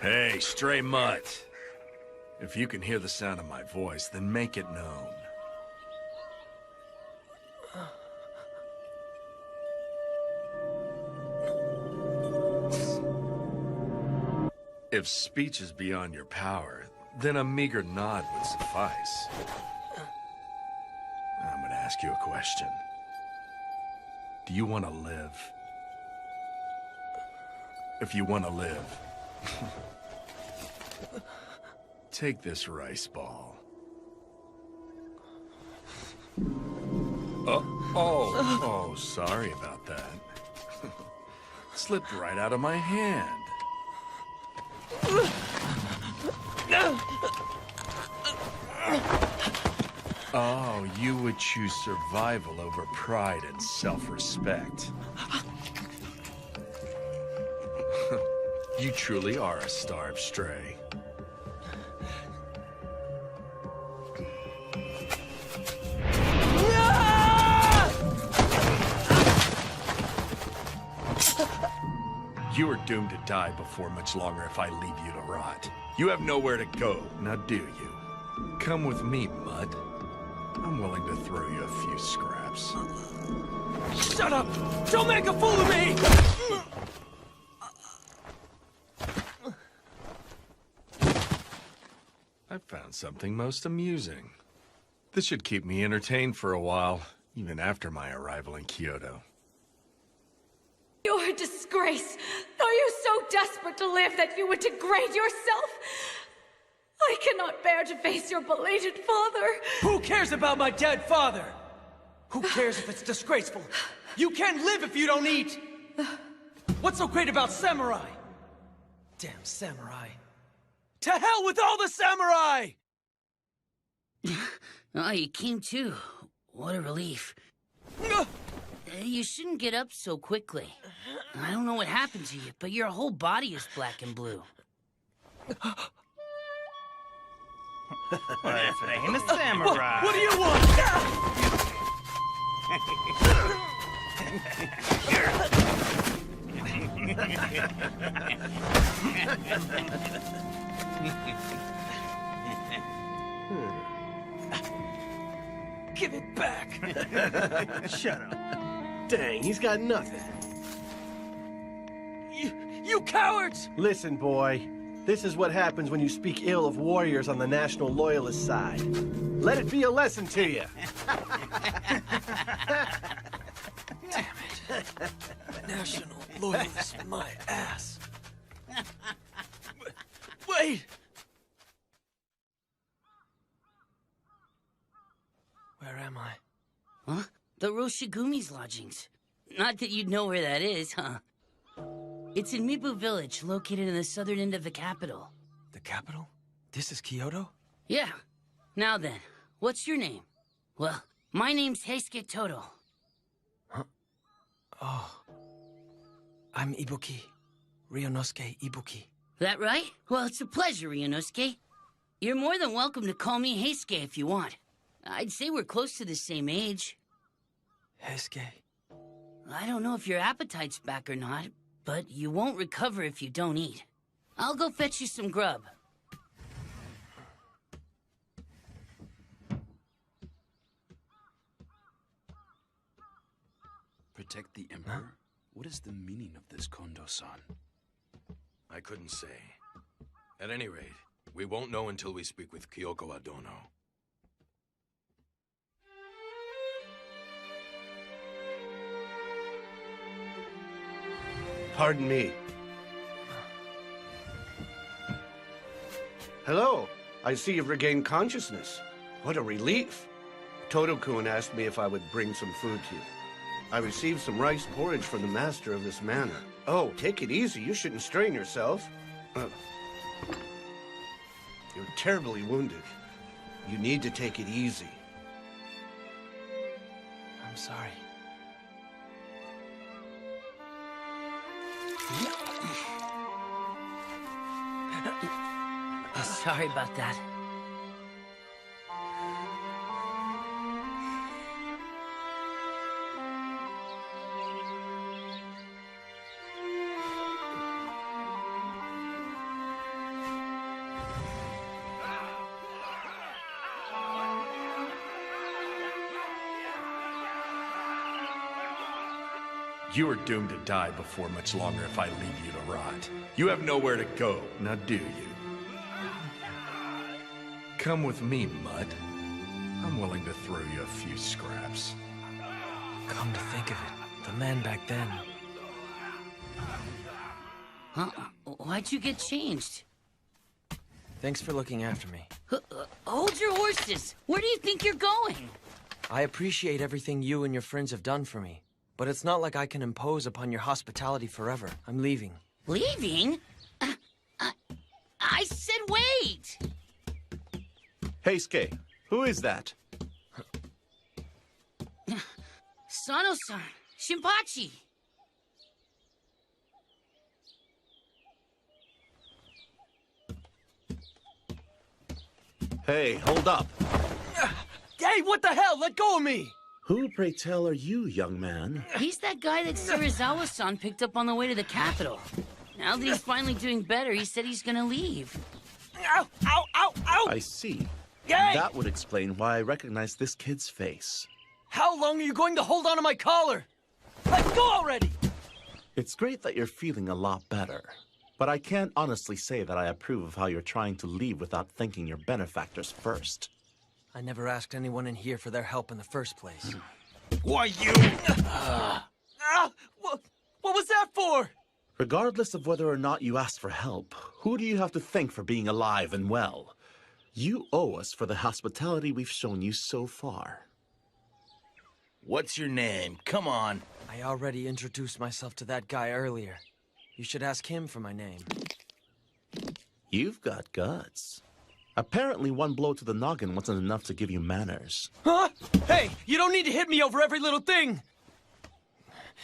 Hey, stray mutt. If you can hear the sound of my voice, then make it known. If speech is beyond your power, then a meager nod would suffice. I'm gonna ask you a question. Do you want to live? If you want to live, take this rice ball. Oh, sorry about that. Slipped right out of my hand. Oh, you would choose survival over pride and self-respect. You truly are a starved stray. You are doomed to die before much longer if I leave you to rot. You have nowhere to go, now do you? Come with me, Mud. I'm willing to throw you a few scraps. Shut up! Don't make a fool of me! I found something most amusing. This should keep me entertained for a while, even after my arrival in Kyoto. You're a disgrace. Are you so desperate to live that you would degrade yourself? I cannot bear to face your belated father. Who cares about my dead father? Who cares if it's disgraceful? You can't live if you don't eat! What's so great about samurai? Damn samurai. To hell with all the samurai! Oh, you came too. What a relief. You shouldn't get up so quickly. I don't know what happened to you, but your whole body is black and blue. Famous samurai. What do you want? Give it back. Shut up. Dang, he's got nothing. You cowards! Listen, boy. This is what happens when you speak ill of warriors on the National Loyalist side. Let it be a lesson to you. Damn it. National Loyalist, my ass. Wait! Where am I? Huh? The Roshigumi's lodgings. Not that you'd know where that is, huh? It's in Mibu Village, located in the southern end of the capital. The capital? This is Kyoto? Yeah. Now then, what's your name? Well, my name's Heisuke Todo. Huh? Oh. I'm Ibuki. Ryunosuke Ibuki. That right? Well, it's a pleasure, Ryunosuke. You're more than welcome to call me Heisuke if you want. I'd say we're close to the same age. Heisuke. I don't know if your appetite's back or not, but you won't recover if you don't eat. I'll go fetch you some grub. Protect the Emperor? Huh? What is the meaning of this, Kondo-san? I couldn't say. At any rate, we won't know until we speak with Kyoko Adono. Pardon me. Hello. I see you've regained consciousness. What a relief. Todo-kun asked me if I would bring some food to you. I received some rice porridge from the master of this manor. Oh, take it easy. You shouldn't strain yourself. You're terribly wounded. You need to take it easy. I'm sorry. Sorry about that. You are doomed to die before much longer if I leave you to rot. You have nowhere to go, now do you? Come with me, Mutt. I'm willing to throw you a few scraps. Come to think of it, the man back then. Huh? Why'd you get changed? Thanks for looking after me. Hold your horses! Where do you think you're going? I appreciate everything you and your friends have done for me, but it's not like I can impose upon your hospitality forever. I'm leaving. Leaving? I said wait! Hey, Skay, who is that? Sano-san, Shinpachi. Hey, hold up. Hey, what the hell? Let go of me! Who, pray tell, are you, young man? He's that guy that Serizawa-san picked up on the way to the capital. Now that he's finally doing better, he said he's gonna leave. Ow, ow, ow, ow! I see. Yay! That would explain why I recognize this kid's face. How long are you going to hold on to my collar? Let go already! It's great that you're feeling a lot better, but I can't honestly say that I approve of how you're trying to leave without thanking your benefactors first. I never asked anyone in here for their help in the first place. Why, you... What was that for? Regardless of whether or not you asked for help, who do you have to thank for being alive and well? You owe us for the hospitality we've shown you so far. What's your name? Come on. I already introduced myself to that guy earlier. You should ask him for my name. You've got guts. Apparently one blow to the noggin wasn't enough to give you manners. Huh? Hey, you don't need to hit me over every little thing!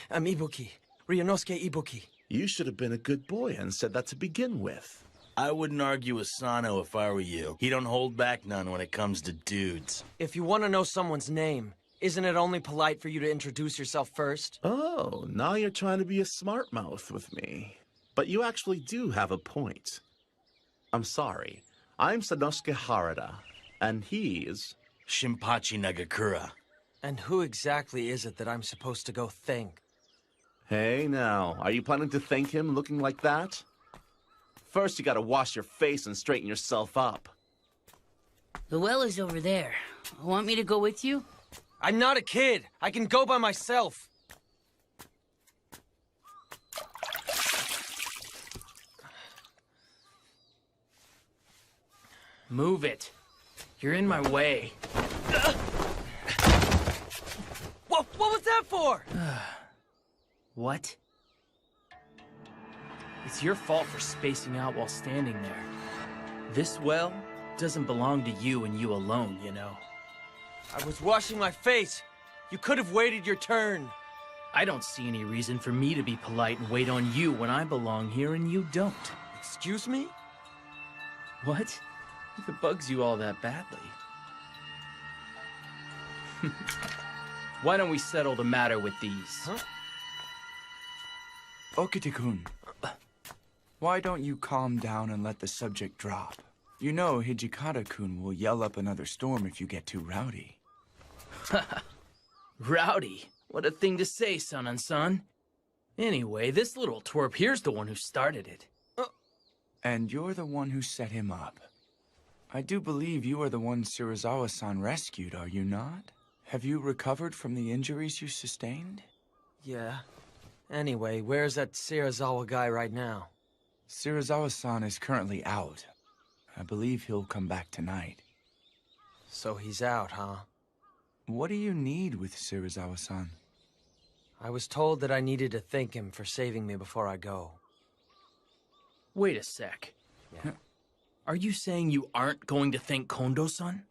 I'm Ibuki. Ryunosuke Ibuki. You should have been a good boy and said that to begin with. I wouldn't argue with Sano if I were you. He don't hold back none when it comes to dudes. If you want to know someone's name, isn't it only polite for you to introduce yourself first? Oh, now you're trying to be a smart mouth with me. But you actually do have a point. I'm sorry. I'm Sanosuke Harada, and he's... Shinpachi Nagakura. And who exactly is it that I'm supposed to go thank? Hey now, are you planning to thank him looking like that? First you gotta wash your face and straighten yourself up. The well is over there. Want me to go with you? I'm not a kid. I can go by myself. Move it. You're in my way. What was that for? What? It's your fault for spacing out while standing there. This well doesn't belong to you and you alone, you know. I was washing my face. You could have waited your turn. I don't see any reason for me to be polite and wait on you when I belong here and you don't. Excuse me? What? If it bugs you all that badly. Why don't we settle the matter with these? Huh? Okite-kun, why don't you calm down and let the subject drop? You know Hijikata-kun will yell up another storm if you get too rowdy. Rowdy? What a thing to say, son-on-son. Anyway, this little twerp here's the one who started it. And you're the one who set him up. I do believe you are the one Serizawa-san rescued, are you not? Have you recovered from the injuries you sustained? Yeah. Anyway, where's that Serizawa guy right now? Serizawa-san is currently out. I believe he'll come back tonight. So he's out, huh? What do you need with Serizawa-san? I was told that I needed to thank him for saving me before I go. Wait a sec. Yeah. Are you saying you aren't going to thank Kondo-san?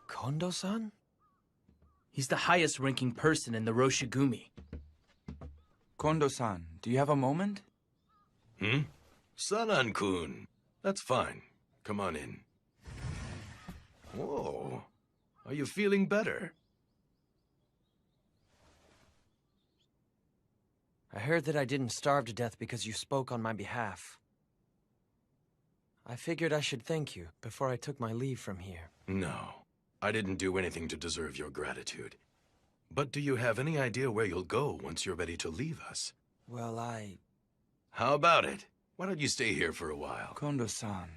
Kondo-san? He's the highest-ranking person in the Roshigumi. Kondo-san, do you have a moment? Sanan-kun. That's fine. Come on in. Whoa. Are you feeling better? I heard that I didn't starve to death because you spoke on my behalf. I figured I should thank you before I took my leave from here. No. I didn't do anything to deserve your gratitude. But do you have any idea where you'll go once you're ready to leave us? Well, How about it? Why don't you stay here for a while? Kondo-san,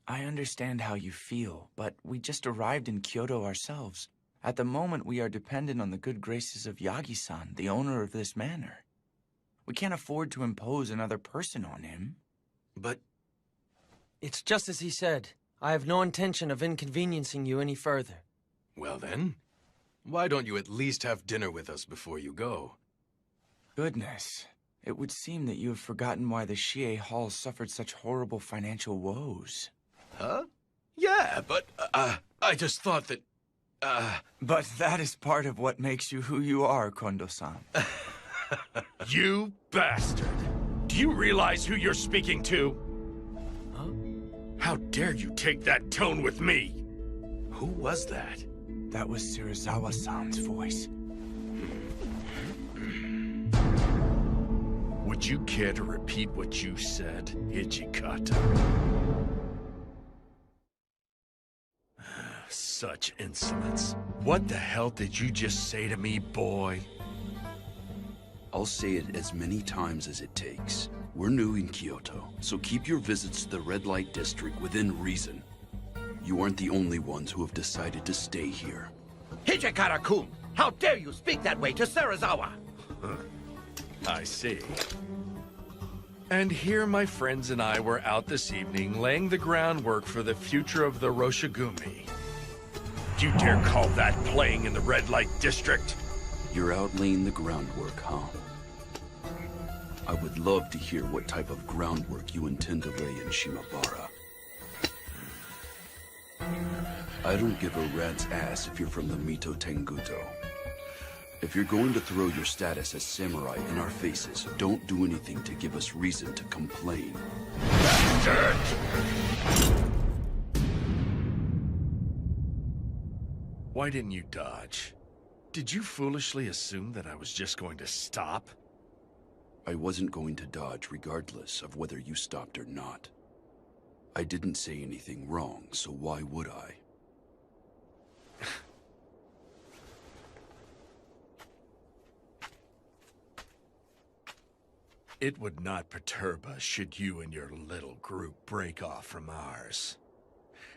I understand how you feel, but we just arrived in Kyoto ourselves. At the moment, we are dependent on the good graces of Yagi-san, the owner of this manor. We can't afford to impose another person on him. But it's just as he said. I have no intention of inconveniencing you any further. well then, why don't you at least have dinner with us before you go? Goodness, it would seem that you have forgotten why the Shie Hall suffered such horrible financial woes. Huh? Yeah, but, I just thought that, But that is part of what makes you who you are, Kondo-san. You bastard! Do you realize who you're speaking to? Huh? How dare you take that tone with me? Who was that? That was Serizawa-san's voice. Would you care to repeat what you said, Hijikata? Such insolence. What the hell did you just say to me, boy? I'll say it as many times as it takes. We're new in Kyoto, so keep your visits to the red light district within reason. You aren't the only ones who have decided to stay here. Hijikata-kun! How dare you speak that way to Serizawa? I see. And here my friends and I were out this evening laying the groundwork for the future of the Roshigumi. Do you dare call that playing in the red light district? You're out laying the groundwork, huh? I would love to hear what type of groundwork you intend to lay in Shimabara. I don't give a rat's ass if you're from the Mito Tenguto. If you're going to throw your status as samurai in our faces, don't do anything to give us reason to complain. Bastard! Why didn't you dodge? Did you foolishly assume that I was just going to stop? I wasn't going to dodge regardless of whether you stopped or not. I didn't say anything wrong, so why would I? It would not perturb us should you and your little group break off from ours.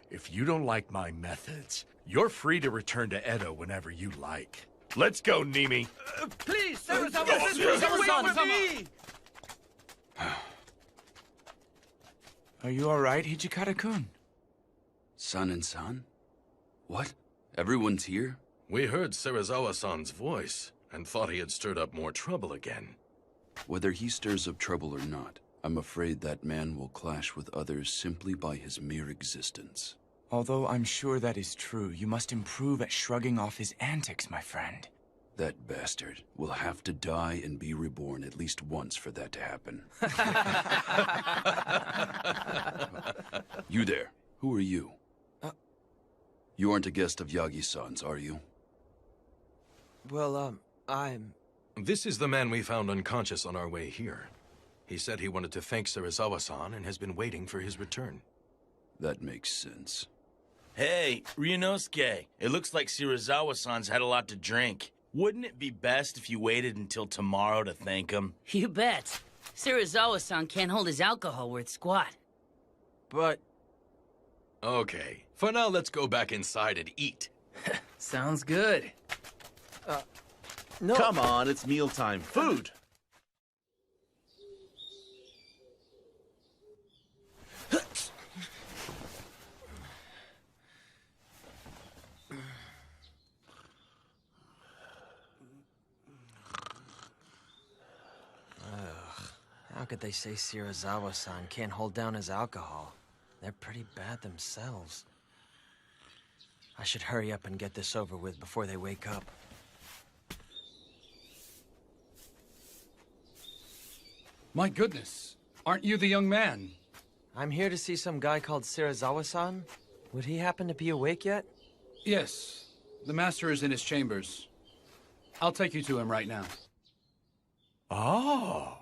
If you don't like my methods, you're free to return to Edo whenever you like. Let's go, Nimi. Please, Serizawa, wait for me! Are you alright, Hijikata-kun? San and San? What? Everyone's here? We heard Serizawa-san's voice and thought he had stirred up more trouble again. Whether he stirs up trouble or not, I'm afraid that man will clash with others simply by his mere existence. Although I'm sure that is true, you must improve at shrugging off his antics, my friend. That bastard will have to die and be reborn at least once for that to happen. You there. Who are you? You aren't a guest of Yagi-san's, are you? Well, I'm... This is the man we found unconscious on our way here. He said he wanted to thank Serizawa-san and has been waiting for his return. That makes sense. Hey, Ryunosuke, it looks like Serizawa-san's had a lot to drink. Wouldn't it be best if you waited until tomorrow to thank him? You bet. Serizawa-san can't hold his alcohol worth squat. But... Okay, for now let's go back inside and eat. Sounds good. No. Come on, it's mealtime. Food! How could they say Serizawa-san can't hold down his alcohol? They're pretty bad themselves. I should hurry up and get this over with before they wake up. My goodness, aren't you the young man? I'm here to see some guy called Serizawa-san. Would he happen to be awake yet? Yes, the master is in his chambers. I'll take you to him right now. Oh.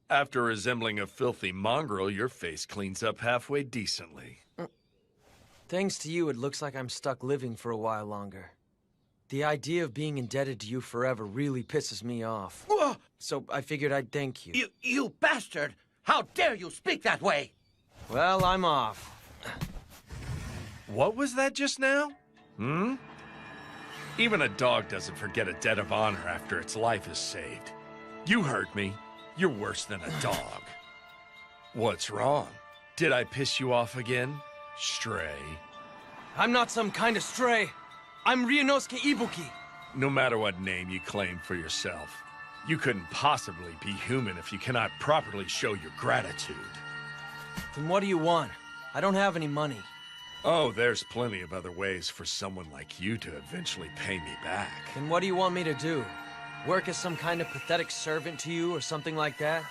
After resembling a filthy mongrel, your face cleans up halfway decently. Thanks to you, it looks like I'm stuck living for a while longer. The idea of being indebted to you forever really pisses me off. So I figured I'd thank you. You bastard! How dare you speak that way? Well, I'm off. What was that just now? Hmm? Even a dog doesn't forget a debt of honor after its life is saved. You heard me. You're worse than a dog. What's wrong? Did I piss you off again, stray? I'm not some kind of stray. I'm Ryunosuke Ibuki. No matter what name you claim for yourself, you couldn't possibly be human if you cannot properly show your gratitude. Then what do you want? I don't have any money. Oh, there's plenty of other ways for someone like you to eventually pay me back. Then what do you want me to do? Work as some kind of pathetic servant to you or something like that?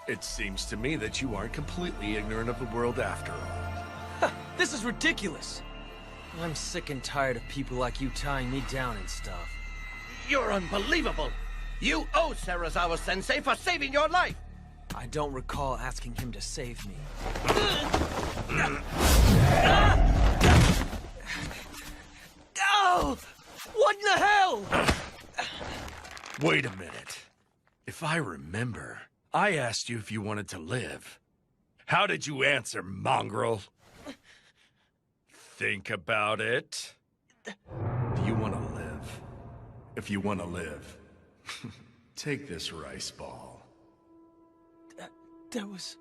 It seems to me that you aren't completely ignorant of the world after all. This is ridiculous. I'm sick and tired of people like you tying me down and stuff. You're unbelievable! You owe Serizawa-sensei for saving your life! I don't recall asking him to save me. Oh! What in the hell? Wait a minute. If I remember, I asked you if you wanted to live. How did you answer, mongrel? Think about it. Do you want to live? If you want to live, take this rice ball. That was...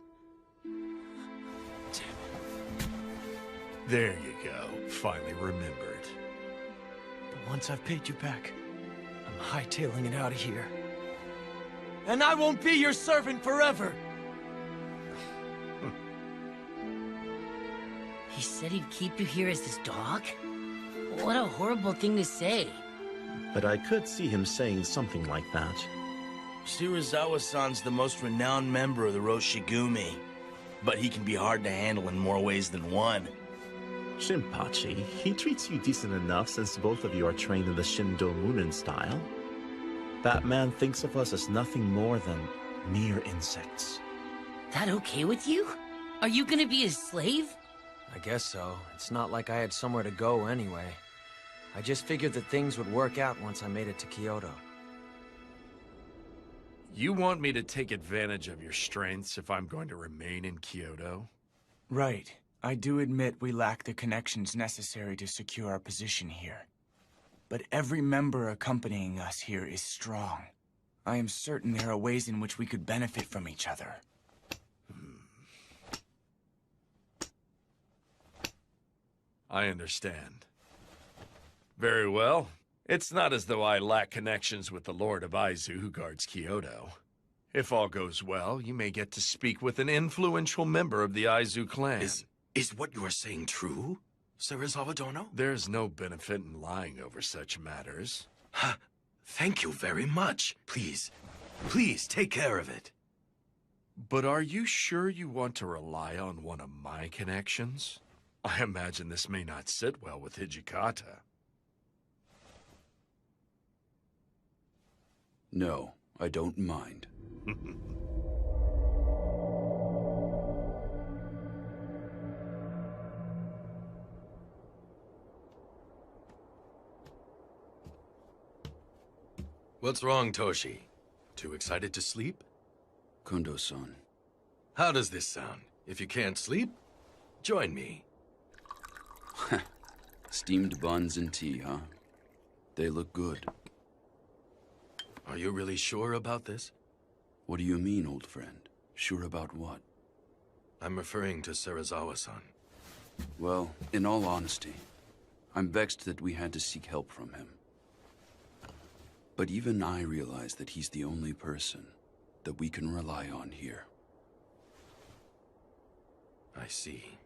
There you go. Finally remembered. But once I've paid you back, I'm hightailing it out of here. And I won't be your servant forever! He said he'd keep you here as his dog? What a horrible thing to say. But I could see him saying something like that. Serizawa-san's the most renowned member of the Roshigumi, but he can be hard to handle in more ways than one. Shinpachi, he treats you decent enough since both of you are trained in the Shindo Munin style. That man thinks of us as nothing more than mere insects. That okay with you? Are you gonna be his slave? I guess so. It's not like I had somewhere to go anyway. I just figured that things would work out once I made it to Kyoto. You want me to take advantage of your strengths if I'm going to remain in Kyoto? Right. I do admit we lack the connections necessary to secure our position here. But every member accompanying us here is strong. I am certain there are ways in which we could benefit from each other. I understand. Very well. It's not as though I lack connections with the Lord of Aizu who guards Kyoto. If all goes well, you may get to speak with an influential member of the Aizu clan. Is what you are saying true, Serizawa Dono? There's no benefit in lying over such matters. Thank you very much. Please take care of it. But are you sure you want to rely on one of my connections? I imagine this may not sit well with Hijikata. No, I don't mind. What's wrong, Toshi? Too excited to sleep? Kondo-san. How does this sound? If you can't sleep, join me. Steamed buns and tea, huh? They look good. Are you really sure about this? What do you mean, old friend? Sure about what? I'm referring to Serizawa-san. Well, in all honesty, I'm vexed that we had to seek help from him. But even I realize that he's the only person that we can rely on here. I see.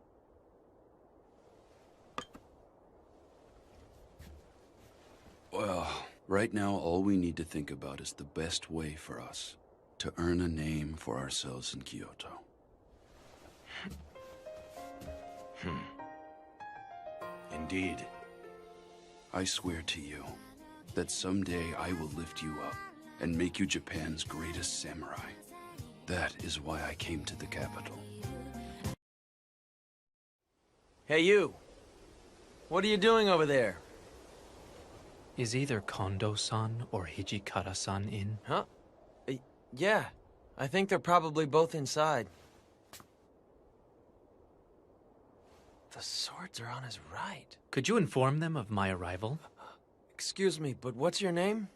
Well, right now all we need to think about is the best way for us to earn a name for ourselves in Kyoto. Indeed. I swear to you that someday I will lift you up and make you Japan's greatest samurai. That is why I came to the capital. Hey, you. What are you doing over there? Is either Kondo-san or Hijikata-san in? Huh? Yeah. I think they're probably both inside. The swords are on his right. Could you inform them of my arrival? Excuse me, but what's your name?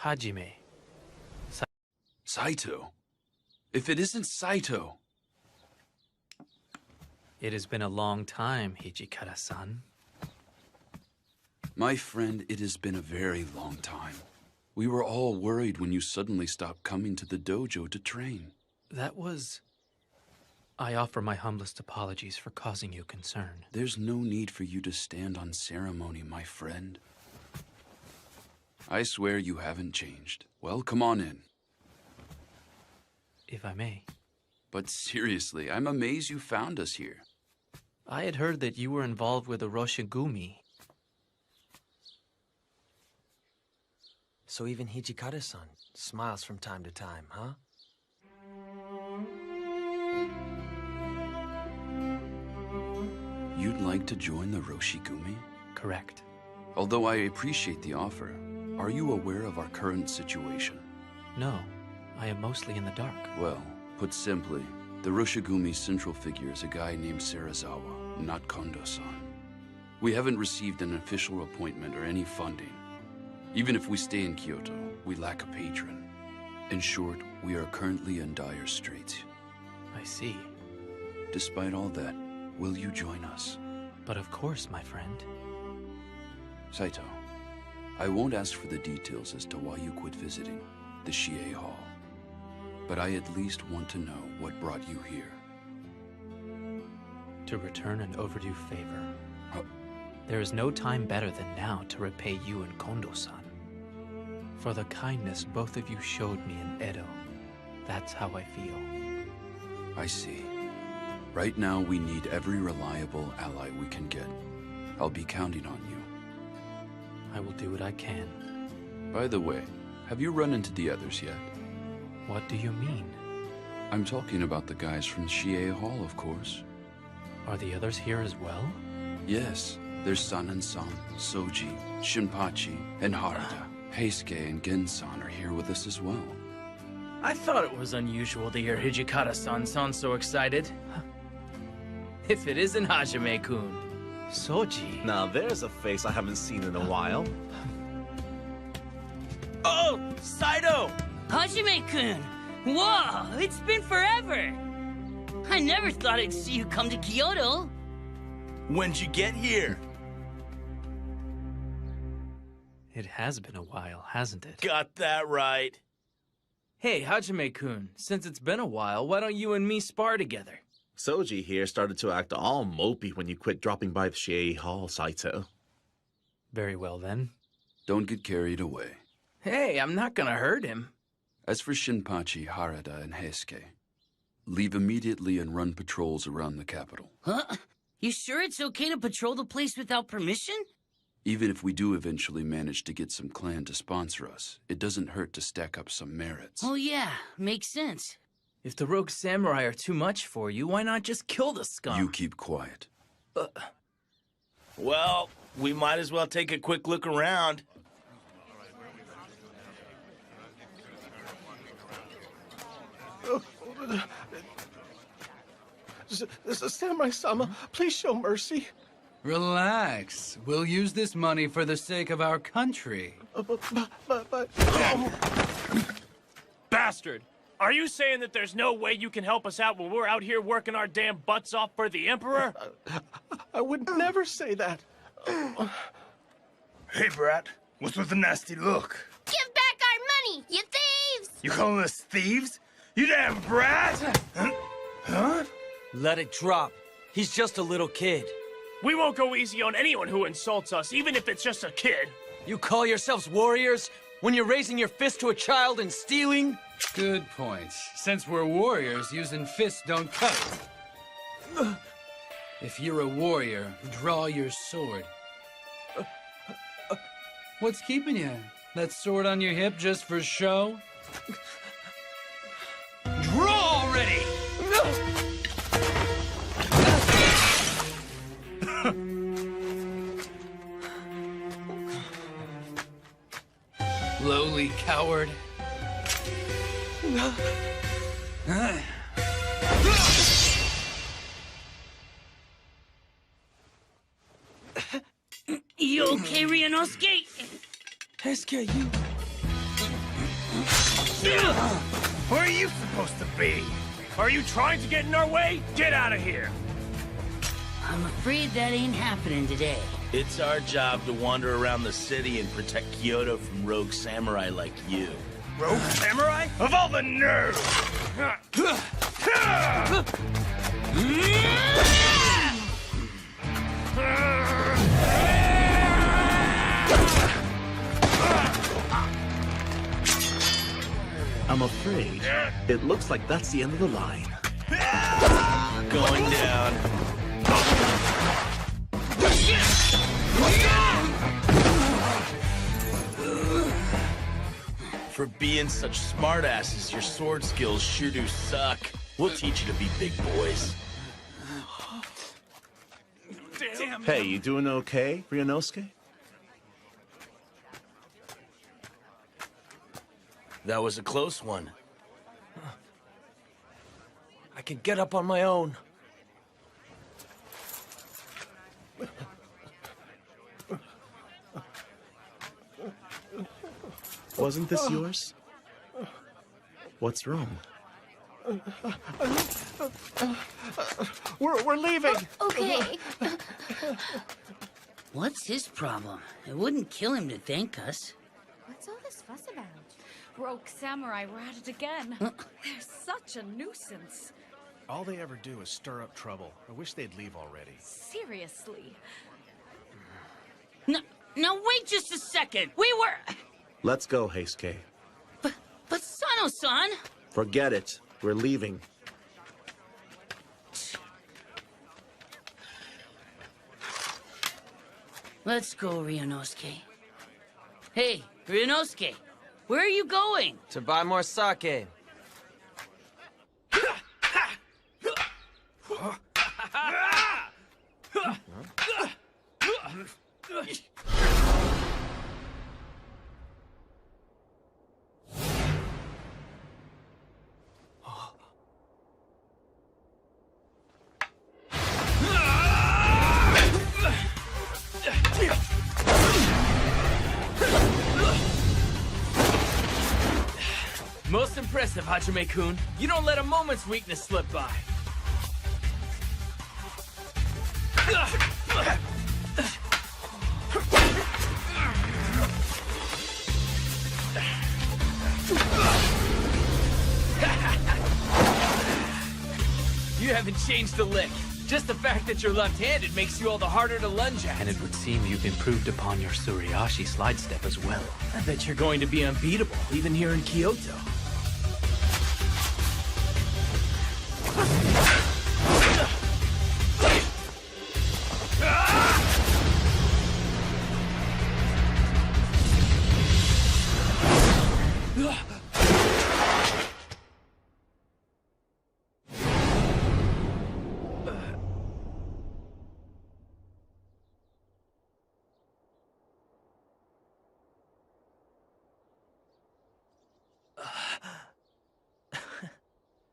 Hajime. Saito? If it isn't Saito... It has been a long time, Hijikata-san. My friend, it has been a very long time. We were all worried when you suddenly stopped coming to the dojo to train. That was... I offer my humblest apologies for causing you concern. There's no need for you to stand on ceremony, my friend. I swear you haven't changed. Well, come on in. If I may. But seriously, I'm amazed you found us here. I had heard that you were involved with a Roshigumi. So even Hijikata-san smiles from time to time, huh? You'd like to join the Roshigumi? Correct. Although I appreciate the offer, are you aware of our current situation? No, I am mostly in the dark. Well, put simply, the Roshigumi's central figure is a guy named Serizawa, not Kondo-san. We haven't received an official appointment or any funding. Even if we stay in Kyoto, we lack a patron. In short, we are currently in dire straits. I see. Despite all that, will you join us? But of course, my friend. Saito, I won't ask for the details as to why you quit visiting the Shie Hall. But I at least want to know what brought you here. To return an overdue favor. There is no time better than now to repay you and Kondo-san. For the kindness both of you showed me in Edo. That's how I feel. I see. Right now, we need every reliable ally we can get. I'll be counting on you. I will do what I can. By the way, have you run into the others yet? What do you mean? I'm talking about the guys from Shie Hall, of course. Are the others here as well? Yes. There's San-san, Soji, Shinpachi, and Harada. Heisuke and Gen-san are here with us as well. I thought it was unusual to hear Hijikata-san sound so excited. If it isn't Hajime-kun. Soji. Now there's a face I haven't seen in a while. Oh! Saito! Hajime-kun! Whoa! It's been forever! I never thought I'd see you come to Kyoto. When'd you get here? It has been a while, hasn't it? Got that right. Hey, Hajime-kun, since it's been a while, why don't you and me spar together? Soji here started to act all mopey when you quit dropping by the Shie Hall, Saito. Very well, then. Don't get carried away. Hey, I'm not gonna hurt him. As for Shinpachi, Harada, and Heisuke, leave immediately and run patrols around the capital. Huh? You sure it's okay to patrol the place without permission? Even if we do eventually manage to get some clan to sponsor us, it doesn't hurt to stack up some merits. Oh yeah, makes sense. If the rogue samurai are too much for you, why not just kill the scum? You keep quiet. Well, we might as well take a quick look around. Samurai-sama, please show mercy. Relax. We'll use this money for the sake of our country. But... Bastard! Are you saying that there's no way you can help us out when we're out here working our damn butts off for the Emperor? I would never say that. Hey, brat. What's with the nasty look? Give back our money, you thieves! You calling us thieves? You damn brat! Huh? Let it drop. He's just a little kid. We won't go easy on anyone who insults us, even if it's just a kid. You call yourselves warriors when you're raising your fist to a child and stealing? Good point. Since we're warriors, using fists don't cut it. If you're a warrior, draw your sword. What's keeping you? That sword on your hip just for show? Draw already! lowly coward. You okay, Ryunosuke? SK, you... Where are you supposed to be? Are you trying to get in our way? Get out of here! I'm afraid that ain't happening today. It's our job to wander around the city and protect Kyoto from rogue samurai like you. Rogue samurai? Of all the nerve! I'm afraid it looks like that's the end of the line. Going down. For being such smartasses, your sword skills sure do suck. We'll teach you to be big boys. Damn. Hey, you doing okay, Ryunosuke? That was a close one. I can get up on my own. Wasn't this yours? What's wrong? We're leaving. Okay. What's his problem? It wouldn't kill him to thank us. What's all this fuss about? Rogue samurai were at it again. They're such a nuisance. All they ever do is stir up trouble. I wish they'd leave already. Seriously. No, now wait just a second. We were... Let's go, Heisuke. But Sano-san... Forget it. We're leaving. Let's go, Ryunosuke. Hey, Ryunosuke, where are you going? To buy more sake. Most impressive, Hajime-kun. You don't let a moment's weakness slip by. You haven't changed a lick. Just the fact that you're left-handed makes you all the harder to lunge at. And it would seem you've improved upon your Suriashi slide step as well. I bet you're going to be unbeatable, even here in Kyoto.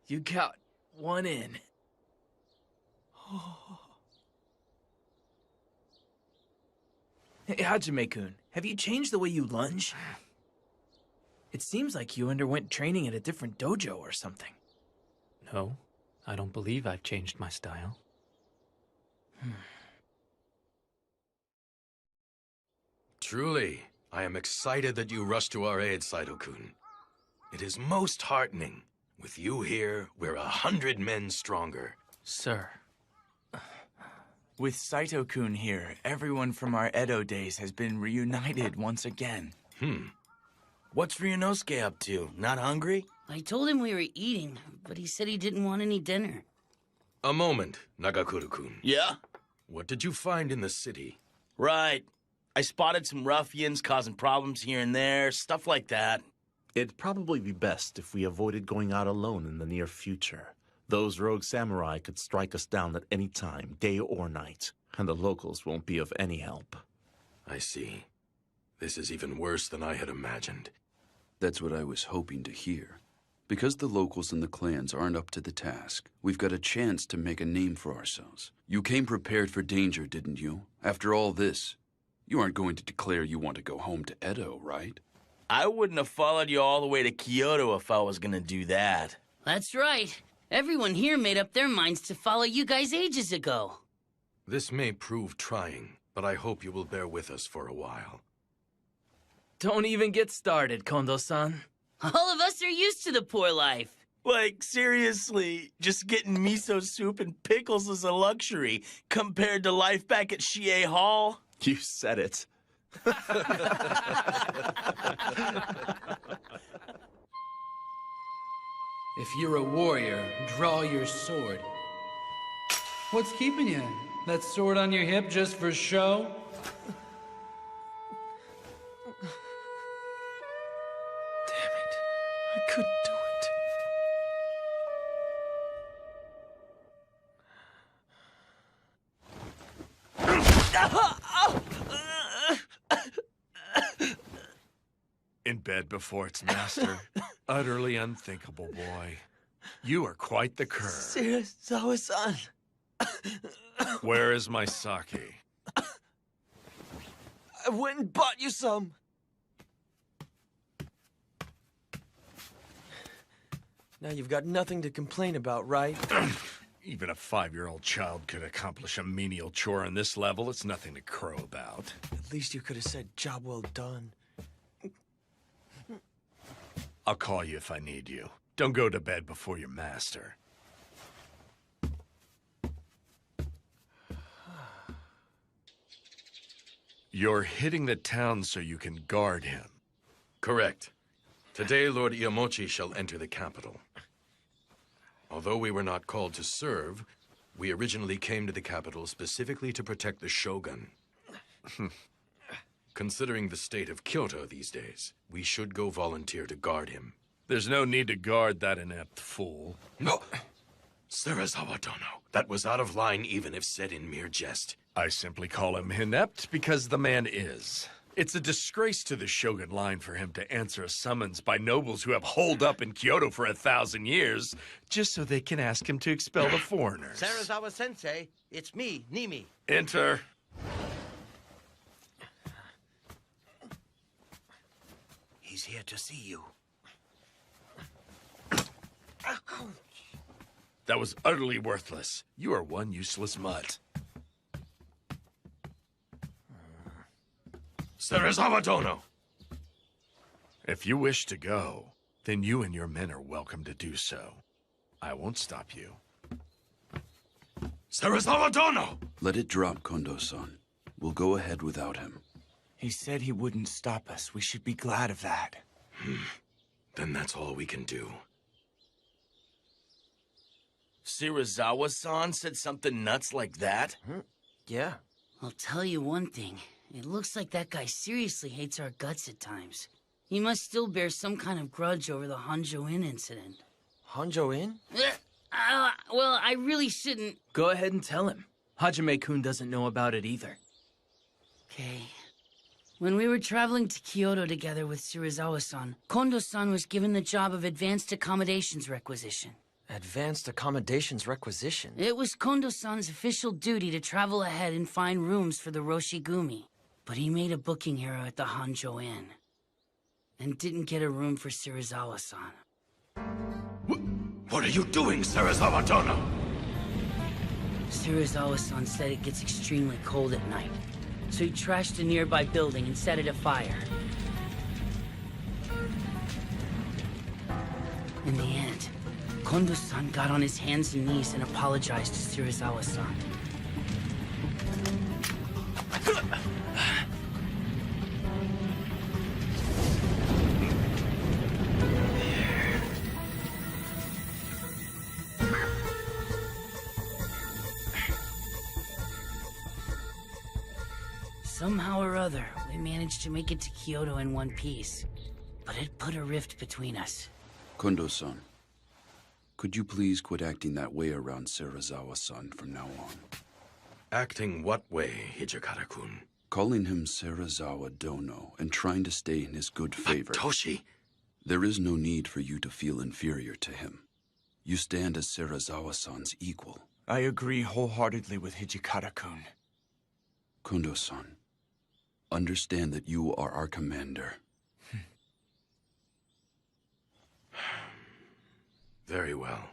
You got one in. Hey, Hajime-kun, have you changed the way you lunge? It seems like you underwent training at a different dojo or something. No, I don't believe I've changed my style. Truly, I am excited that you rushed to our aid, Saito-kun. It is most heartening. With you here, we're 100 men stronger. Sir. With Saito-kun here, everyone from our Edo days has been reunited once again. What's Ryunosuke up to? Not hungry? I told him we were eating, but he said he didn't want any dinner. A moment, Nagakuro-kun. Yeah? What did you find in the city? Right. I spotted some ruffians causing problems here and there, stuff like that. It'd probably be best if we avoided going out alone in the near future. Those rogue samurai could strike us down at any time, day or night, and the locals won't be of any help. I see. This is even worse than I had imagined. That's what I was hoping to hear. Because the locals and the clans aren't up to the task, we've got a chance to make a name for ourselves. You came prepared for danger, didn't you? After all this, you aren't going to declare you want to go home to Edo, right? I wouldn't have followed you all the way to Kyoto if I was gonna do that. That's right. Everyone here made up their minds to follow you guys ages ago. This may prove trying, but I hope you will bear with us for a while. Don't even get started, Kondo-san. All of us are used to the poor life. Like, seriously, just getting miso soup and pickles is a luxury compared to life back at Shie Hall. You said it. If you're a warrior, draw your sword. What's keeping you? That sword on your hip just for show? I couldn't do it. In bed before its master. Utterly unthinkable, boy. You are quite the cur. Serizawa-san. Where is my sake? I went and bought you some. Now you've got nothing to complain about, right? Even a 5-year-old child could accomplish a menial chore on this level. It's nothing to crow about. At least you could have said, job well done. I'll call you if I need you. Don't go to bed before your master. You're hitting the town so you can guard him. Correct. Today, Lord Iamochi shall enter the capital. Although we were not called to serve, we originally came to the capital specifically to protect the shogun. Considering the state of Kyoto these days, we should go volunteer to guard him. There's no need to guard that inept fool. No! Serizawa Dono, that was out of line even if said in mere jest. I simply call him inept because the man is. It's a disgrace to the Shogun line for him to answer a summons by nobles who have holed up in Kyoto for 1,000 years, just so they can ask him to expel the foreigners. Serizawa-sensei, it's me, Nimi. Enter. He's here to see you. That was utterly worthless. You are one useless mutt. Serizawa Dono! If you wish to go, then you and your men are welcome to do so. I won't stop you. Serizawa Dono! Let it drop, Kondo-san. We'll go ahead without him. He said he wouldn't stop us. We should be glad of that. Then that's all we can do. Serizawa-san said something nuts like that? Yeah. I'll tell you one thing. It looks like that guy seriously hates our guts at times. He must still bear some kind of grudge over the Honjo Inn incident. Honjo Inn? Well, I really shouldn't... Go ahead and tell him. Hajime-kun doesn't know about it either. Okay. When we were traveling to Kyoto together with Serizawa-san, Kondo-san was given the job of Advanced Accommodations Requisition. Advanced Accommodations Requisition? It was Kondo-san's official duty to travel ahead and find rooms for the Roshigumi. But he made a booking error at the Honjo Inn. And didn't get a room for Serizawa-san. What are you doing, Serizawa Dono? Serizawa-san said it gets extremely cold at night. So he trashed a nearby building and set it afire. In the end, Kondo-san got on his hands and knees and apologized to Serizawa-san. Somehow or other, we managed to make it to Kyoto in one piece. But it put a rift between us. Kondo-san, could you please quit acting that way around Serizawa-san from now on? Acting what way, Hijikata-kun? Calling him Serizawa Dono and trying to stay in his good favor. Toshi! There is no need for you to feel inferior to him. You stand as Serizawa-san's equal. I agree wholeheartedly with Hijikata-kun. Kondo-san, understand that you are our commander. Very well.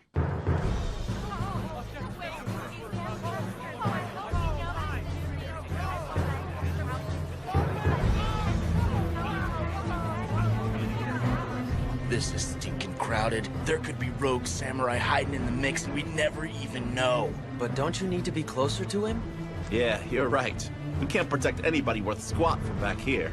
This is stinking crowded. There could be rogue samurai hiding in the mix and we'd never even know. But don't you need to be closer to him? Yeah, you're right. We can't protect anybody worth squat from back here.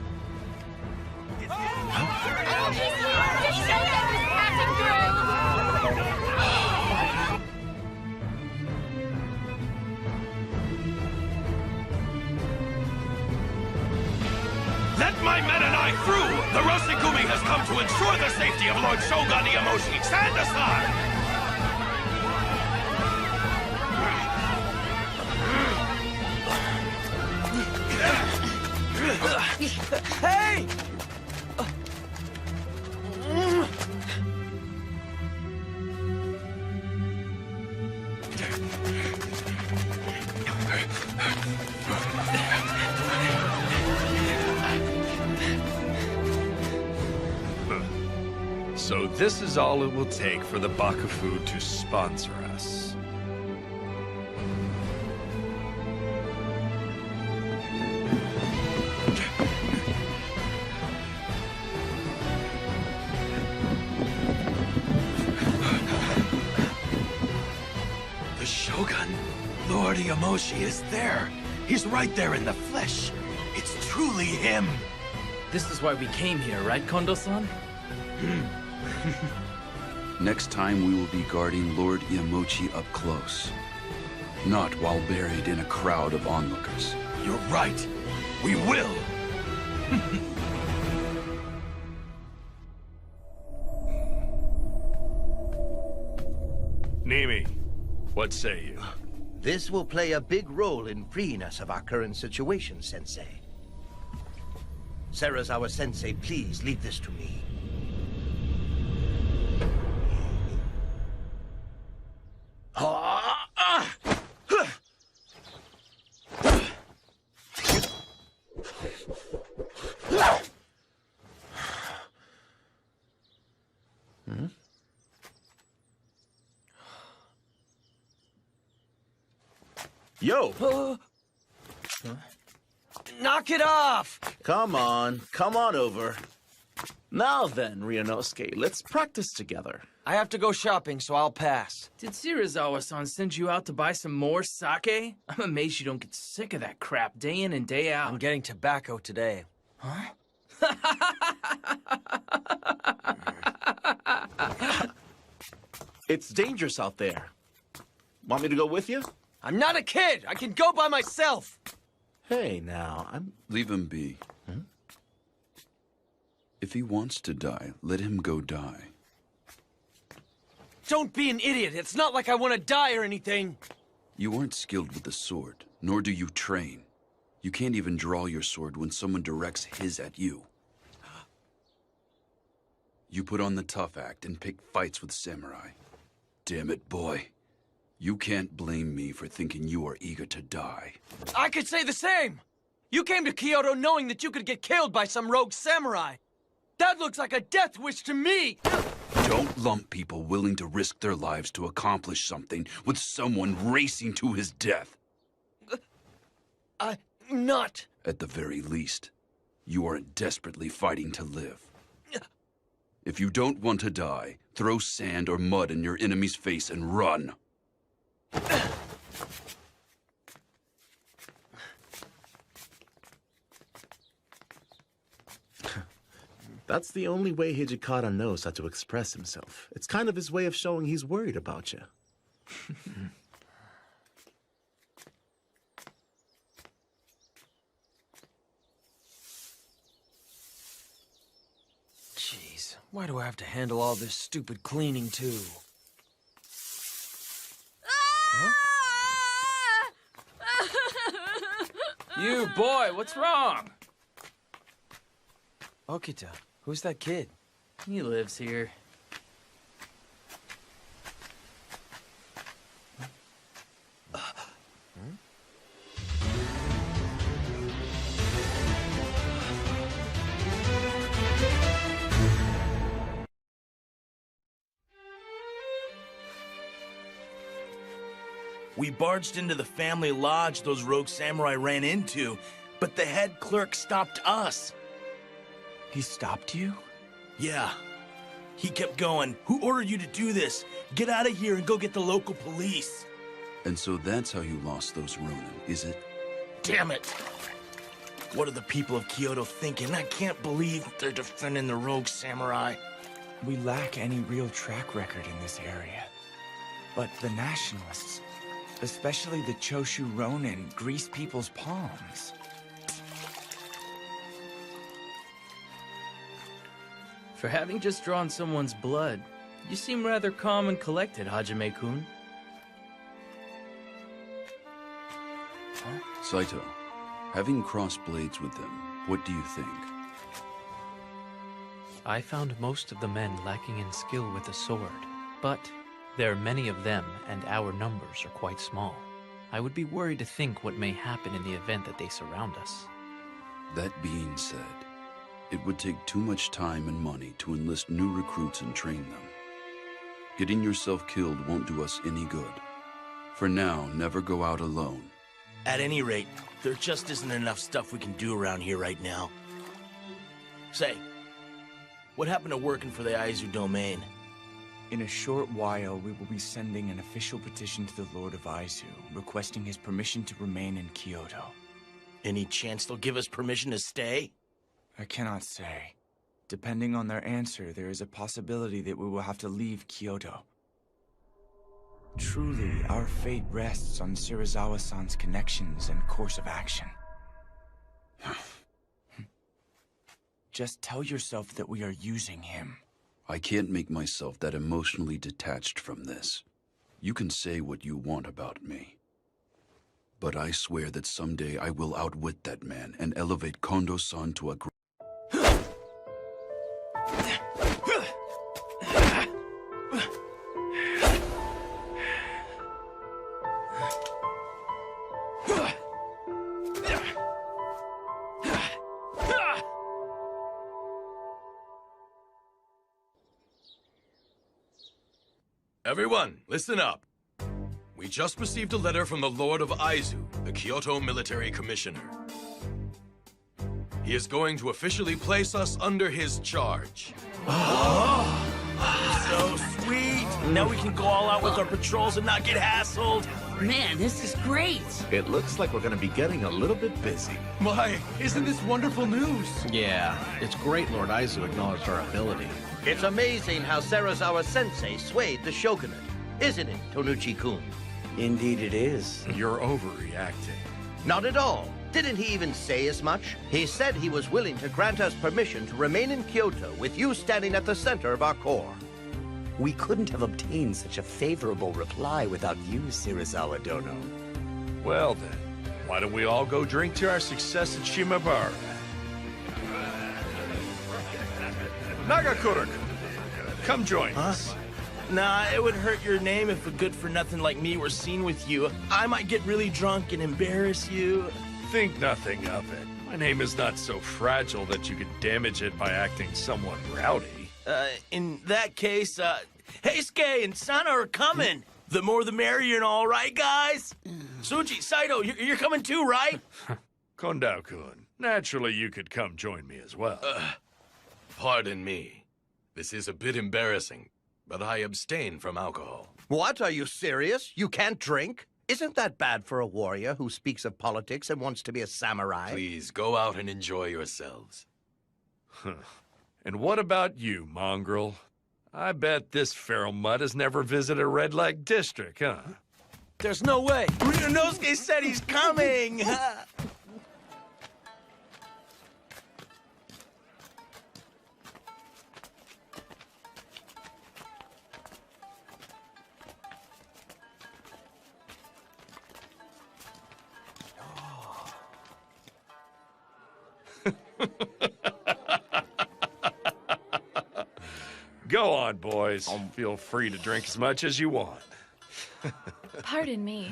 Let my men and I through! The Roshigumi has come to ensure the safety of Lord Shogun Iamoshi. Stand aside! Hey! So this is all it will take for the Bakufu to sponsor us. The Shogun, Lord Iamoshi, is there. He's right there in the flesh. It's truly him. This is why we came here, right, Kondo-san? Next time we will be guarding Lord Iamochi up close. Not while buried in a crowd of onlookers. You're right. We will. Nimi, what say you? This will play a big role in freeing us of our current situation, Sensei. Serizawa-sensei, please leave this to me. Yo! Knock it off! Come on over. Now then, Ryunosuke, let's practice together. I have to go shopping, so I'll pass. Did Serizawa-san send you out to buy some more sake? I'm amazed you don't get sick of that crap day in and day out. I'm getting tobacco today. Huh? It's dangerous out there. Want me to go with you? I'm not a kid! I can go by myself! Hey, now, Leave him be. If he wants to die, let him go die. Don't be an idiot! It's not like I want to die or anything! You aren't skilled with the sword, nor do you train. You can't even draw your sword when someone directs his at you. You put on the tough act and pick fights with samurai. Damn it, boy. You can't blame me for thinking you are eager to die. I could say the same! You came to Kyoto knowing that you could get killed by some rogue samurai! That looks like a death wish to me! Don't lump people willing to risk their lives to accomplish something with someone racing to his death. I'm not. At the very least, you aren't desperately fighting to live. If you don't want to die, throw sand or mud in your enemy's face and run. That's the only way Hijikata knows how to express himself. It's kind of his way of showing he's worried about you. Jeez, why do I have to handle all this stupid cleaning, too? Huh? You, boy, what's wrong? Okita, who's that kid? He lives here. We barged into the family lodge those rogue samurai ran into, but the head clerk stopped us. He stopped you? Yeah. He kept going. Who ordered you to do this? Get out of here and go get the local police. And so that's how you lost those Ronin, is it? Damn it! What are the people of Kyoto thinking? I can't believe they're defending the rogue samurai. We lack any real track record in this area. But the nationalists, especially the Choshu Ronin, grease people's palms. For having just drawn someone's blood, you seem rather calm and collected, Hajime-kun. Saito, having crossed blades with them, what do you think? I found most of the men lacking in skill with the sword, but there are many of them, and our numbers are quite small. I would be worried to think what may happen in the event that they surround us. That being said, it would take too much time and money to enlist new recruits and train them. Getting yourself killed won't do us any good. For now, never go out alone. At any rate, there just isn't enough stuff we can do around here right now. Say, what happened to working for the Aizu domain? In a short while, we will be sending an official petition to the Lord of Aizu, requesting his permission to remain in Kyoto. Any chance they'll give us permission to stay? I cannot say. Depending on their answer, there is a possibility that we will have to leave Kyoto. Truly, our fate rests on Shirazawa-san's connections and course of action. Just tell yourself that we are using him. I can't make myself that emotionally detached from this. You can say what you want about me. But I swear that someday I will outwit that man and elevate Kondo-san to a Everyone, listen up. We just received a letter from the Lord of Aizu, the Kyoto Military Commissioner. He is going to officially place us under his charge. So sweet! Now we can go all out with our patrols and not get hassled. Man, this is great! It looks like we're gonna be getting a little bit busy. Why, isn't this wonderful news? Yeah, it's great Lord Aizu acknowledged our ability. It's amazing how Serizawa-sensei swayed the shogunate, isn't it, Tonuchi-kun? Indeed it is. You're overreacting. Not at all. Didn't he even say as much? He said he was willing to grant us permission to remain in Kyoto with you standing at the center of our corps. We couldn't have obtained such a favorable reply without you, Shirazawa-dono. Well then, why don't we all go drink to our success at Shimabara? Nagakura, come join us. Nah, it would hurt your name if a good-for-nothing like me were seen with you. I might get really drunk and embarrass you. Think nothing of it. My name is not so fragile that you could damage it by acting somewhat rowdy. In that case, Heisuke and Sana are coming. The more the merrier and all, right, guys? Suji, Saito, you're coming too, right? Kondao-kun, naturally you could come join me as well. Pardon me. This is a bit embarrassing, but I abstain from alcohol. What? Are you serious? You can't drink? Isn't that bad for a warrior who speaks of politics and wants to be a samurai? Please, go out and enjoy yourselves. And what about you, mongrel? I bet this feral mutt has never visited a red light district, huh? There's no way. Ryunosuke said he's coming. Go on, boys. Feel free to drink as much as you want. Pardon me,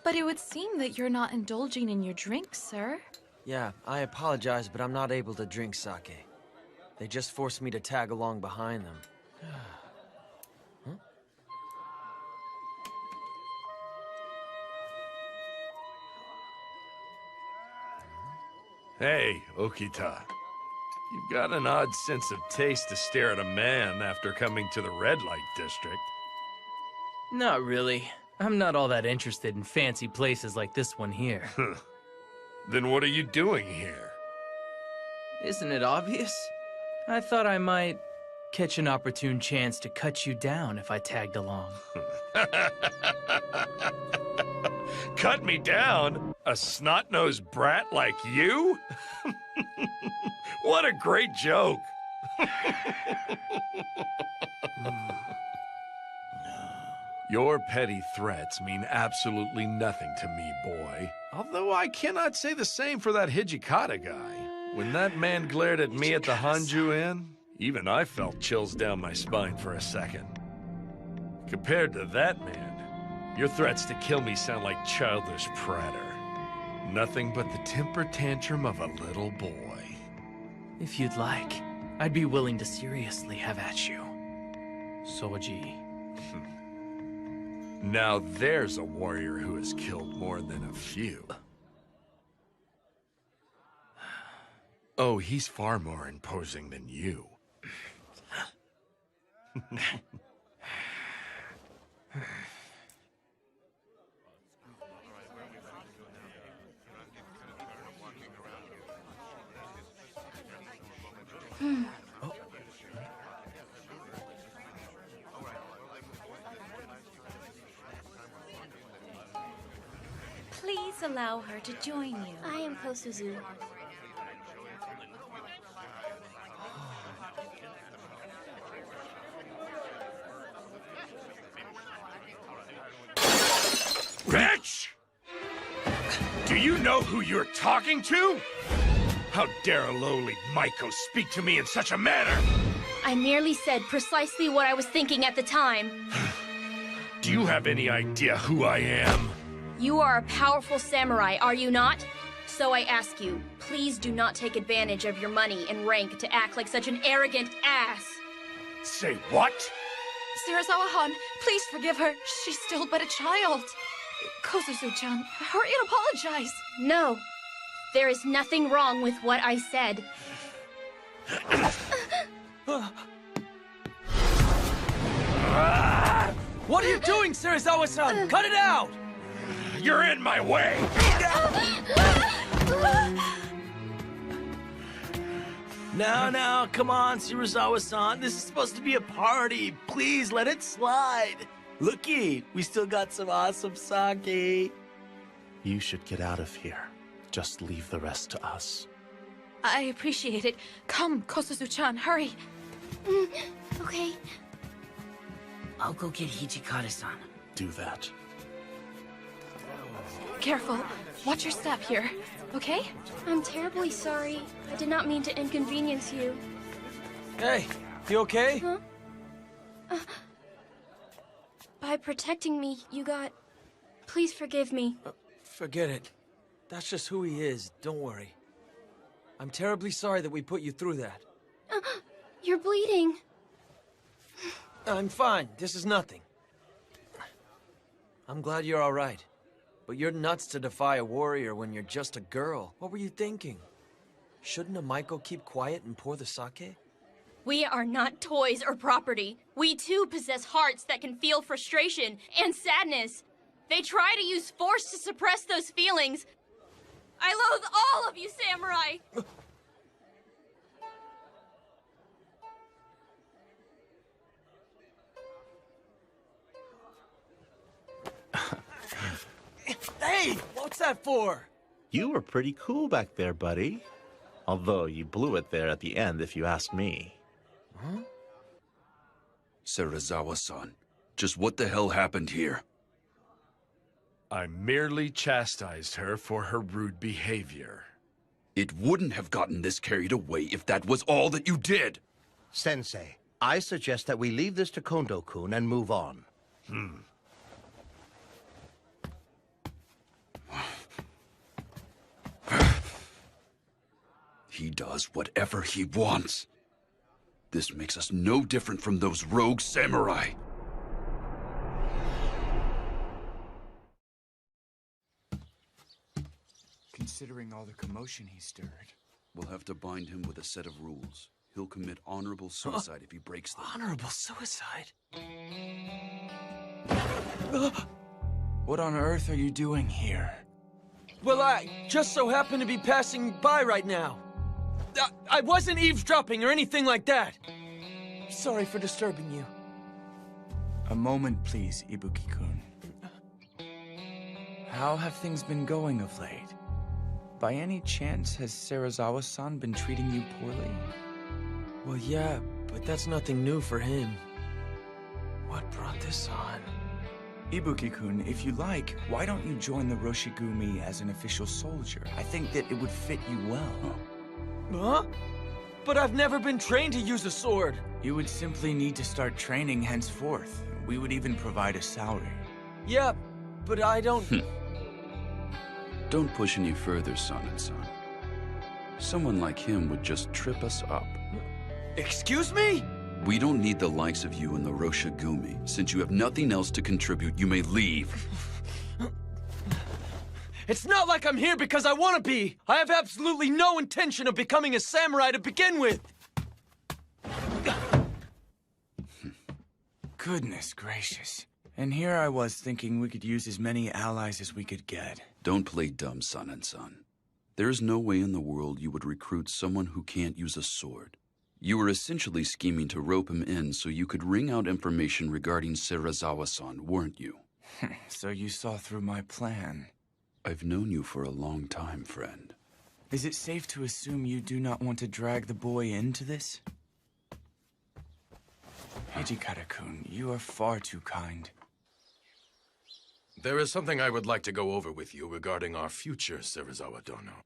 but it would seem that you're not indulging in your drink, sir. Yeah, I apologize, but I'm not able to drink sake. They just forced me to tag along behind them. Hey, Okita. You've got an odd sense of taste to stare at a man after coming to the red light district. Not really. I'm not all that interested in fancy places like this one here. Then what are you doing here? Isn't it obvious? I thought I might catch an opportune chance to cut you down if I tagged along. Cut me down? A snot-nosed brat like you? What a great joke! Your petty threats mean absolutely nothing to me, boy. Although I cannot say the same for that Hijikata guy. When that man glared at me at the Hanju Inn, even I felt chills down my spine for a second. Compared to that man, your threats to kill me sound like childish pratter. Nothing but the temper tantrum of a little boy. If you'd like, I'd be willing to seriously have at you. Soji. Now there's a warrior who has killed more than a few. Oh, he's far more imposing than you. Please allow her to join you. I am Kosuzu. Bitch! Do you know who you're talking to? How dare a lowly Maiko speak to me in such a manner? I merely said precisely what I was thinking at the time. Do you have any idea who I am? You are a powerful samurai, are you not? So I ask you, please do not take advantage of your money and rank to act like such an arrogant ass. Say what? Sarazawa-han, please forgive her. She's still but a child. Kosuzu-chan, hurry and apologize. No, there is nothing wrong with what I said. What are you doing, Sarazawa-san? Cut it out! You're in my way! Now, come on, Shirazawa-san. This is supposed to be a party. Please, let it slide. Looky, we still got some awesome sake. You should get out of here. Just leave the rest to us. I appreciate it. Come, Kosuzu-chan, hurry. Okay. I'll go get Hijikata-san. Do that. Careful. Watch your step here, okay? I'm terribly sorry. I did not mean to inconvenience you. Hey, you okay? Huh? By protecting me, you got... Please forgive me. Forget it. That's just who he is, don't worry. I'm terribly sorry that we put you through that. You're bleeding. I'm fine, this is nothing. I'm glad you're all right. But you're nuts to defy a warrior when you're just a girl. What were you thinking? Shouldn't a Maiko keep quiet and pour the sake? We are not toys or property. We too possess hearts that can feel frustration and sadness. They try to use force to suppress those feelings. I loathe all of you, samurai! Hey, what's that for? You were pretty cool back there, buddy. Although you blew it there at the end, if you ask me. Huh? Sarazawa-san, just what the hell happened here? I merely chastised her for her rude behavior. It wouldn't have gotten this carried away if that was all that you did. Sensei, I suggest that we leave this to Kondo-kun and move on. He does whatever he wants. This makes us no different from those rogue samurai. Considering all the commotion he stirred. We'll have to bind him with a set of rules. He'll commit honorable suicide if he breaks them. Honorable suicide? What on earth are you doing here? Well, I just so happen to be passing by right now. I wasn't eavesdropping or anything like that. Sorry for disturbing you. A moment, please, Ibuki-kun. How have things been going of late? By any chance, has Serizawa-san been treating you poorly? Well, yeah, but that's nothing new for him. What brought this on? Ibuki-kun, if you like, why don't you join the Roshigumi as an official soldier? I think that it would fit you well. Huh? But I've never been trained to use a sword. You would simply need to start training henceforth. We would even provide a salary. Yeah, but I don't... Don't push any further, son. Someone like him would just trip us up. Excuse me? We don't need the likes of you in the Roshigumi. Since you have nothing else to contribute, you may leave. It's not like I'm here because I want to be. I have absolutely no intention of becoming a samurai to begin with. Goodness gracious. And here I was thinking we could use as many allies as we could get. Don't play dumb, son. There is no way in the world you would recruit someone who can't use a sword. You were essentially scheming to rope him in so you could wring out information regarding Serizawa-san, weren't you? So you saw through my plan. I've known you for a long time, friend. Is it safe to assume you do not want to drag the boy into this? Hijikata-kun, you are far too kind. There is something I would like to go over with you regarding our future, Serizawa Dono.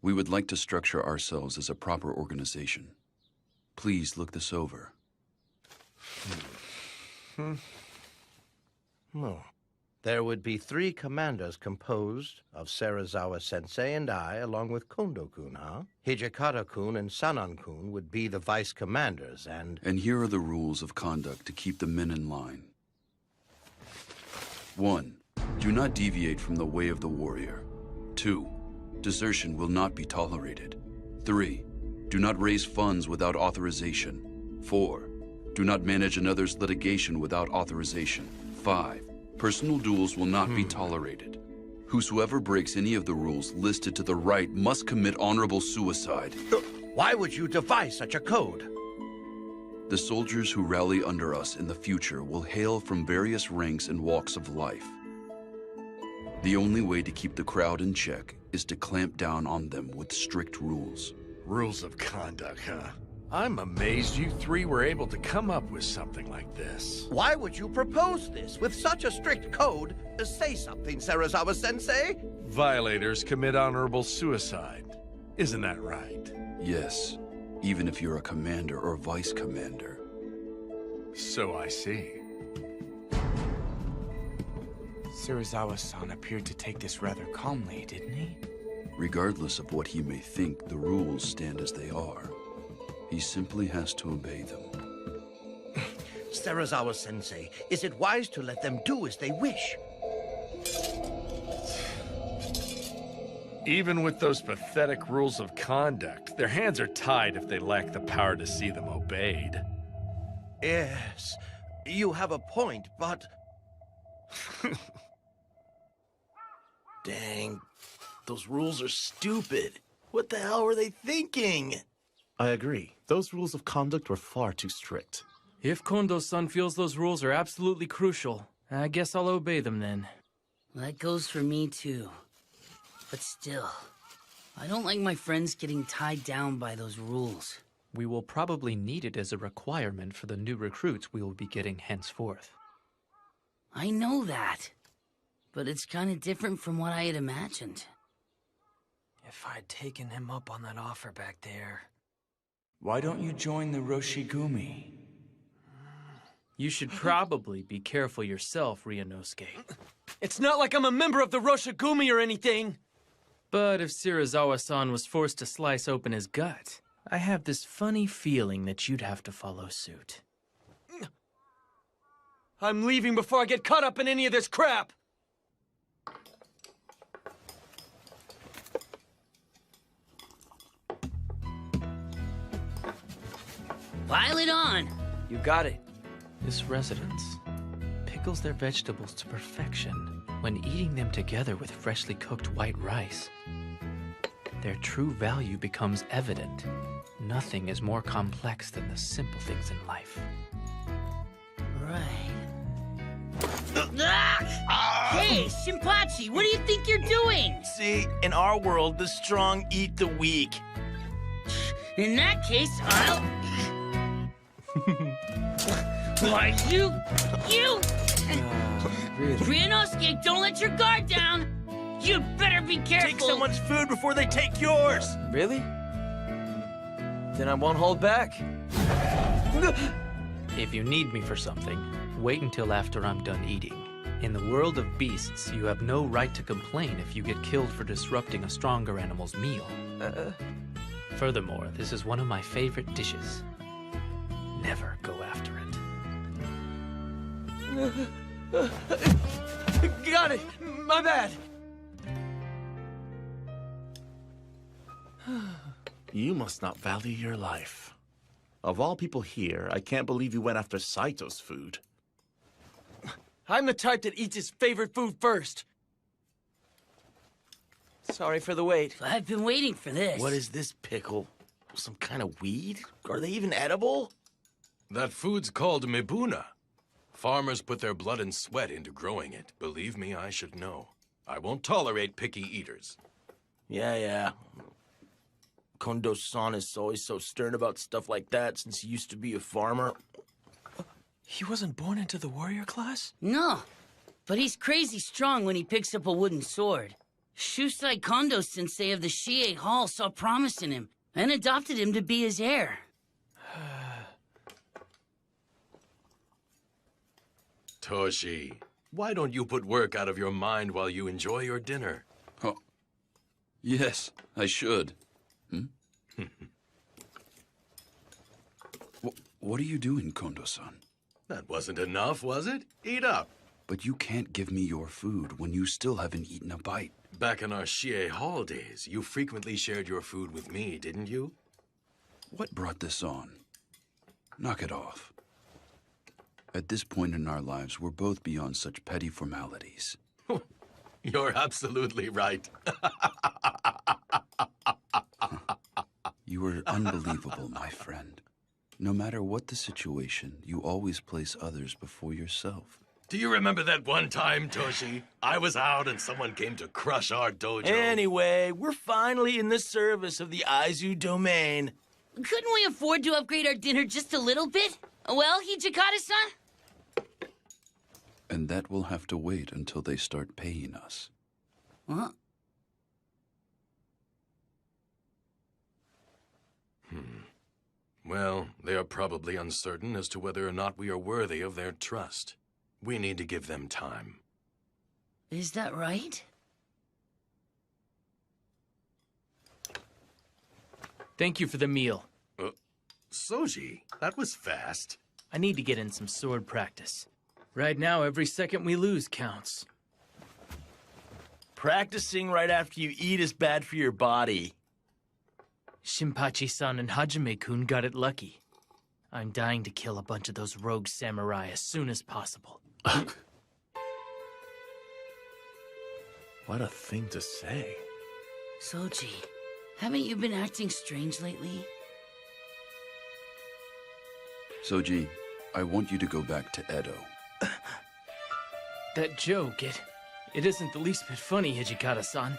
We would like to structure ourselves as a proper organization. Please look this over. There would be 3 commanders composed of Serizawa-sensei and I, along with Kondo-kun, huh? Hijikata-kun and Sanan-kun would be the vice commanders, and... And here are the rules of conduct to keep the men in line. 1. Do not deviate from the way of the warrior. 2. Desertion will not be tolerated. 3. Do not raise funds without authorization. 4. Do not manage another's litigation without authorization. 5. Personal duels will not be tolerated. Whosoever breaks any of the rules listed to the right must commit honorable suicide. Why would you devise such a code? The soldiers who rally under us in the future will hail from various ranks and walks of life. The only way to keep the crowd in check is to clamp down on them with strict rules. Rules of conduct, huh? I'm amazed you 3 were able to come up with something like this. Why would you propose this with such a strict code? Say something, Serizawa-sensei. Violators commit honorable suicide. Isn't that right? Yes, even if you're a commander or vice commander. So I see. Serizawa-san appeared to take this rather calmly, didn't he? Regardless of what he may think, the rules stand as they are. He simply has to obey them. Serizawa-sensei, is it wise to let them do as they wish? Even with those pathetic rules of conduct, their hands are tied if they lack the power to see them obeyed. Yes, you have a point, but... Dang, those rules are stupid. What the hell were they thinking? I agree. Those rules of conduct were far too strict. If Kondo-san feels those rules are absolutely crucial, I guess I'll obey them then. That goes for me too. But still, I don't like my friends getting tied down by those rules. We will probably need it as a requirement for the new recruits we will be getting henceforth. I know that, but it's kind of different from what I had imagined. If I'd taken him up on that offer back there... Why don't you join the Roshigumi? You should probably be careful yourself, Ryunosuke. It's not like I'm a member of the Roshigumi or anything! But if Shirazawa-san was forced to slice open his gut, I have this funny feeling that you'd have to follow suit. I'm leaving before I get caught up in any of this crap! Pile it on! You got it. This residence pickles their vegetables to perfection when eating them together with freshly cooked white rice. Their true value becomes evident. Nothing is more complex than the simple things in life. Right. Hey, Shinpachi, what do you think you're doing? See, in our world, the strong eat the weak. In that case, I'll... Why, you... Really? Ryunosuke, don't let your guard down! You'd better be careful! Take someone's food before they take yours! Really? Then I won't hold back. If you need me for something, wait until after I'm done eating. In the world of beasts, you have no right to complain if you get killed for disrupting a stronger animal's meal. Furthermore, this is one of my favorite dishes. Never go after it. Got it! My bad! You must not value your life. Of all people here, I can't believe you went after Saito's food. I'm the type that eats his favorite food first. Sorry for the wait. I've been waiting for this. What is this pickle? Some kind of weed? Are they even edible? That food's called mibuna. Farmers put their blood and sweat into growing it. Believe me, I should know. I won't tolerate picky eaters. Yeah. Kondo-san is always so stern about stuff like that since he used to be a farmer. He wasn't born into the warrior class? No, but he's crazy strong when he picks up a wooden sword. Shusai Kondo-sensei of the Shie Hall saw promise in him and adopted him to be his heir. Toshi, why don't you put work out of your mind while you enjoy your dinner? Oh, yes, I should. What are you doing, Kondo-san? That wasn't enough, was it? Eat up. But you can't give me your food when you still haven't eaten a bite. Back in our Shie Hall days, you frequently shared your food with me, didn't you? What brought this on? Knock it off. At this point in our lives, we're both beyond such petty formalities. You're absolutely right. You are unbelievable, my friend. No matter what the situation, you always place others before yourself. Do you remember that one time, Toshi? I was out and someone came to crush our dojo. Anyway, we're finally in the service of the Aizu domain. Couldn't we afford to upgrade our dinner just a little bit? Well, Hijikata-san? And that will have to wait until they start paying us. What? Well, they are probably uncertain as to whether or not we are worthy of their trust. We need to give them time. Is that right? Thank you for the meal. Soji, that was fast. I need to get in some sword practice. Right now, every second we lose counts. Practicing right after you eat is bad for your body. Shinpachi-san and Hajime-kun got it lucky. I'm dying to kill a bunch of those rogue samurai as soon as possible. What a thing to say. Soji, haven't you been acting strange lately? Soji, I want you to go back to Edo. That joke, it isn't the least bit funny, Hijikata-san.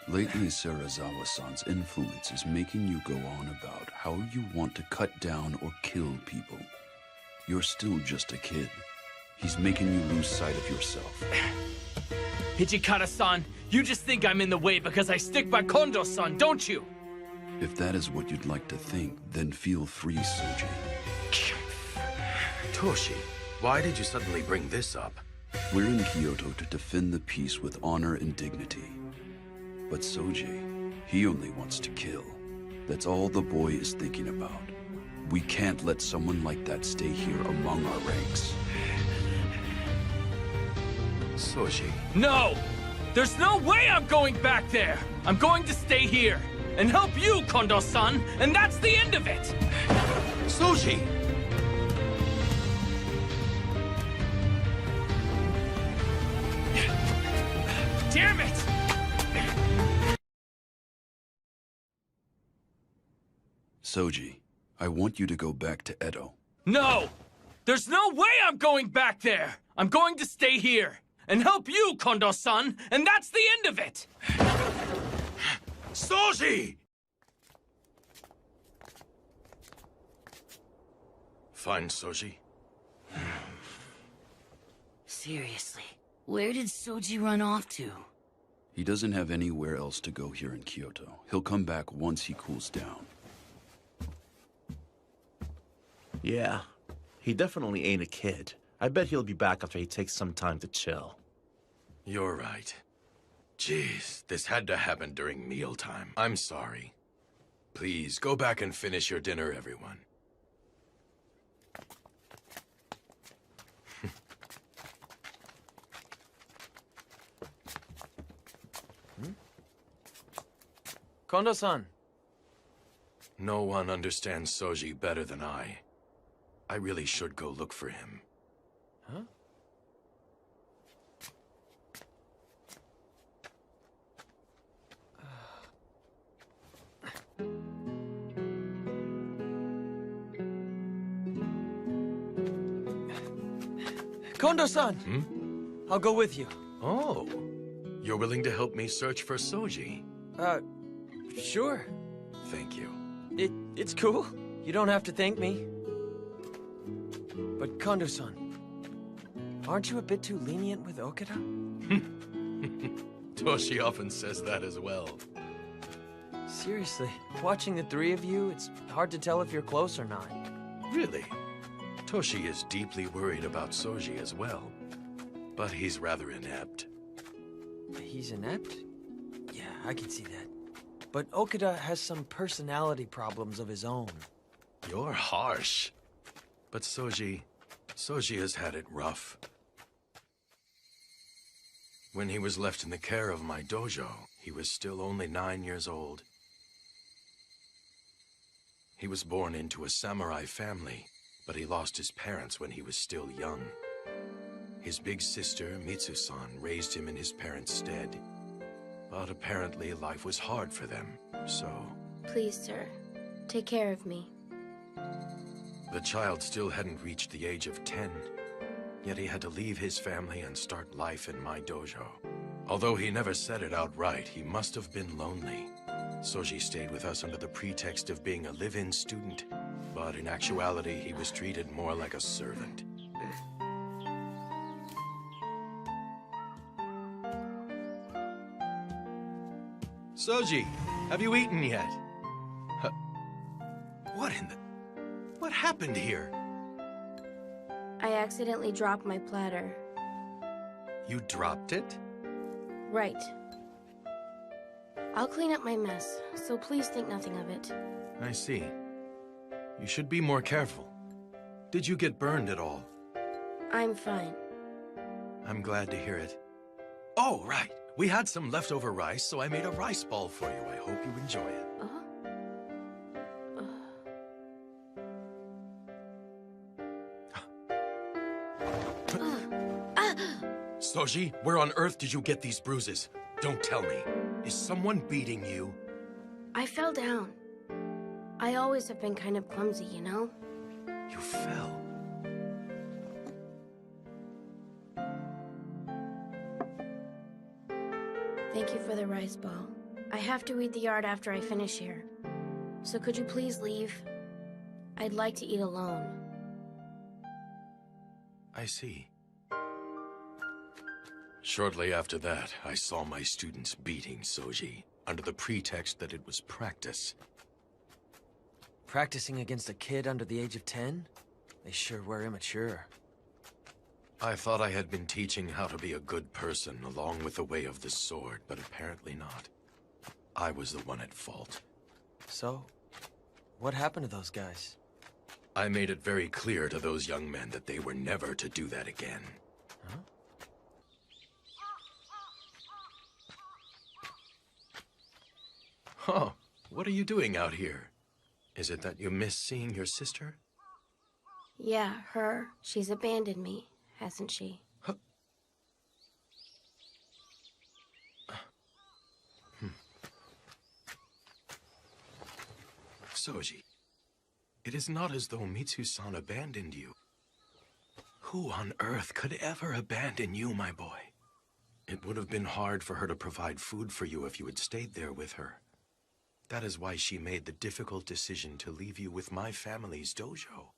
Lately, Serizawa-san's influence is making you go on about how you want to cut down or kill people. You're still just a kid. He's making you lose sight of yourself. Hijikata-san, you just think I'm in the way because I stick by Kondo-san, don't you? If that is what you'd like to think, then feel free, Soji. Toshi, why did you suddenly bring this up? We're in Kyoto to defend the peace with honor and dignity. But Soji, he only wants to kill. That's all the boy is thinking about. We can't let someone like that stay here among our ranks. Soji. No! There's no way I'm going back there! I'm going to stay here and help you, Kondo-san, and that's the end of it! Soji! Damn it! Soji, I want you to go back to Edo. No! There's no way I'm going back there! I'm going to stay here and help you, Kondo-san, and that's the end of it! Soji! Fine, Soji. Seriously, where did Soji run off to? He doesn't have anywhere else to go here in Kyoto. He'll come back once he cools down. Yeah, he definitely ain't a kid. I bet he'll be back after he takes some time to chill. You're right. Jeez, this had to happen during mealtime. I'm sorry. Please, go back and finish your dinner, everyone. Kondo-san. No one understands Soji better than I. I really should go look for him. Huh? Kondo-san! Hmm? I'll go with you. Oh, you're willing to help me search for Soji? Sure. Thank you. It's cool. You don't have to thank me. But Kondo-san, aren't you a bit too lenient with Okada? Toshi often says that as well. Seriously, watching the three of you, it's hard to tell if you're close or not. Really? Toshi is deeply worried about Soji as well. But he's rather inept. He's inept? Yeah, I can see that. But Okada has some personality problems of his own. You're harsh. But Soji has had it rough. When he was left in the care of my dojo, he was still only 9 years old. He was born into a samurai family, but he lost his parents when he was still young. His big sister, Mitsu-san, raised him in his parents' stead. But apparently life was hard for them, so... Please, sir, take care of me. The child still hadn't reached the age of 10, yet he had to leave his family and start life in my dojo. Although he never said it outright, he must have been lonely. Soji stayed with us under the pretext of being a live-in student, but in actuality, he was treated more like a servant. Soji, have you eaten yet? What happened here? I accidentally dropped my platter. You dropped it? Right. I'll clean up my mess, so please think nothing of it. I see. You should be more careful. Did you get burned at all? I'm fine. I'm glad to hear it. Oh, right. We had some leftover rice, so I made a rice ball for you. I hope you enjoy it. Soji, where on earth did you get these bruises? Don't tell me. Is someone beating you? I fell down. I always have been kind of clumsy, you know? You fell. Thank you for the rice ball. I have to weed the yard after I finish here. So could you please leave? I'd like to eat alone. I see. Shortly after that, I saw my students beating Soji, under the pretext that it was practice. Practicing against a kid under the age of 10? They sure were immature. I thought I had been teaching how to be a good person along with the way of the sword, but apparently not. I was the one at fault. So, what happened to those guys? I made it very clear to those young men that they were never to do that again. Huh? Huh. What are you doing out here? Is it that you miss seeing your sister? Yeah, her. She's abandoned me, hasn't she? Soji, it is not as though Mitsu-san abandoned you. Who on earth could ever abandon you, my boy? It would have been hard for her to provide food for you if you had stayed there with her. That is why she made the difficult decision to leave you with my family's dojo.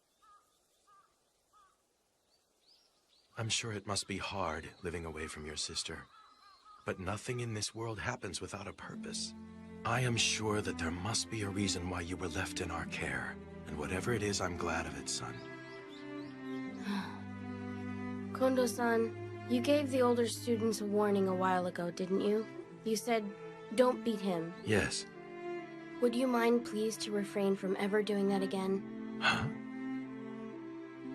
I'm sure it must be hard living away from your sister, but nothing in this world happens without a purpose. I am sure that there must be a reason why you were left in our care, and whatever it is, I'm glad of it, son. Kondo-san, you gave the older students a warning a while ago, didn't you? You said, don't beat him. Yes. Would you mind, please, to refrain from ever doing that again? Huh?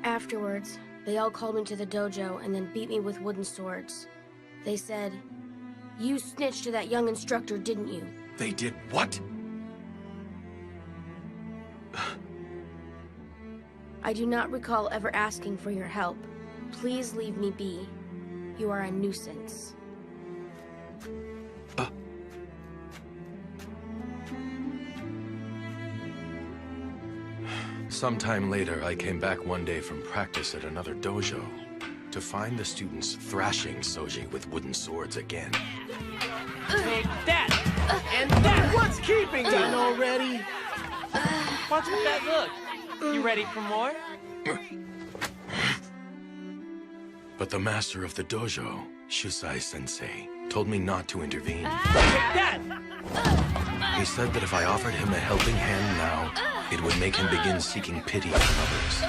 Afterwards, they all called me to the dojo and then beat me with wooden swords. They said, you snitched to that young instructor, didn't you? They did what? I do not recall ever asking for your help. Please leave me be. You are a nuisance. Sometime later, I came back one day from practice at another dojo to find the students thrashing Soji with wooden swords again. Take that! And that! What's keeping you? Done already? What's with that look? You ready for more? But the master of the dojo, Shusai-sensei, told me not to intervene. Take that! He said that if I offered him a helping hand now, it would make him begin seeking pity from others.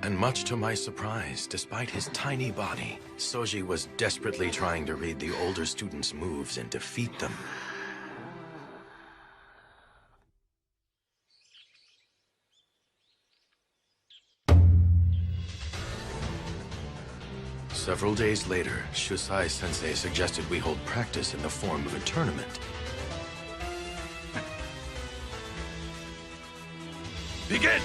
And much to my surprise, despite his tiny body, Soji was desperately trying to read the older students' moves and defeat them. Several days later, Shusai-sensei suggested we hold practice in the form of a tournament. Begin!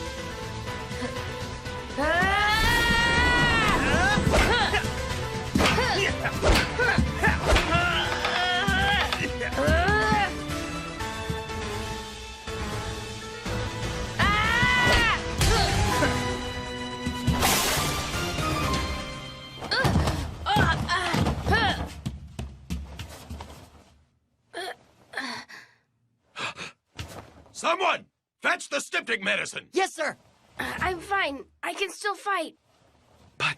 Someone! Fetch the styptic medicine! Yes, sir! I'm fine. I can still fight. But...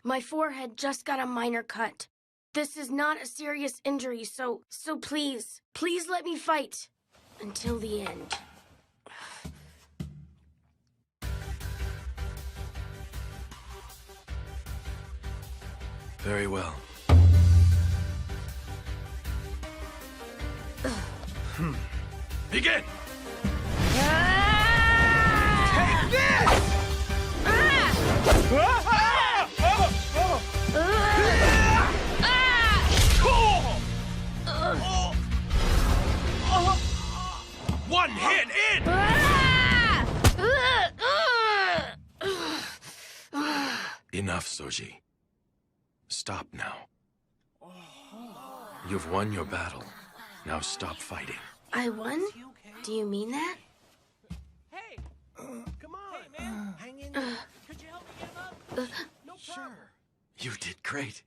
My forehead just got a minor cut. This is not a serious injury, so please let me fight. Until the end. Very well. Begin! Take this! One hit in! Enough, Soji. Stop now. You've won your battle. Now stop fighting. I won? Do you mean that? Hey! Come on! Hey, man! Hang in there. Could you help me get him up? No problem. Sure. You did great.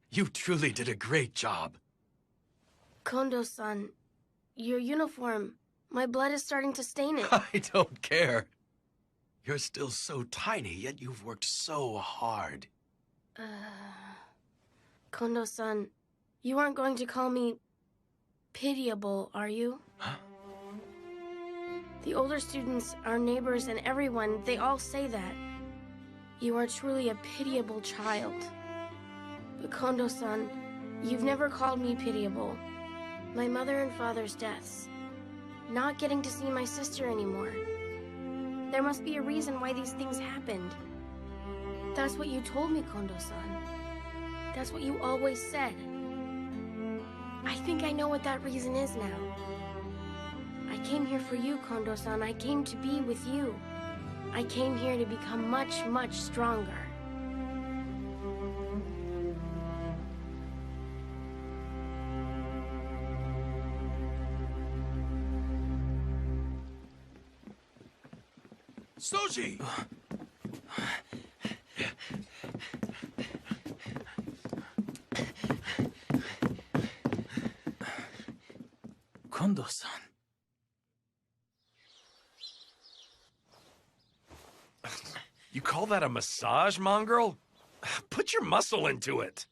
You truly did a great job. Kondo-san, your uniform. My blood is starting to stain it. I don't care. You're still so tiny, yet you've worked so hard. Kondo-san, you aren't going to call me pitiable, are you? Huh? The older students, our neighbors, and everyone, they all say that. You are truly a pitiable child. But Kondo-san, you've never called me pitiable. My mother and father's deaths. Not getting to see my sister anymore. There must be a reason why these things happened. That's what you told me, Kondo-san. That's what you always said. I think I know what that reason is now. I came here for you, Kondo-san. I came to be with you. I came here to become much, much stronger. Soji! Kondo-san. You call that a massage, mongrel? Put your muscle into it.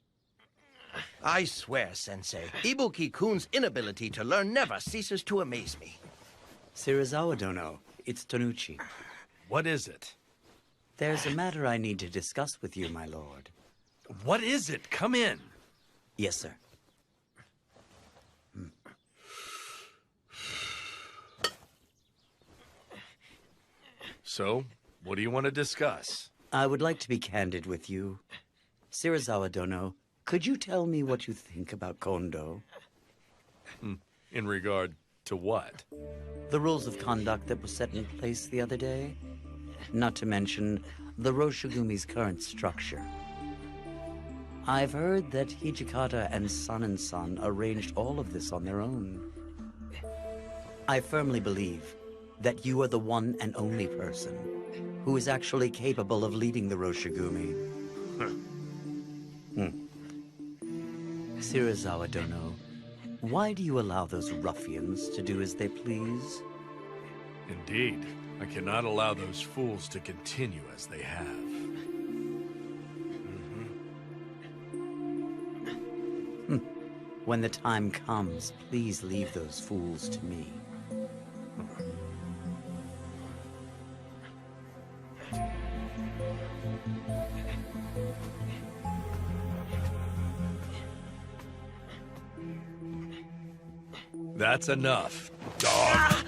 I swear, Sensei, Ibuki-kun's inability to learn never ceases to amaze me. Serizawa Dono, it's Tonuchi. What is it? There's a matter I need to discuss with you, my lord. What is it? Come in. Yes, sir. So, what do you want to discuss? I would like to be candid with you. Serizawa Dono, could you tell me what you think about Kondo? In regard to what? The rules of conduct that were set in place the other day? Not to mention the Roshigumi's current structure. I've heard that Hijikata and Son arranged all of this on their own. I firmly believe that you are the one and only person who is actually capable of leading the Roshigumi. Serizawa Dono, why do you allow those ruffians to do as they please? Indeed. I cannot allow those fools to continue as they have. When the time comes, please leave those fools to me. That's enough, dog.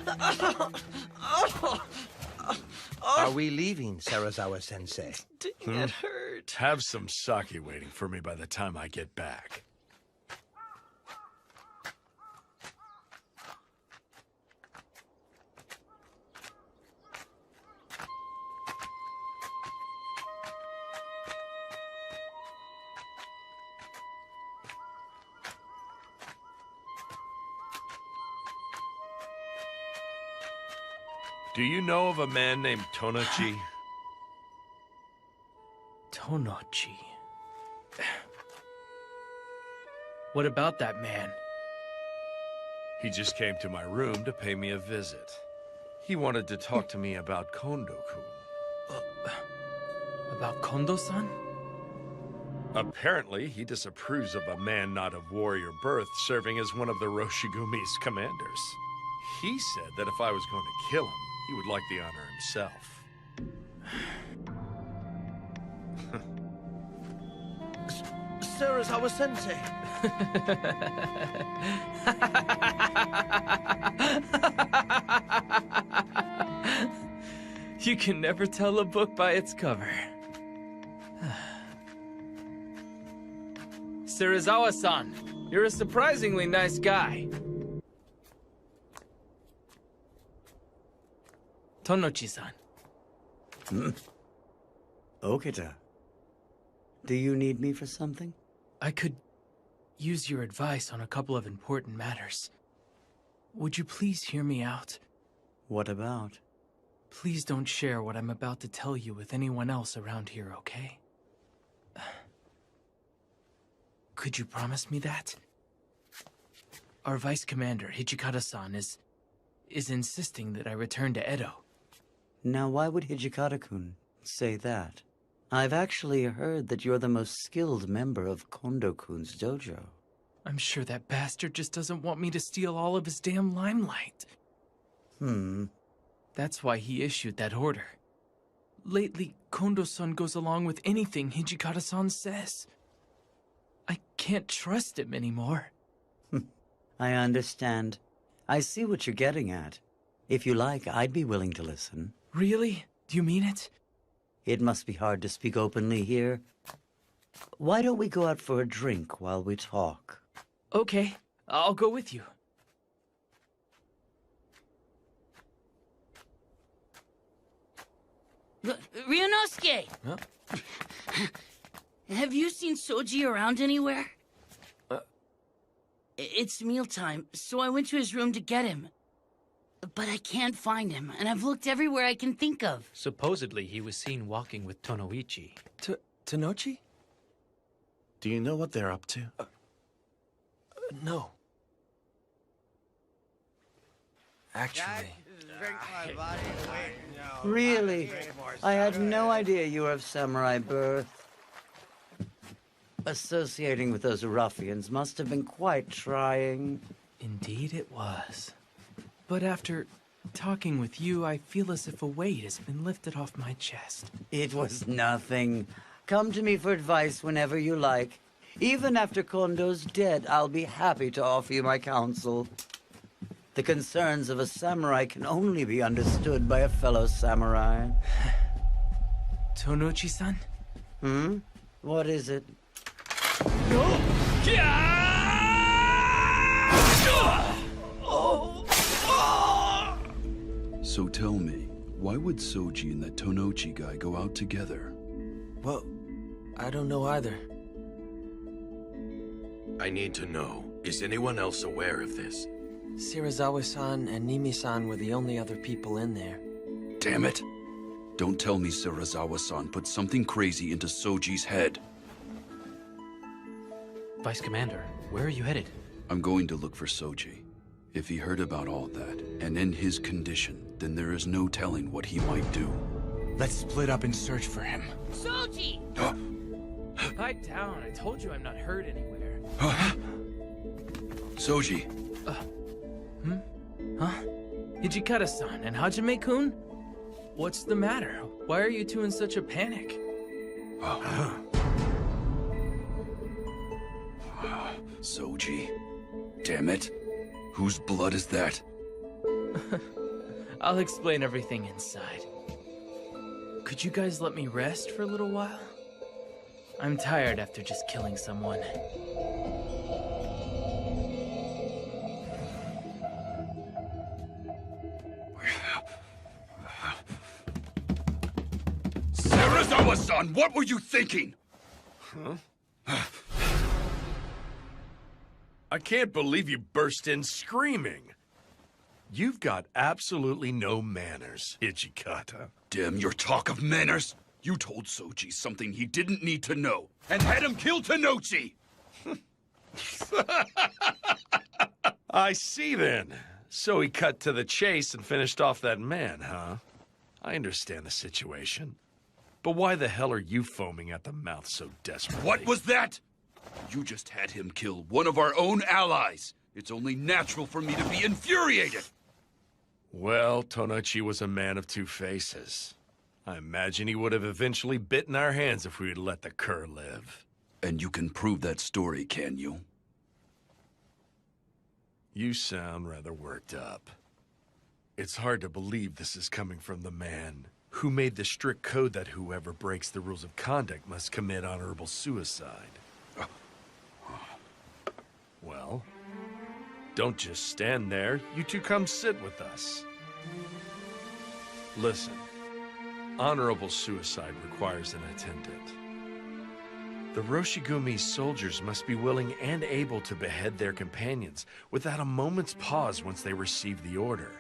Are we leaving, Serizawa-sensei? It hurt. Have some sake waiting for me by the time I get back. Do you know of a man named Tonochi? Tonochi. What about that man? He just came to my room to pay me a visit. He wanted to talk to me about Kondo-kun. About Kondo-san? Apparently, he disapproves of a man not of warrior birth serving as one of the Roshigumi's commanders. He said that if I was going to kill him, he would like the honor himself. Serizawa-sensei. You can never tell a book by its cover. Serizawa-san, you're a surprisingly nice guy. Tonochi-san. Okita. Do you need me for something? I could use your advice on a couple of important matters. Would you please hear me out? What about? Please don't share what I'm about to tell you with anyone else around here, okay? Could you promise me that? Our Vice Commander, Hijikata-san, is insisting that I return to Edo. Now, why would Hijikata-kun say that? I've actually heard that you're the most skilled member of Kondo-kun's dojo. I'm sure that bastard just doesn't want me to steal all of his damn limelight. That's why he issued that order. Lately, Kondo-san goes along with anything Hijikata-san says. I can't trust him anymore. I understand. I see what you're getting at. If you like, I'd be willing to listen. Really? Do you mean it? It must be hard to speak openly here. Why don't we go out for a drink while we talk? Okay, I'll go with you. Ryunosuke! Huh? Have you seen Soji around anywhere? It's mealtime, so I went to his room to get him. But I can't find him, and I've looked everywhere I can think of. Supposedly, he was seen walking with Tonoichi. Tanochi? Do you know what they're up to? No. Actually... Really? I had no idea you were of samurai birth. Associating with those ruffians must have been quite trying. Indeed it was. But after talking with you, I feel as if a weight has been lifted off my chest. It was nothing. Come to me for advice whenever you like. Even after Kondo's dead, I'll be happy to offer you my counsel. The concerns of a samurai can only be understood by a fellow samurai. Tonochi-san? What is it? So tell me, why would Soji and that Tonochi guy go out together? Well, I don't know either. I need to know, is anyone else aware of this? Shirazawa-san and Nimi-san were the only other people in there. Damn it! Don't tell me Shirazawa-san put something crazy into Soji's head. Vice Commander, where are you headed? I'm going to look for Soji. If he heard about all that, and in his condition, then there is no telling what he might do. Let's split up and search for him. Soji! Pipe down. I told you I'm not hurt anywhere. Soji! Huh? Hijikata-san and Hajime-kun? What's the matter? Why are you two in such a panic? Soji. Damn it. Whose blood is that? I'll explain everything inside. Could you guys let me rest for a little while? I'm tired after just killing someone. Shirazawa-san, what were you thinking? I can't believe you burst in screaming. You've got absolutely no manners, Hijikata. Damn your talk of manners! You told Soji something he didn't need to know, and had him kill Tanochi! I see then. So he cut to the chase and finished off that man, huh? I understand the situation. But why the hell are you foaming at the mouth so desperately? What was that? You just had him kill one of our own allies. It's only natural for me to be infuriated. Well, Tonochi was a man of two faces. I imagine he would have eventually bitten our hands if we had let the cur live. And you can prove that story, can you? You sound rather worked up. It's hard to believe this is coming from the man who made the strict code that whoever breaks the rules of conduct must commit honorable suicide. Well, don't just stand there. You two come sit with us. Listen, honorable suicide requires an attendant. The Roshigumi's soldiers must be willing and able to behead their companions without a moment's pause once they receive the order.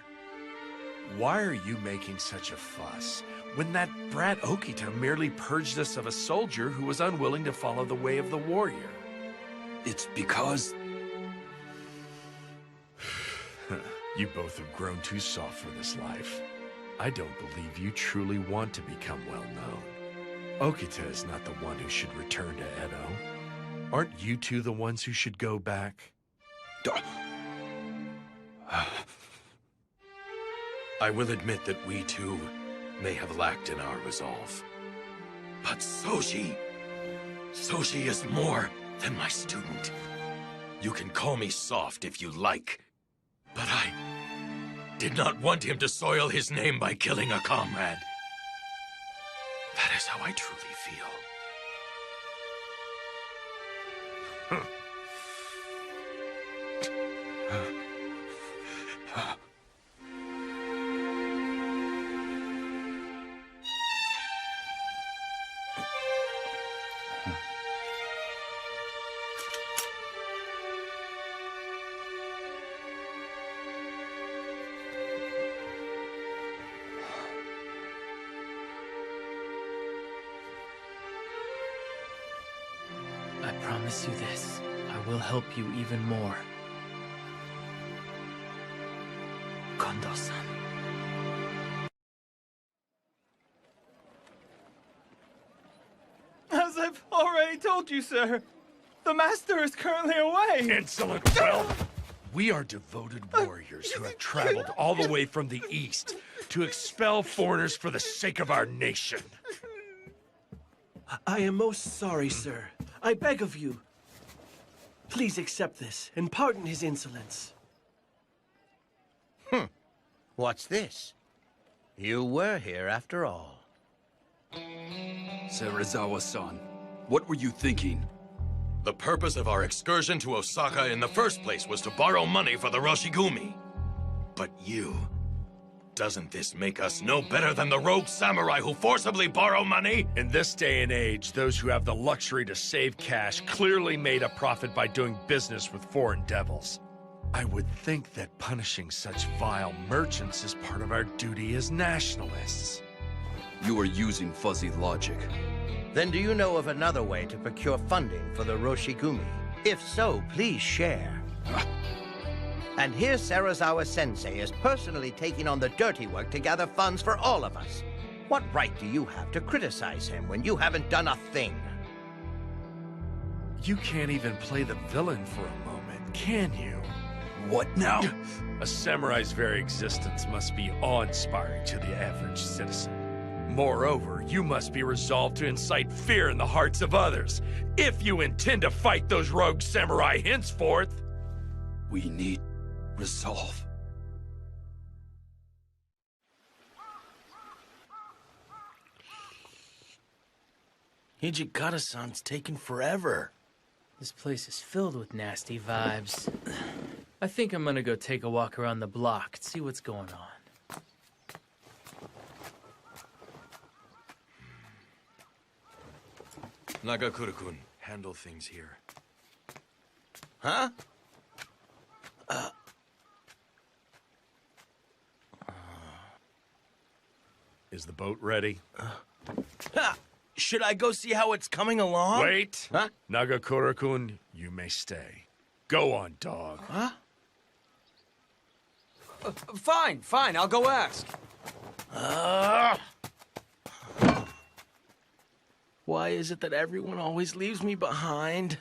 Why are you making such a fuss when that brat Okita merely purged us of a soldier who was unwilling to follow the way of the warrior? It's because... You both have grown too soft for this life. I don't believe you truly want to become well known. Okita is not the one who should return to Edo. Aren't you two the ones who should go back? I will admit that we too may have lacked in our resolve. But Soji is more than my student. You can call me soft if you like, but I did not want him to soil his name by killing a comrade. That is how I truly feel. I promise you this. I will help you even more. Kondo-san. As I've already told you, sir, the master is currently away. Insolent whelp! We are devoted warriors who have traveled all the way from the east to expel foreigners for the sake of our nation. I am most sorry, sir. I beg of you. Please accept this and pardon his insolence. What's this? You were here after all. Serizawa-san, what were you thinking? The purpose of our excursion to Osaka in the first place was to borrow money for the Roshigumi. But you... Doesn't this make us no better than the rogue samurai who forcibly borrow money? In this day and age, those who have the luxury to save cash clearly made a profit by doing business with foreign devils. I would think that punishing such vile merchants is part of our duty as nationalists. You are using fuzzy logic. Then do you know of another way to procure funding for the Roshigumi? If so, please share. And here Serizawa-sensei is personally taking on the dirty work to gather funds for all of us. What right do you have to criticize him when you haven't done a thing? You can't even play the villain for a moment, can you? What now? A samurai's very existence must be awe-inspiring to the average citizen. Moreover, you must be resolved to incite fear in the hearts of others, if you intend to fight those rogue samurai henceforth. We need resolve. Hijikata-san's taking forever. This place is filled with nasty vibes. I think I'm gonna go take a walk around the block and see what's going on. Nagakura-kun, handle things here. Huh? Is the boat ready? Should I go see how it's coming along? Wait! Huh? Nagakura-kun, you may stay. Go on, dog. Huh? Fine, I'll go ask. Why is it that everyone always leaves me behind?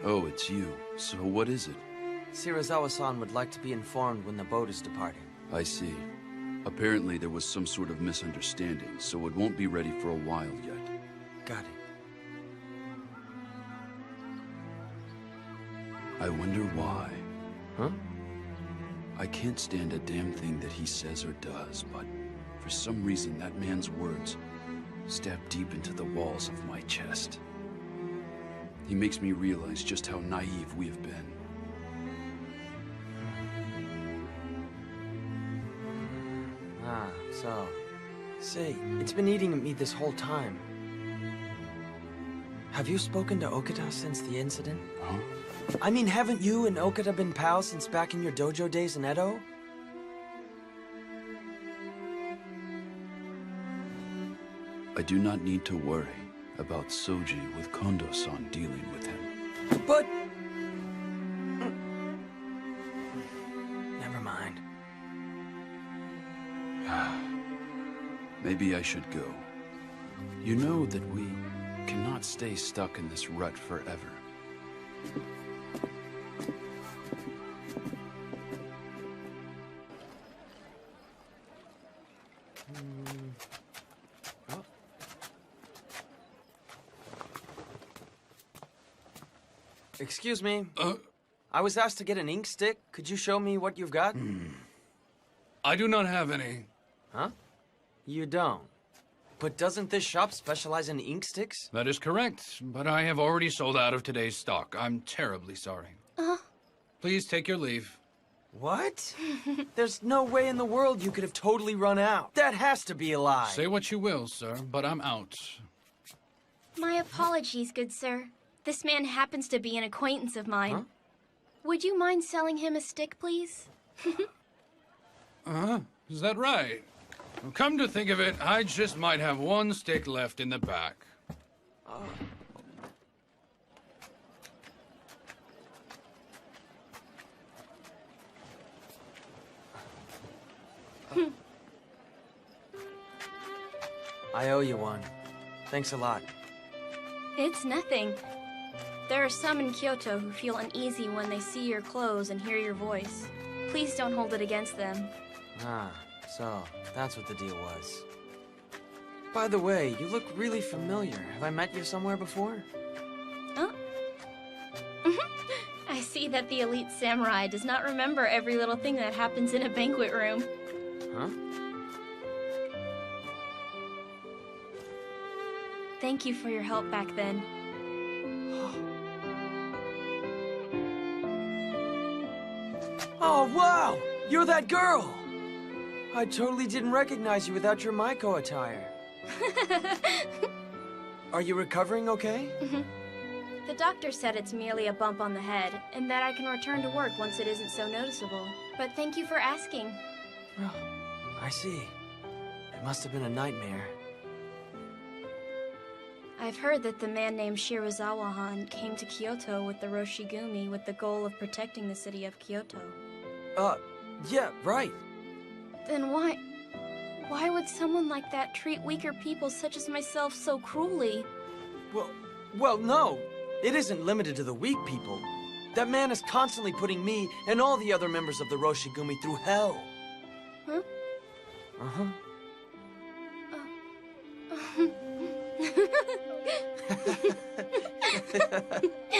Oh, it's you. So what is it? Serizawa-san would like to be informed when the boat is departing. I see. Apparently there was some sort of misunderstanding, so it won't be ready for a while yet. Got it. I wonder why. Huh? I can't stand a damn thing that he says or does, but for some reason that man's words stab deep into the walls of my chest. He makes me realize just how naive we have been. Ah, so... Say, it's been eating at me this whole time. Have you spoken to Okita since the incident? Huh? I mean, haven't you and Okita been pals since back in your dojo days in Edo? I do not need to worry about Soji with Kondo-san dealing with him. But... Never mind. Maybe I should go. You know that we cannot stay stuck in this rut forever. Excuse me. I was asked to get an ink stick. Could you show me what you've got? I do not have any. Huh? You don't? But doesn't this shop specialize in ink sticks? That is correct, but I have already sold out of today's stock. I'm terribly sorry. Please take your leave. What? There's no way in the world you could have totally run out. That has to be a lie. Say what you will, sir, but I'm out. My apologies, good sir. This man happens to be an acquaintance of mine. Huh? Would you mind selling him a stick, please? Is that right? Well, come to think of it, I just might have one stick left in the back. I owe you one. Thanks a lot. It's nothing. There are some in Kyoto who feel uneasy when they see your clothes and hear your voice. Please don't hold it against them. So that's what the deal was. By the way, you look really familiar. Have I met you somewhere before? Oh. I see that the elite samurai does not remember every little thing that happens in a banquet room. Huh? Thank you for your help back then. Oh, wow! You're that girl! I totally didn't recognize you without your Maiko attire. Are you recovering okay? The doctor said it's merely a bump on the head, and that I can return to work once it isn't so noticeable. But thank you for asking. Oh, I see. It must have been a nightmare. I've heard that the man named Shirazawa-han came to Kyoto with the Roshigumi with the goal of protecting the city of Kyoto. Yeah, right. Then why would someone like that treat weaker people such as myself so cruelly? Well, no. It isn't limited to the weak people. That man is constantly putting me and all the other members of the Roshigumi through hell. Huh? Uh-huh.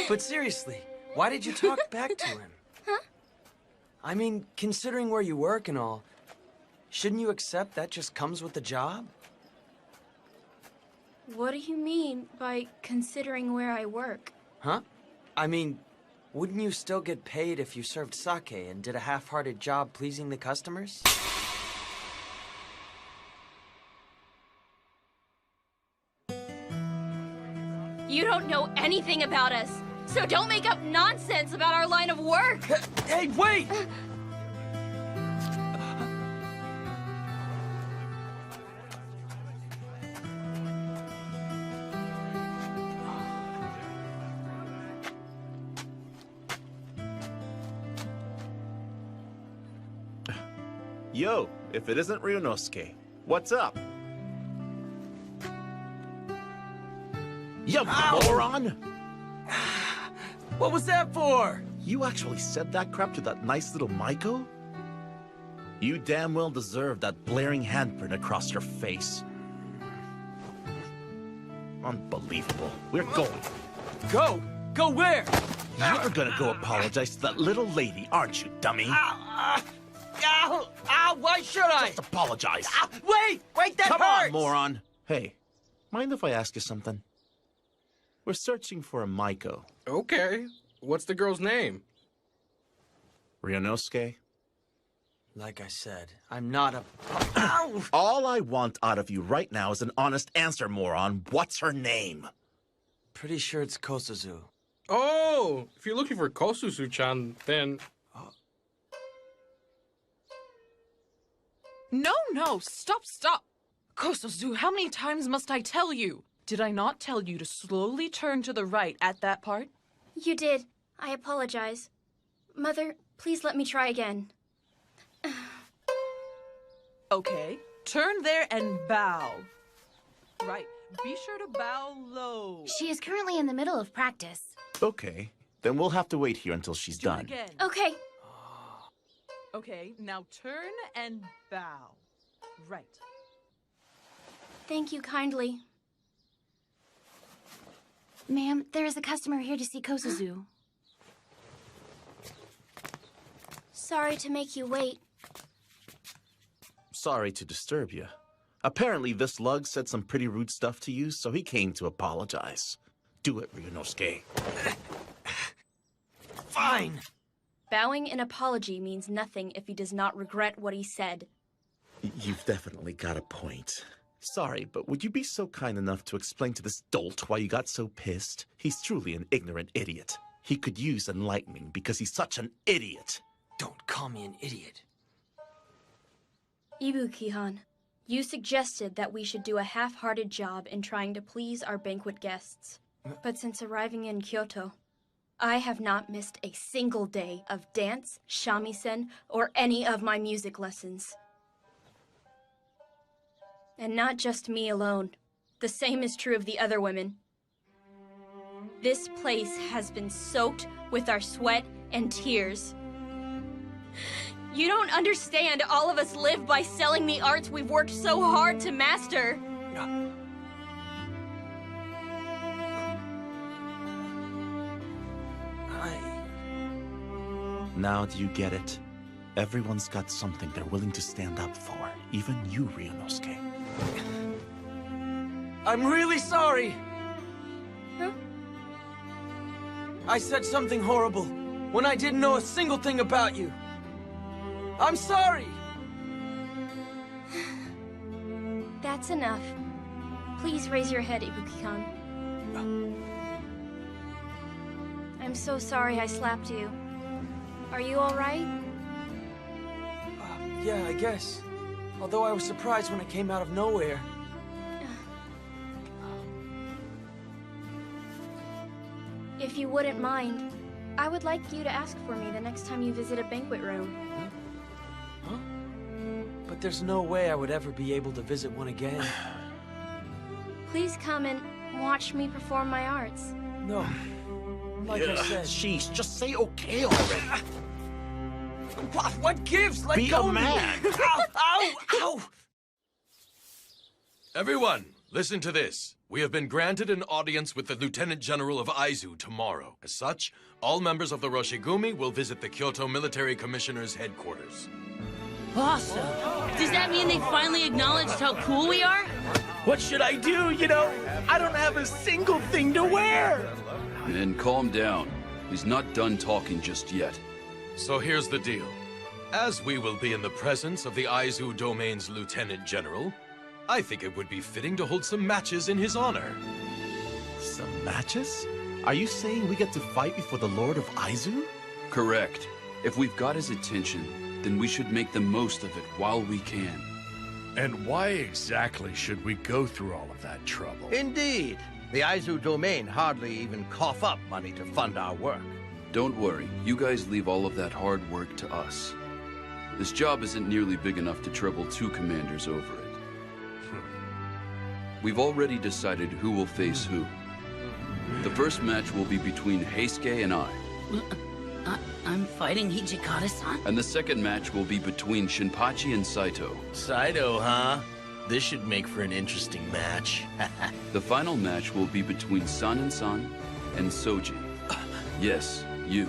But seriously, why did you talk back to him? Huh? I mean, considering where you work and all, shouldn't you accept that just comes with the job? What do you mean by considering where I work? Huh? I mean, wouldn't you still get paid if you served sake and did a half-hearted job pleasing the customers? You don't know anything about us, so don't make up nonsense about our line of work! Hey, wait! Yo, if it isn't Ryunosuke, what's up? You moron! What was that for? You actually said that crap to that nice little Maiko? You damn well deserve that blaring handprint across your face. Unbelievable. We're going. Go? Go where? You're gonna go apologize to that little lady, aren't you, dummy? Ow! Ow! Why should I? Just apologize. Wait! Wait, that Come hurts! on, moron. Hey, mind if I ask you something? We're searching for a Maiko. Okay. What's the girl's name? Ryunosuke? Like I said, I'm not a... Ow! All I want out of you right now is an honest answer, moron. What's her name? Pretty sure it's Kosuzu. Oh! If you're looking for Kosuzu-chan, then... No, stop. Kosozu, how many times must I tell you? Did I not tell you to slowly turn to the right at that part? You did. I apologize. Mother, please let me try again. Okay, turn there and bow. Right, be sure to bow low. She is currently in the middle of practice. Okay, then we'll have to wait here until she's Do it done. again. Okay. Okay, now turn and bow. Right. Thank you kindly. Ma'am, there is a customer here to see Kosozu. Sorry to make you wait. Sorry to disturb you. Apparently, this lug said some pretty rude stuff to you, so he came to apologize. Do it, Ryunosuke. Fine. Bowing an apology means nothing if he does not regret what he said. You've definitely got a point. Sorry, but would you be so kind enough to explain to this dolt why you got so pissed? He's truly an ignorant idiot. He could use enlightening because he's such an idiot. Don't call me an idiot. Ibuki-han, you suggested that we should do a half-hearted job in trying to please our banquet guests. But since arriving in Kyoto, I have not missed a single day of dance, shamisen, or any of my music lessons. And not just me alone. The same is true of the other women. This place has been soaked with our sweat and tears. You don't understand. All of us live by selling the arts we've worked so hard to master. Now do you get it? Everyone's got something they're willing to stand up for. Even you, Ryunosuke. I'm really sorry. Huh? I said something horrible when I didn't know a single thing about you. I'm sorry. That's enough. Please raise your head, Ibuki-kan. I'm so sorry I slapped you. Are you all right? Yeah, I guess. Although I was surprised when it came out of nowhere. If you wouldn't mind, I would like you to ask for me the next time you visit a banquet room. Huh? But there's no way I would ever be able to visit one again. Please come and watch me perform my arts. No. Like I said. Sheesh, just say okay already. What gives? Let Be go a of me. man. Ow! Ow! Ow! Everyone, listen to this. We have been granted an audience with the Lieutenant General of Aizu tomorrow. As such, all members of the Roshigumi will visit the Kyoto Military Commissioner's headquarters. Awesome. Does that mean they finally acknowledged how cool we are? What should I do? You know, I don't have a single thing to wear. And calm down. He's not done talking just yet. So here's the deal. As we will be in the presence of the Aizu Domain's Lieutenant General, I think it would be fitting to hold some matches in his honor. Some matches? Are you saying we get to fight before the Lord of Aizu? Correct. If we've got his attention, then we should make the most of it while we can. And why exactly should we go through all of that trouble? Indeed. The Aizu Domain hardly even cough up money to fund our work. Don't worry, you guys leave all of that hard work to us. This job isn't nearly big enough to trouble 2 commanders over it. We've already decided who will face who. The first match will be between Heisuke and I. I'm fighting Hijikata-san? And the second match will be between Shinpachi and Saito. Saito, huh? This should make for an interesting match. The final match will be between San and Soji. Yes, you.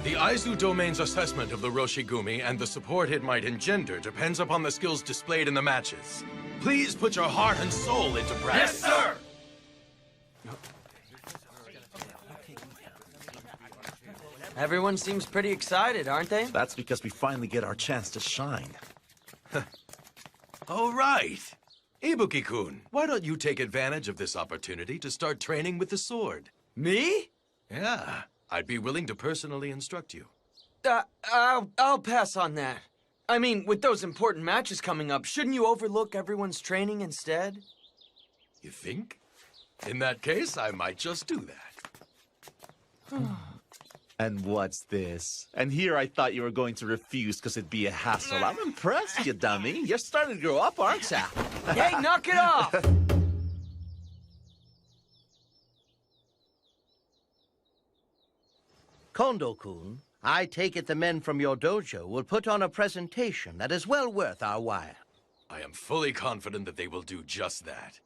The Aizu Domain's assessment of the Roshigumi and the support it might engender depends upon the skills displayed in the matches. Please put your heart and soul into practice. Yes, sir! Everyone seems pretty excited, aren't they? That's because we finally get our chance to shine. All right. Ibuki-kun, why don't you take advantage of this opportunity to start training with the sword? Me? Yeah, I'd be willing to personally instruct you. I'll pass on that. I mean, with those important matches coming up, shouldn't you overlook everyone's training instead? You think? In that case, I might just do that. And what's this? And here I thought you were going to refuse because it'd be a hassle. I'm impressed, you dummy. You're starting to grow up, aren't ya? Hey, knock it off! Kondo-kun, I take it the men from your dojo will put on a presentation that is well worth our while. I am fully confident that they will do just that.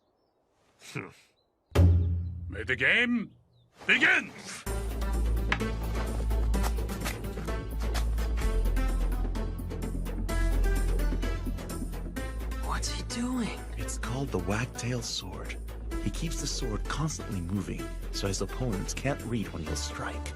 May the game begin! What's he doing? It's called the wagtail sword. He keeps the sword constantly moving, so his opponents can't read when he'll strike.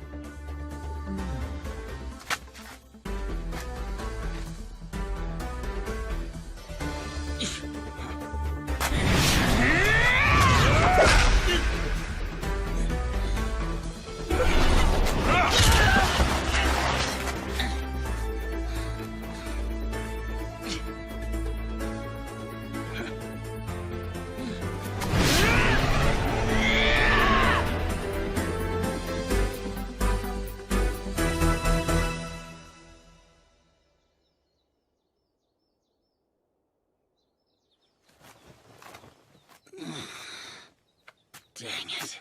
Dang it.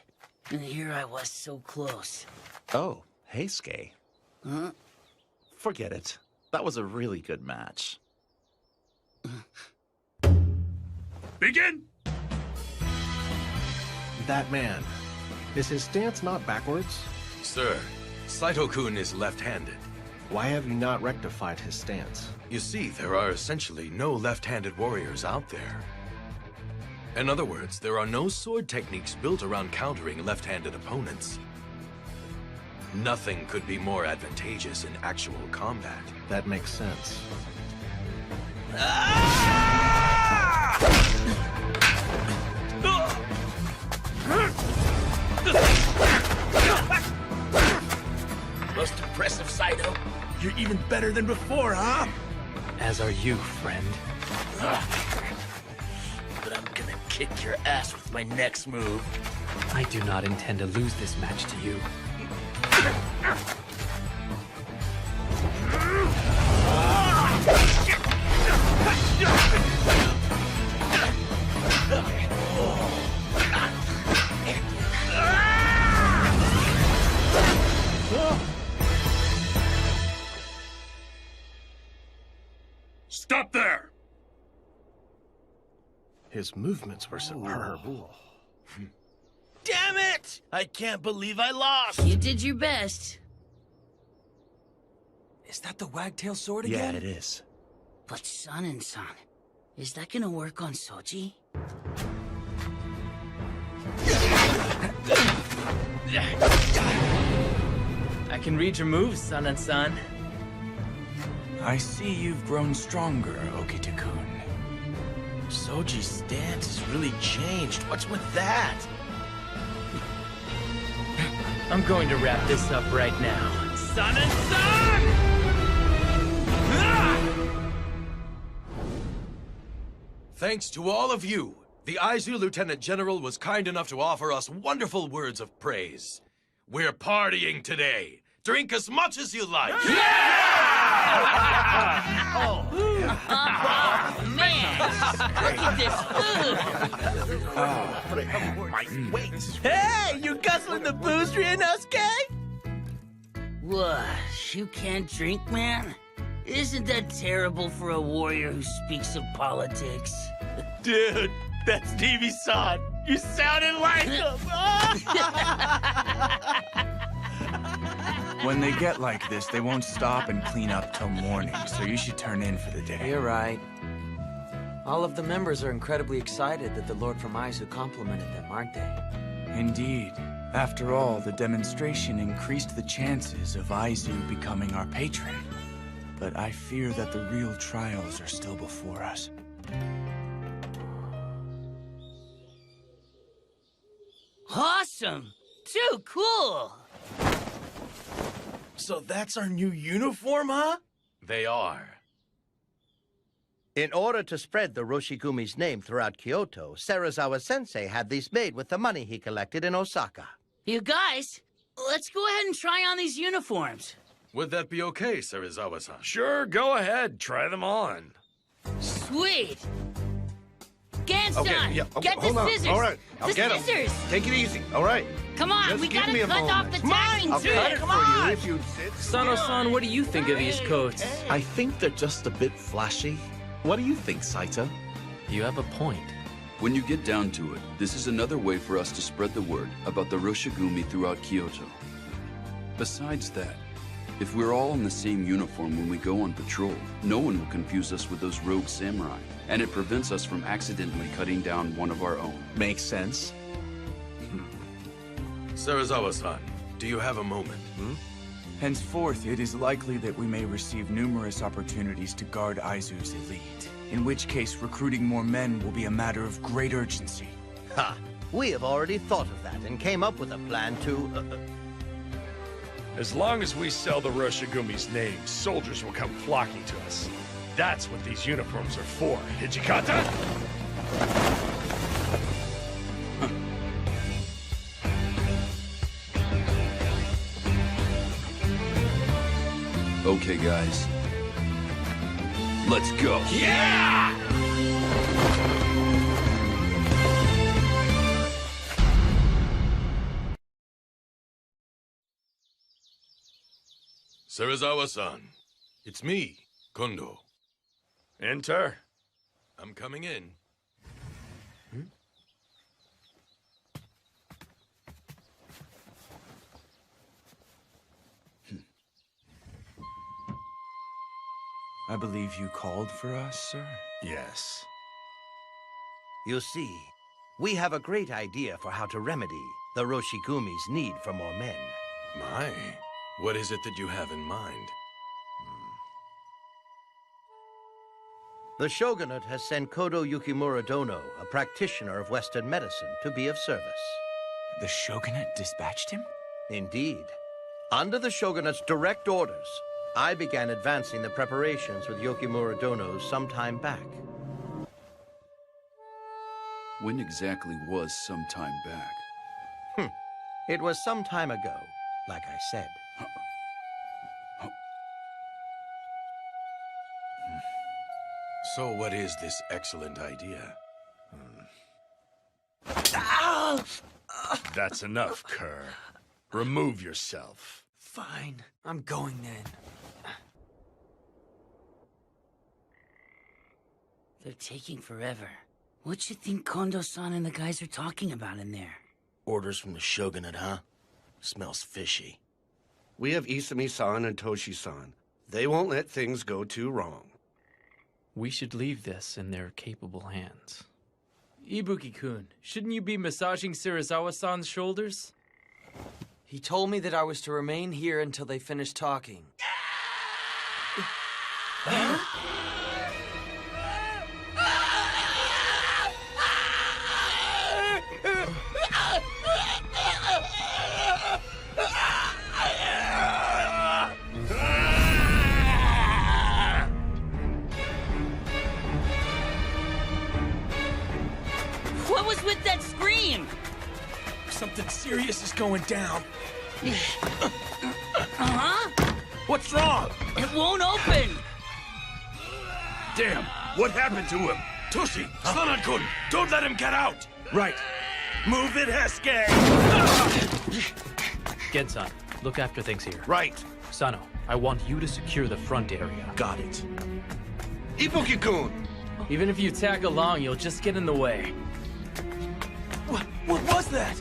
And here I was so close. Oh, hey, Skay. Huh? Forget it. That was a really good match. Begin! That man. Is his stance not backwards? Sir, Saito-kun is left-handed. Why have you not rectified his stance? You see, there are essentially no left-handed warriors out there. In other words, there are no sword techniques built around countering left-handed opponents. Nothing could be more advantageous in actual combat. That makes sense. Most impressive, Saito. You're even better than before, huh? As are you, friend. But I'm gonna kick your ass with my next move. I do not intend to lose this match to you. Stop there! His movements were superb. Damn it! I can't believe I lost! You did your best. Is that the wagtail sword Yeah, again? it is. But San, is that gonna work on Soji? I can read your moves, San. I see you've grown stronger, Okita-kun. Soji's stance has really changed. What's with that? I'm going to wrap this up right now. San! Thanks to all of you, the Aizu Lieutenant General was kind enough to offer us wonderful words of praise. We're partying today. Drink as much as you like. Oh, man! Look at this food! Hey, you guzzling the booze, Ryunosuke? What? You can't drink, man? Isn't that terrible for a warrior who speaks of politics? Dude, that's Devi-san. You sounded like him. When they get like this, they won't stop and clean up till morning, so you should turn in for the day. You're right. All of the members are incredibly excited that the Lord from Aizu complimented them, aren't they? Indeed. After all, the demonstration increased the chances of Aizu becoming our patron. But I fear that the real trials are still before us. Awesome! Too cool! So that's our new uniform, huh? They are. In order to spread the Roshigumi's name throughout Kyoto, Serizawa-sensei had these made with the money he collected in Osaka. You guys, let's go ahead and try on these uniforms. Would that be okay, Serizawa-san? Sure, go ahead. Try them on. Sweet. Gansan, Okay, yeah, get the hold on. scissors. All right, I'll the get 'em. scissors. Take it easy. All right. Come on, Just we give gotta me a cut off the moment. tacking I'll to cut it. it for you if you sit. Sano-san, what do you think of these coats? I think they're just a bit flashy. What do you think, Saito? You have a point. When you get down to it, this is another way for us to spread the word about the Roshigumi throughout Kyoto. Besides that, if we're all in the same uniform when we go on patrol, no one will confuse us with those rogue samurai, and it prevents us from accidentally cutting down one of our own. Makes sense. Serizawa-san, do you have a moment? Henceforth, it is likely that we may receive numerous opportunities to guard Aizu's elite, in which case recruiting more men will be a matter of great urgency. Ha! We have already thought of that and came up with a plan to... As long as we sell the Roshigumi's name, soldiers will come flocking to us. That's what these uniforms are for, Hijikata? Okay, guys. Let's go. Yeah! Serizawa-san, it's me, Kondo. Enter. I'm coming in. I believe you called for us, sir? Yes. You see, we have a great idea for how to remedy the Roshigumi's need for more men. My, what is it that you have in mind? The Shogunate has sent Kodo Yukimura Dono, a practitioner of Western medicine, to be of service. The Shogunate dispatched him? Indeed. Under the Shogunate's direct orders, I began advancing the preparations with Yukimura Dono some time back. When exactly was some time back? It was some time ago, like I said. So what is this excellent idea? That's enough, Kerr. Remove yourself. Fine. I'm going then. They're taking forever. What you think Kondo-san and the guys are talking about in there? Orders from the Shogunate, huh? Smells fishy. We have Isami-san and Toshi-san. They won't let things go too wrong. We should leave this in their capable hands. Ibuki-kun, shouldn't you be massaging Serizawa-san's shoulders? He told me that I was to remain here until they finished talking. What was with that scream? Something serious is going down. Uh-huh. What's wrong? It won't open. Damn, what happened to him? Toshi, Sanan-kun, don't let him get out! Right. Move it, Hesuke! Gensan, look after things here. Right. Sano, I want you to secure the front area. Got it. Ibuki-kun! Even if you tag along, you'll just get in the way. What was that?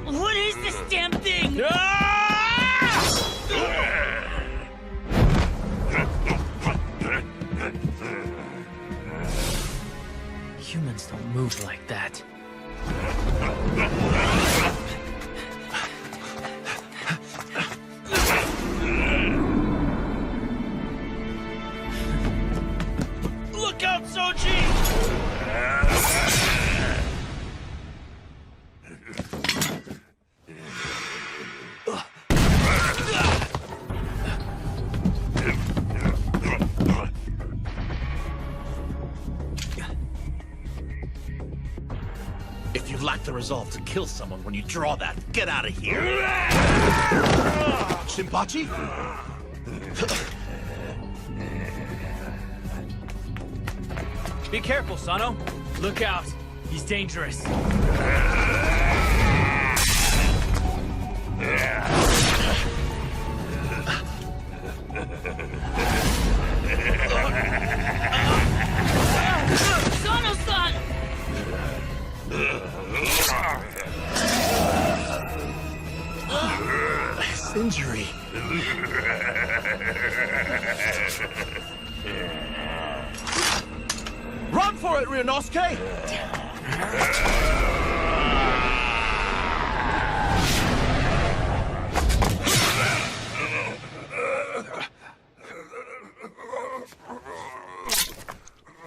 What is this damn thing? Humans don't move like that. the resolve to kill someone when you draw that. Get out of here! Shinpachi? Be careful, Sano. Look out. He's dangerous. Sano-san! His injury. Run for it, Ryunosuke!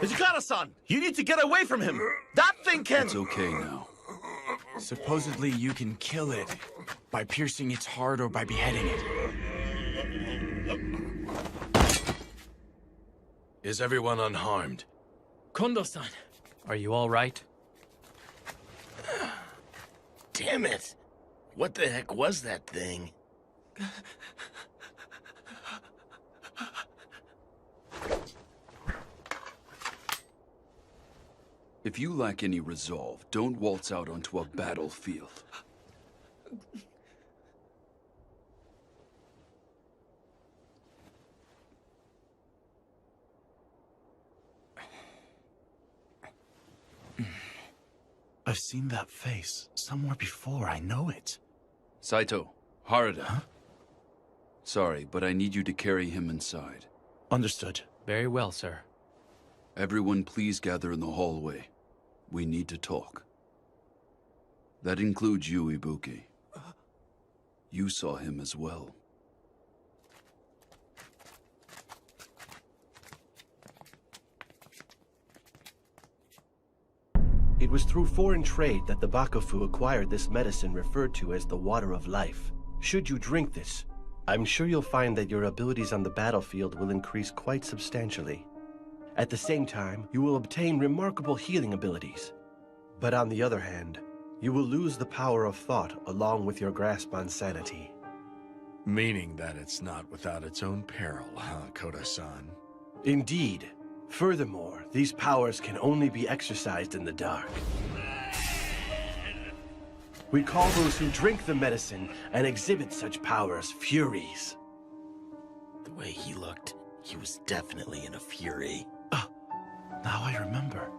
Hijikata-san, you need to get away from him. That thing can... It's okay now. Supposedly you can kill it by piercing its heart or by beheading it. Is everyone unharmed? Kondo-san, are you all right? Damn it! What the heck was that thing? If you lack any resolve, don't waltz out onto a battlefield. I've seen that face somewhere before. I know it. Saito, Harada. Huh? Sorry, but I need you to carry him inside. Understood. Very well, sir. Everyone please gather in the hallway. We need to talk. That includes you, Ibuki. You saw him as well. It was through foreign trade that the Bakufu acquired this medicine referred to as the Water of Life. Should you drink this, I'm sure you'll find that your abilities on the battlefield will increase quite substantially. At the same time, you will obtain remarkable healing abilities. But on the other hand, you will lose the power of thought along with your grasp on sanity. Meaning that it's not without its own peril, huh, Koda-san? Indeed. Furthermore, these powers can only be exercised in the dark. We call those who drink the medicine and exhibit such powers Furies. The way he looked, he was definitely in a fury. Now I remember.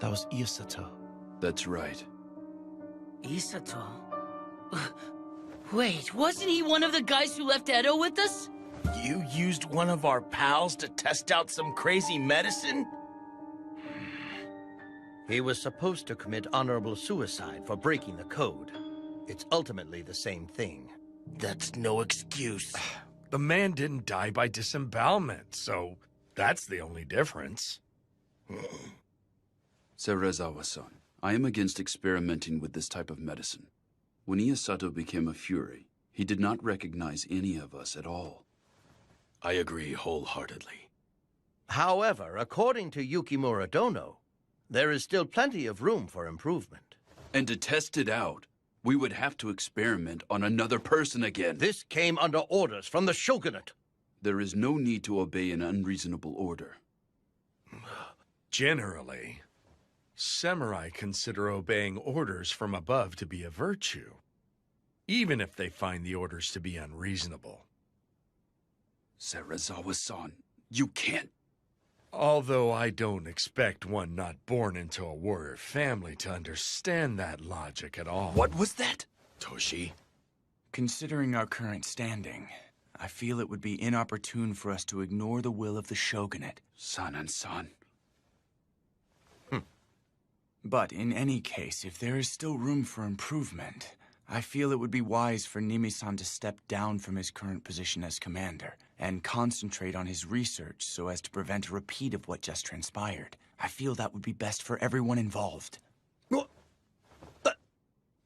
That was Isato. That's right. Isato? Wait, wasn't he one of the guys who left Edo with us? You used one of our pals to test out some crazy medicine? He was supposed to commit honorable suicide for breaking the code. It's ultimately the same thing. That's no excuse. The man didn't die by disembowelment, so that's the only difference. Serizawa-san, I am against experimenting with this type of medicine. When Isato became a Fury, he did not recognize any of us at all. I agree wholeheartedly. However, according to Yukimura Dono, there is still plenty of room for improvement. And to test it out, we would have to experiment on another person again. This came under orders from the shogunate. There is no need to obey an unreasonable order. Generally, samurai consider obeying orders from above to be a virtue, even if they find the orders to be unreasonable. Serizawa-san, you can't... Although I don't expect one not born into a warrior family to understand that logic at all. What was that? Toshi? Considering our current standing, I feel it would be inopportune for us to ignore the will of the shogunate. Sanan-san. But in any case, if there is still room for improvement, I feel it would be wise for Nimi-san to step down from his current position as commander and concentrate on his research so as to prevent a repeat of what just transpired. I feel that would be best for everyone involved.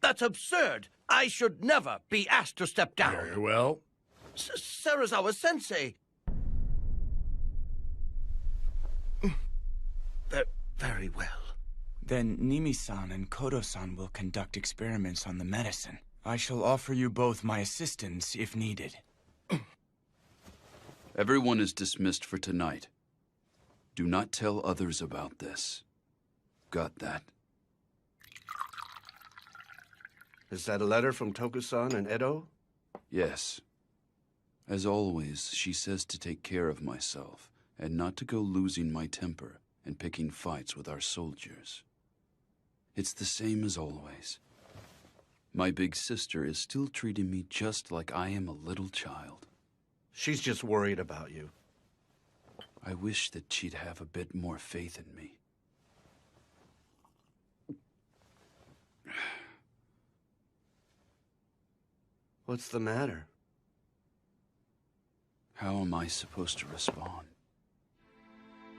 That's absurd! I should never be asked to step down! Very well. Serizawa-sensei! Very well. Then Nimi-san and Kodo-san will conduct experiments on the medicine. I shall offer you both my assistance if needed. Everyone is dismissed for tonight. Do not tell others about this. Got that? Is that a letter from Toku-san and Edo? Yes. As always, she says to take care of myself and not to go losing my temper and picking fights with our soldiers. It's the same as always. My big sister is still treating me just like I am a little child. She's just worried about you. I wish that she'd have a bit more faith in me. What's the matter? How am I supposed to respond?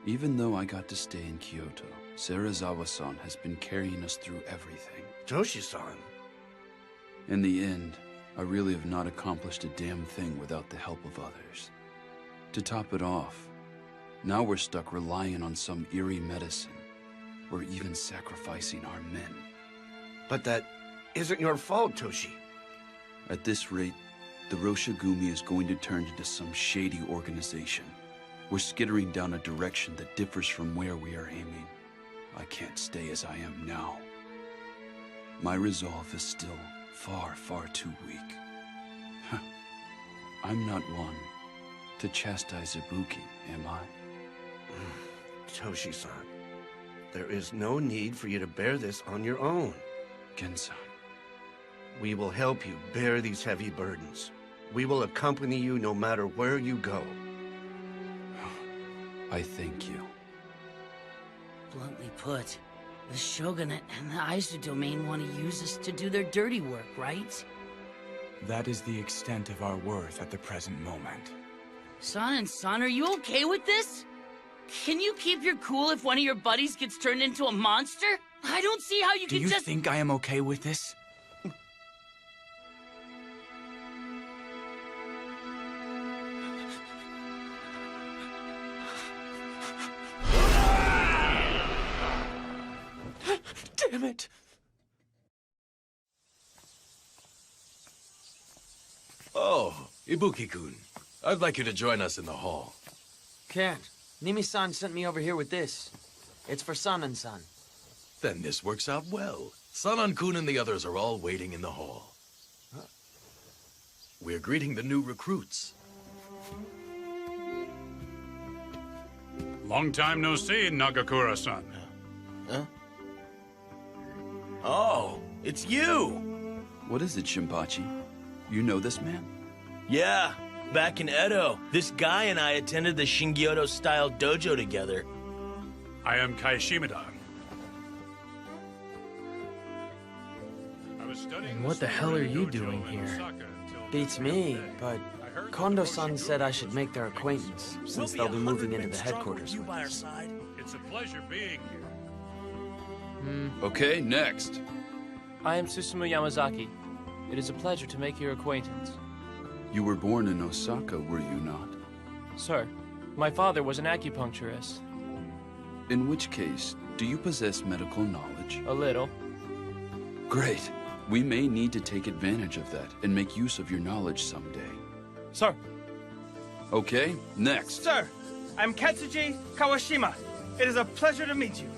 Even though I got to stay in Kyoto, Serizawa-san has been carrying us through everything. Toshi-san. In the end, I really have not accomplished a damn thing without the help of others. To top it off, now we're stuck relying on some eerie medicine. We're even sacrificing our men. But that isn't your fault, Toshi. At this rate, the Roshigumi is going to turn into some shady organization. We're skittering down a direction that differs from where we are aiming. I can't stay as I am now. My resolve is still far, far too weak. I'm not one to chastise Ibuki, am I? Toshi-san, there is no need for you to bear this on your own. Gen-san. We will help you bear these heavy burdens. We will accompany you no matter where you go. I thank you. Bluntly put, the Shogunate and the Aizu domain want to use us to do their dirty work, right? That is the extent of our worth at the present moment. Son and Son, are you okay with this? Can you keep your cool if one of your buddies gets turned into a monster? I don't see how you Do can you just— think I am okay with this? Damn it! Oh, Ibuki-kun. I'd like you to join us in the hall. Can't. Nimi-san sent me over here with this. It's for San and San. Then this works out well. Sanan-kun and the others are all waiting in the hall. We're greeting the new recruits. Long time no see, Nagakura-san. Huh? Oh, it's you! What is it, Shinpachi? You know this man? Yeah, back in Edo, this guy and I attended the Shingyodo-style dojo together. I am Kai Shimada. And what the hell are you doing here? Beats me, but Kondo-san said I should make their acquaintance, since they'll be moving into the headquarters with us. It's a pleasure being here. Okay, next. I am Susumu Yamazaki. It is a pleasure to make your acquaintance. You were born in Osaka, were you not? Sir, my father was an acupuncturist. In which case, do you possess medical knowledge? A little. Great. We may need to take advantage of that and make use of your knowledge someday. Sir. Okay, next. Sir, I'm Katsuji Kawashima. It is a pleasure to meet you.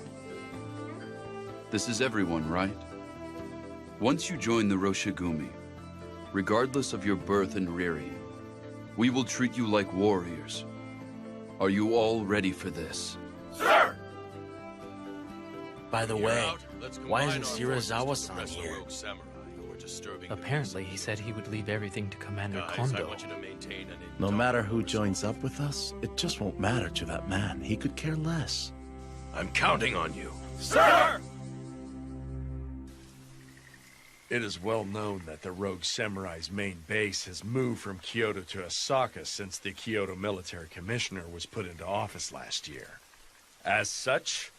This is everyone, right? Once you join the Roshigumi, regardless of your birth and rearing, we will treat you like warriors. Are you all ready for this? Sir! By the way, why isn't Serizawa-san here? Apparently, he said he would leave everything to Commander Kondo. No matter who joins up with us, it just won't matter to that man. He could care less. I'm counting on you. Sir! It is well known that the Rogue Samurai's main base has moved from Kyoto to Osaka since the Kyoto Military Commissioner was put into office last year. As such,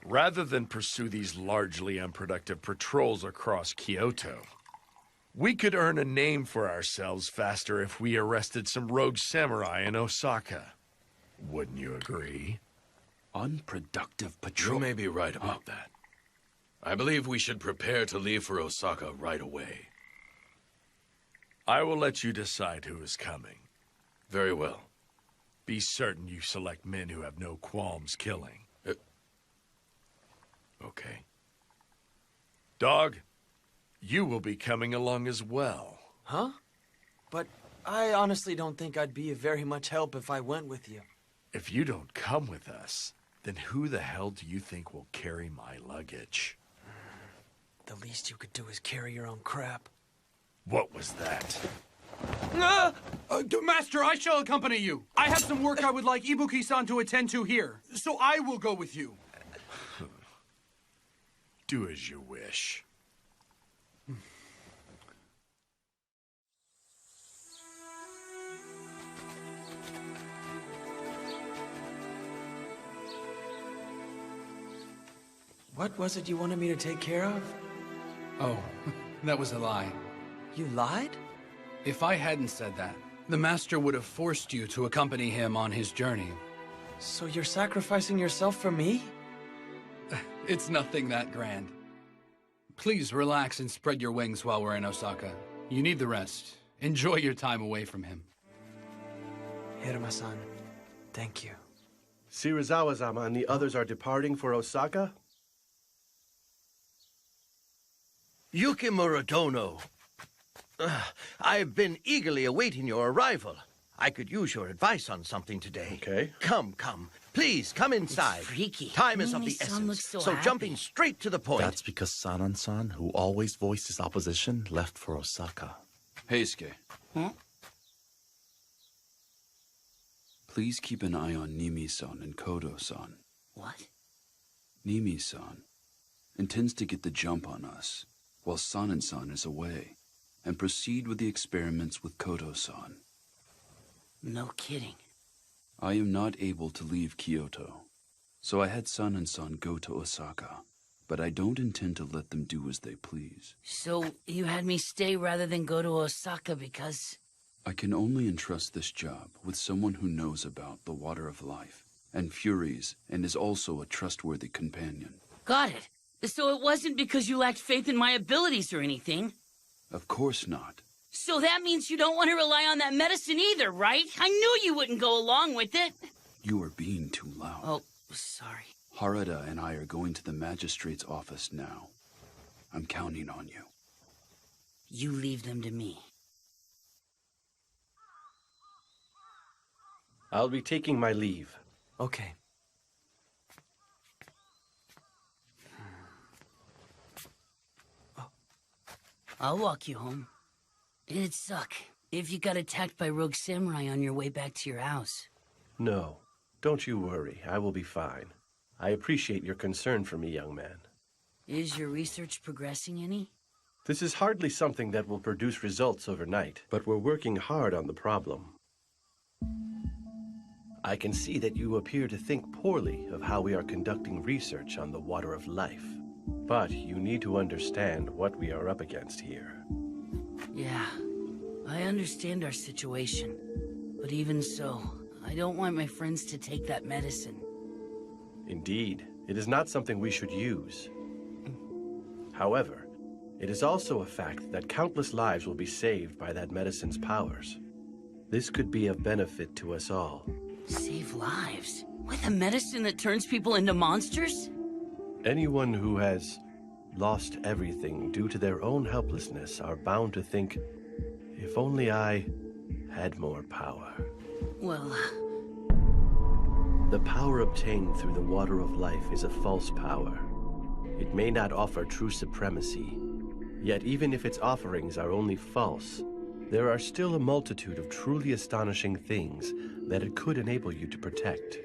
rather than pursue these largely unproductive patrols across Kyoto, we could earn a name for ourselves faster if we arrested some rogue samurai in Osaka. Wouldn't you agree? Unproductive patrol? You may be right about that. I believe we should prepare to leave for Osaka right away. I will let you decide who is coming. Very well. Be certain you select men who have no qualms killing. Okay. Dog, you will be coming along as well. Huh? But I honestly don't think I'd be of very much help if I went with you. If you don't come with us, then who the hell do you think will carry my luggage? The least you could do is carry your own crap. What was that? Master, I shall accompany you. I have some work I would like Ibuki-san to attend to here, so I will go with you. Do as you wish. What was it you wanted me to take care of? Oh, that was a lie. You lied? If I hadn't said that, the Master would have forced you to accompany him on his journey. So you're sacrificing yourself for me? It's nothing that grand. Please relax and spread your wings while we're in Osaka. You need the rest. Enjoy your time away from him. Hiruma-san, thank you. Shirazawa-sama and the others are departing for Osaka? Yukimura Dono. I've been eagerly awaiting your arrival. I could use your advice on something today. Okay. Come. Please, come inside. It's freaky. Time is of the Mimi-san essence. looks so happy. Jumping straight to the point. That's because Sanan-san, who always voiced his opposition, left for Osaka. Heisuke. Huh? Please keep an eye on Nimi-san and Kodo-san. What? Nimi-san intends to get the jump on us while Sanan-san is away, and proceed with the experiments with Kodo-san. No kidding. I am not able to leave Kyoto, so I had Sanan-san go to Osaka, but I don't intend to let them do as they please. So you had me stay rather than go to Osaka because... I can only entrust this job with someone who knows about the water of life and furies and is also a trustworthy companion. Got it. So it wasn't because you lacked faith in my abilities or anything? Of course not. So that means you don't want to rely on that medicine either, right? I knew you wouldn't go along with it. You are being too loud. Oh, sorry. Harada and I are going to the magistrate's office now. I'm counting on you. You leave them to me. I'll be taking my leave. Okay. I'll walk you home. It'd suck if you got attacked by rogue samurai on your way back to your house. No, don't you worry. I will be fine. I appreciate your concern for me, young man. Is your research progressing any? This is hardly something that will produce results overnight, but we're working hard on the problem. I can see that you appear to think poorly of how we are conducting research on the water of life. But you need to understand what we are up against here. Yeah, I understand our situation. But even so, I don't want my friends to take that medicine. Indeed, it is not something we should use. However, it is also a fact that countless lives will be saved by that medicine's powers. This could be of benefit to us all. Save lives? With a medicine that turns people into monsters? Anyone who has lost everything due to their own helplessness are bound to think, if only I had more power. Well... The power obtained through the water of life is a false power. It may not offer true supremacy, yet even if its offerings are only false, there are still a multitude of truly astonishing things that it could enable you to protect.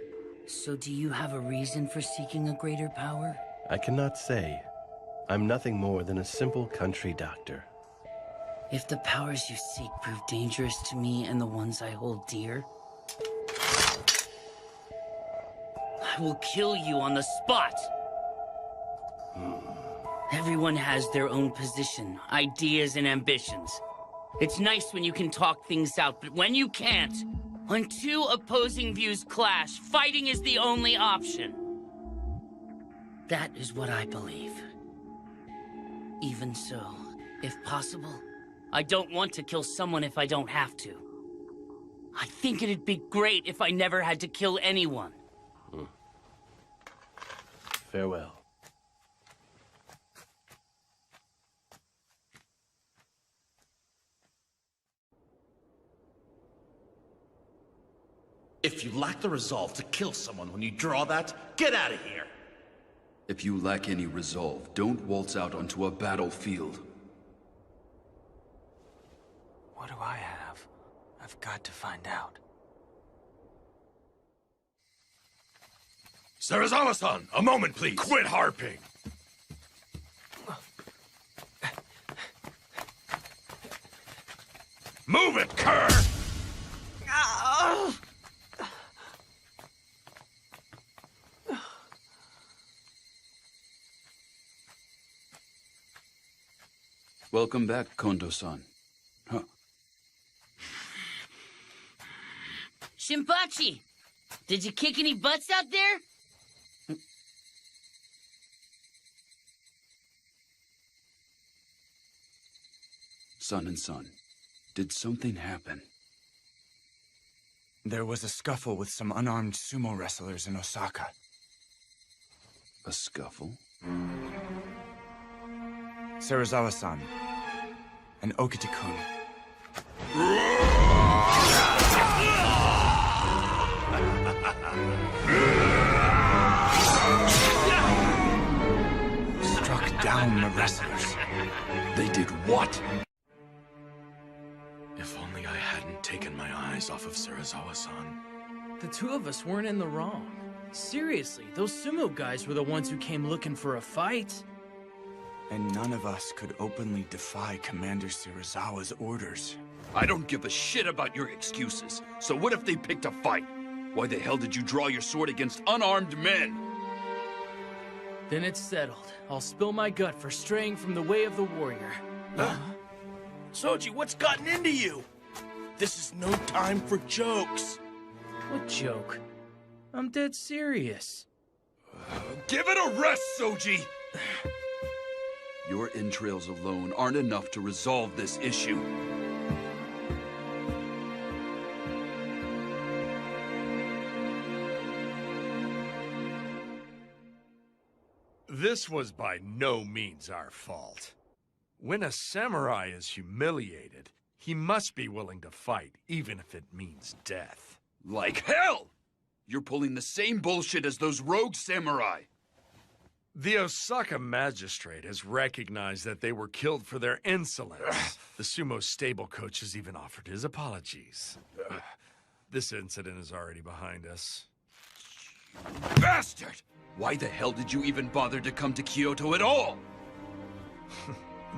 So do you have a reason for seeking a greater power? I cannot say. I'm nothing more than a simple country doctor. If the powers you seek prove dangerous to me and the ones I hold dear, I will kill you on the spot! Everyone has their own position, ideas, and ambitions. It's nice when you can talk things out, but when you can't, when two opposing views clash, fighting is the only option. That is what I believe. Even so, if possible, I don't want to kill someone if I don't have to. I think it'd be great if I never had to kill anyone. Farewell. If you lack the resolve to kill someone when you draw that, get out of here! If you lack any resolve, don't waltz out onto a battlefield. What do I have? I've got to find out. Serizawa-san, a moment, please. Quit harping. Move it, cur! Welcome back, Kondo-san. Huh. Shinpachi! Did you kick any butts out there? Son and son, did something happen? There was a scuffle with some unarmed sumo wrestlers in Osaka. A scuffle? Serizawa-san and Okita-kun. Struck down the wrestlers. They did what? If only I hadn't taken my eyes off of Serizawa-san. The two of us weren't in the wrong. Seriously, those sumo guys were the ones who came looking for a fight. And none of us could openly defy Commander Serizawa's orders. I don't give a shit about your excuses. So what if they picked a fight? Why the hell did you draw your sword against unarmed men? Then it's settled. I'll spill my gut for straying from the way of the warrior. Huh? Soji, what's gotten into you? This is no time for jokes. What joke? I'm dead serious. Give it a rest, Soji! Your entrails alone aren't enough to resolve this issue. This was by no means our fault. When a samurai is humiliated, he must be willing to fight, even if it means death. Like hell! You're pulling the same bullshit as those rogue samurai. The Osaka magistrate has recognized that they were killed for their insolence. The sumo stable coach has even offered his apologies. This incident is already behind us. Bastard! Why the hell did you even bother to come to Kyoto at all?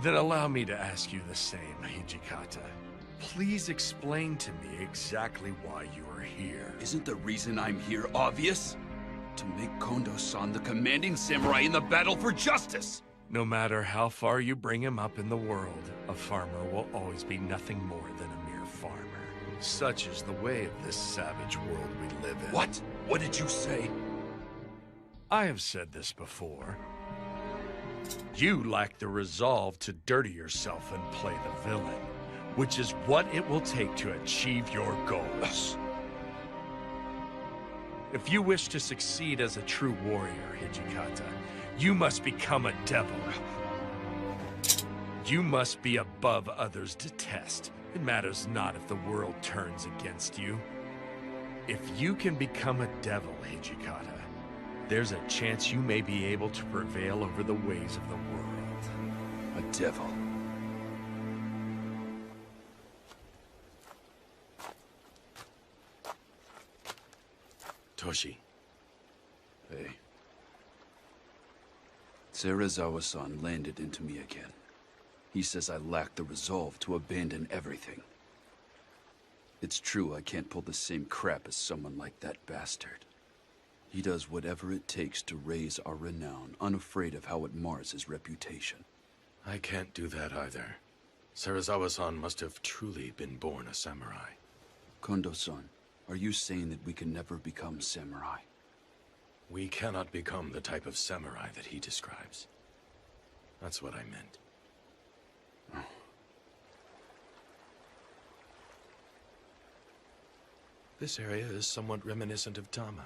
Then allow me to ask you the same, Hijikata. Please explain to me exactly why you are here. Isn't the reason I'm here obvious? To make Kondo-san the commanding samurai in the battle for justice! No matter how far you bring him up in the world, a farmer will always be nothing more than a mere farmer. Such is the way of this savage world we live in. What? What did you say? I have said this before. You lack the resolve to dirty yourself and play the villain, which is what it will take to achieve your goals. If you wish to succeed as a true warrior, Hijikata, you must become a devil. You must be above others' detest. It matters not if the world turns against you. If you can become a devil, Hijikata, there's a chance you may be able to prevail over the ways of the world. A devil. Toshi. Hey. Serizawa-san landed into me again. He says I lack the resolve to abandon everything. It's true I can't pull the same crap as someone like that bastard. He does whatever it takes to raise our renown, unafraid of how it mars his reputation. I can't do that either. Serizawa-san must have truly been born a samurai. Kondo-san, are you saying that we can never become samurai? We cannot become the type of samurai that he describes. That's what I meant. This area is somewhat reminiscent of Tama.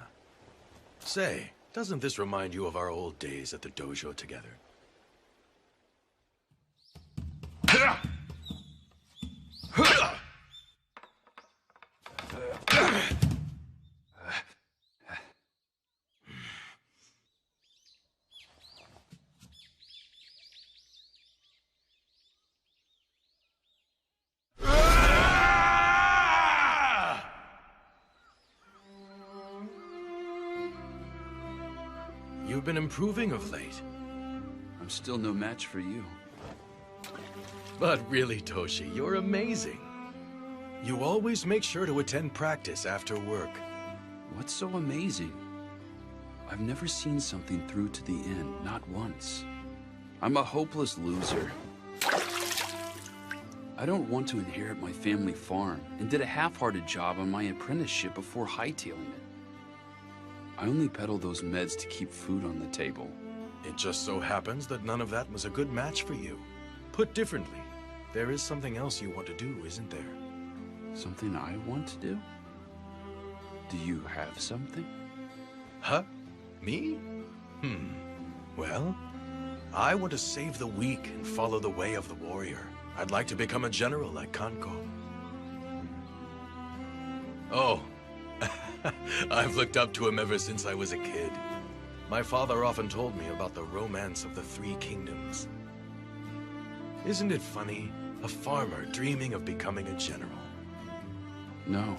Say, doesn't this remind you of our old days at the dojo together? You've been improving of late. I'm still no match for you. But really, Toshi, you're amazing. You always make sure to attend practice after work. What's so amazing? I've never seen something through to the end, not once. I'm a hopeless loser. I don't want to inherit my family farm, and did a half-hearted job on my apprenticeship before hightailing it. I only peddle those meds to keep food on the table. It just so happens that none of that was a good match for you. Put differently, there is something else you want to do, isn't there? Something I want to do? Do you have something? Huh? Me? Well, I want to save the weak and follow the way of the warrior. I'd like to become a general like Kanko. Oh, I've looked up to him ever since I was a kid. My father often told me about the romance of the Three Kingdoms. Isn't it funny? A farmer dreaming of becoming a general. No.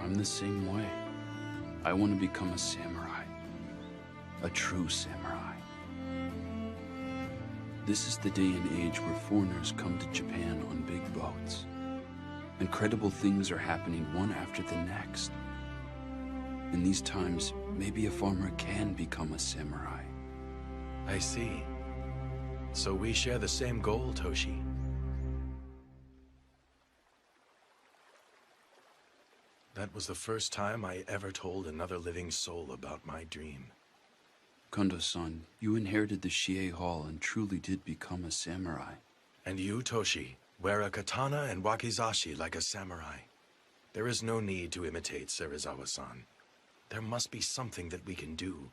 I'm the same way. I want to become a samurai. A true samurai. This is the day and age where foreigners come to Japan on big boats. Incredible things are happening one after the next. In these times, maybe a farmer can become a samurai. I see. So we share the same goal, Toshi. That was the first time I ever told another living soul about my dream. Kondo-san, you inherited the Shie Hall and truly did become a samurai. And you, Toshi, wear a katana and wakizashi like a samurai. There is no need to imitate Serizawa-san. There must be something that we can do.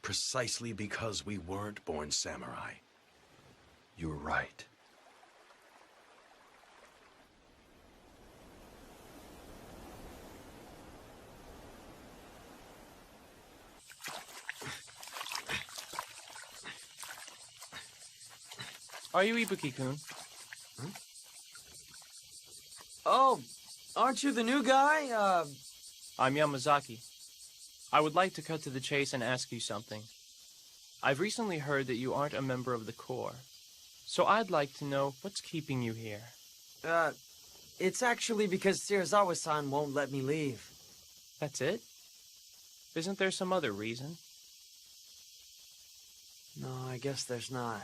Precisely because we weren't born samurai. You're right. Are you Ibuki-kun? Oh, aren't you the new guy? I'm Yamazaki. I would like to cut to the chase and ask you something. I've recently heard that you aren't a member of the Corps. So I'd like to know what's keeping you here. It's actually because Serizawa-san won't let me leave. That's it? Isn't there some other reason? No, I guess there's not.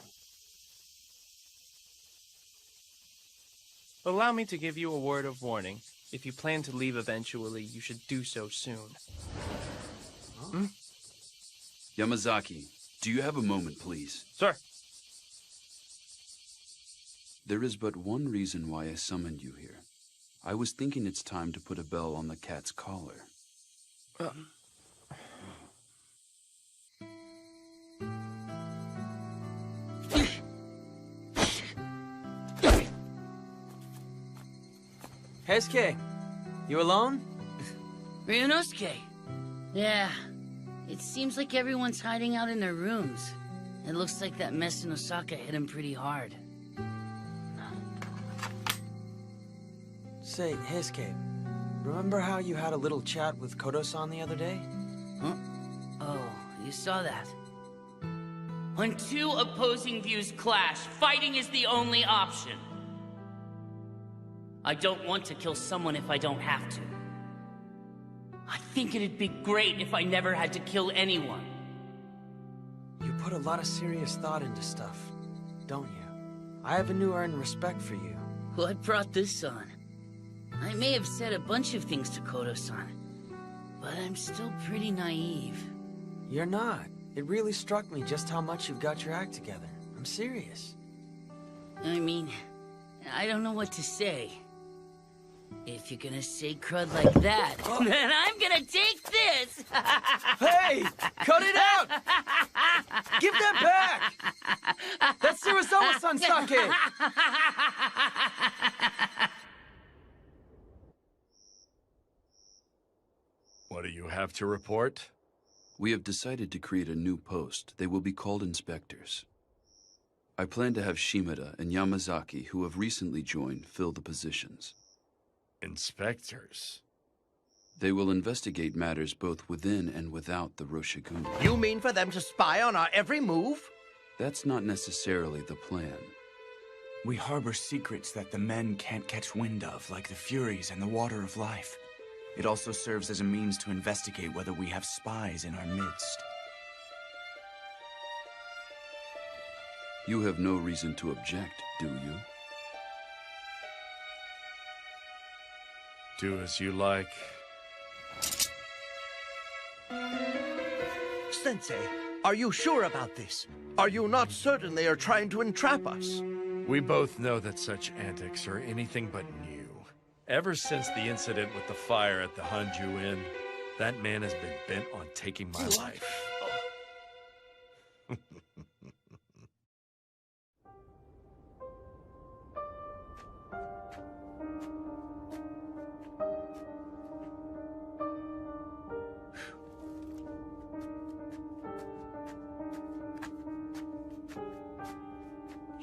Allow me to give you a word of warning. If you plan to leave eventually, you should do so soon. Huh? Yamazaki, do you have a moment, please? Sir. There is but one reason why I summoned you here. I was thinking it's time to put a bell on the cat's collar. Heisuke, you alone? Ryunosuke! Yeah, it seems like everyone's hiding out in their rooms. It looks like that mess in Osaka hit him pretty hard. Say, Heisuke, remember how you had a little chat with Kodo-san the other day? Huh? Oh, you saw that. When two opposing views clash, fighting is the only option. I don't want to kill someone if I don't have to. I think it'd be great if I never had to kill anyone. You put a lot of serious thought into stuff, don't you? I have a new earned respect for you. What brought this on? I may have said a bunch of things to Kodo-san, but I'm still pretty naive. You're not. It really struck me just how much you've got your act together. I'm serious. I mean, I don't know what to say. If you're gonna say crud like that, then I'm gonna take this! Hey! Cut it out! Give that back! That's Serizawa-san sake! What do you have to report? We have decided to create a new post. They will be called inspectors. I plan to have Shimada and Yamazaki, who have recently joined, fill the positions. Inspectors? They will investigate matters both within and without the Roshigumi. You mean for them to spy on our every move? That's not necessarily the plan. We harbor secrets that the men can't catch wind of, like the Furies and the Water of Life. It also serves as a means to investigate whether we have spies in our midst. You have no reason to object, do you? Do as you like. Sensei, are you sure about this? Are you not certain they are trying to entrap us? We both know that such antics are anything but new. Ever since the incident with the fire at the Hanju Inn, that man has been bent on taking my life.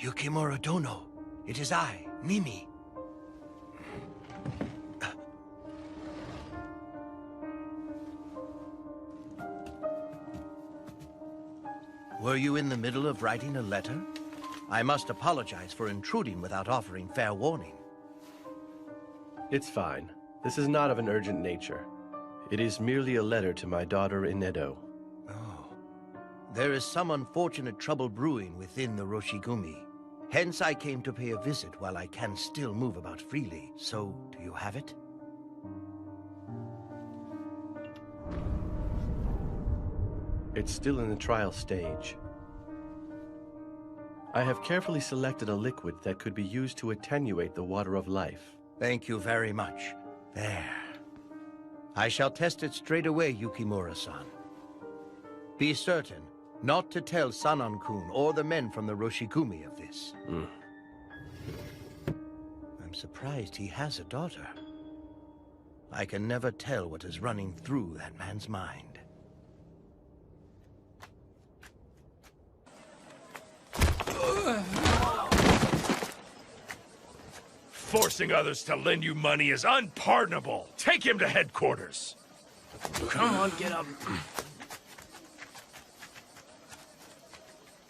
Yukimura Dono, it is I, Mimi. Were you in the middle of writing a letter? I must apologize for intruding without offering fair warning. It's fine. This is not of an urgent nature. It is merely a letter to my daughter in Edo. Oh. There is some unfortunate trouble brewing within the Roshigumi. Hence I came to pay a visit while I can still move about freely. So, do you have it? It's still in the trial stage. I have carefully selected a liquid that could be used to attenuate the water of life. Thank you very much. There. I shall test it straight away, Yukimura-san. Be certain not to tell Sanan-kun or the men from the Roshigumi of this. I'm surprised he has a daughter. I can never tell what is running through that man's mind. Forcing others to lend you money is unpardonable. Take him to headquarters. Come on, get up.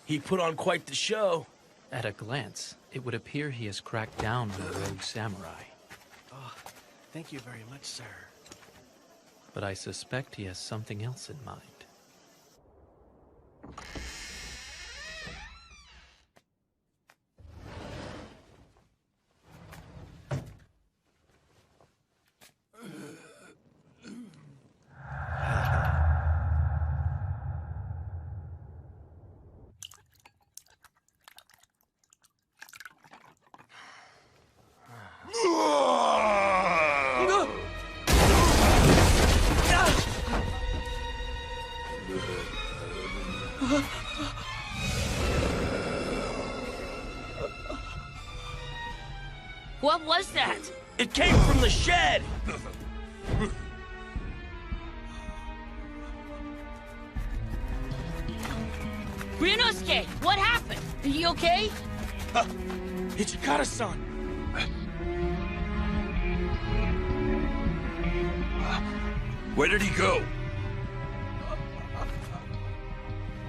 He put on quite the show. At a glance, it would appear he has cracked down on the rogue samurai. Oh, thank you very much, sir. But I suspect he has something else in mind. What was that? It came from the shed! Ryunosuke, what happened? Are you okay? Ichikata-san! Where did he go?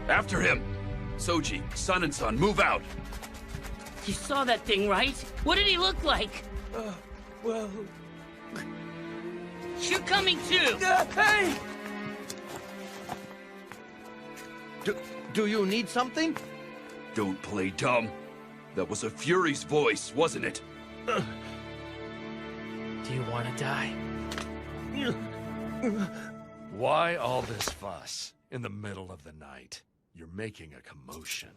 After him! Soji, Sanan-san, move out! You saw that thing, right? What did he look like? Well... You're coming too! Hey! Do you need something? Don't play dumb. That was a Fury's voice, wasn't it? Do you want to die? Why all this fuss in the middle of the night? You're making a commotion.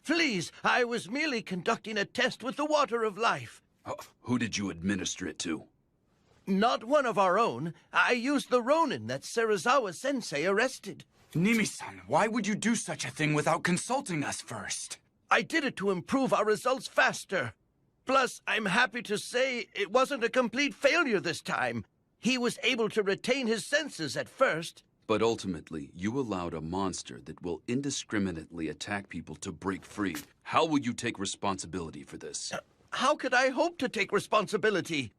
Please, I was merely conducting a test with the water of life. Who did you administer it to? Not one of our own. I used the Ronin that Serizawa-sensei arrested. Nimi-san, why would you do such a thing without consulting us first? I did it to improve our results faster. Plus, I'm happy to say it wasn't a complete failure this time. He was able to retain his senses at first. But ultimately, you allowed a monster that will indiscriminately attack people to break free. How will you take responsibility for this? How could I hope to take responsibility?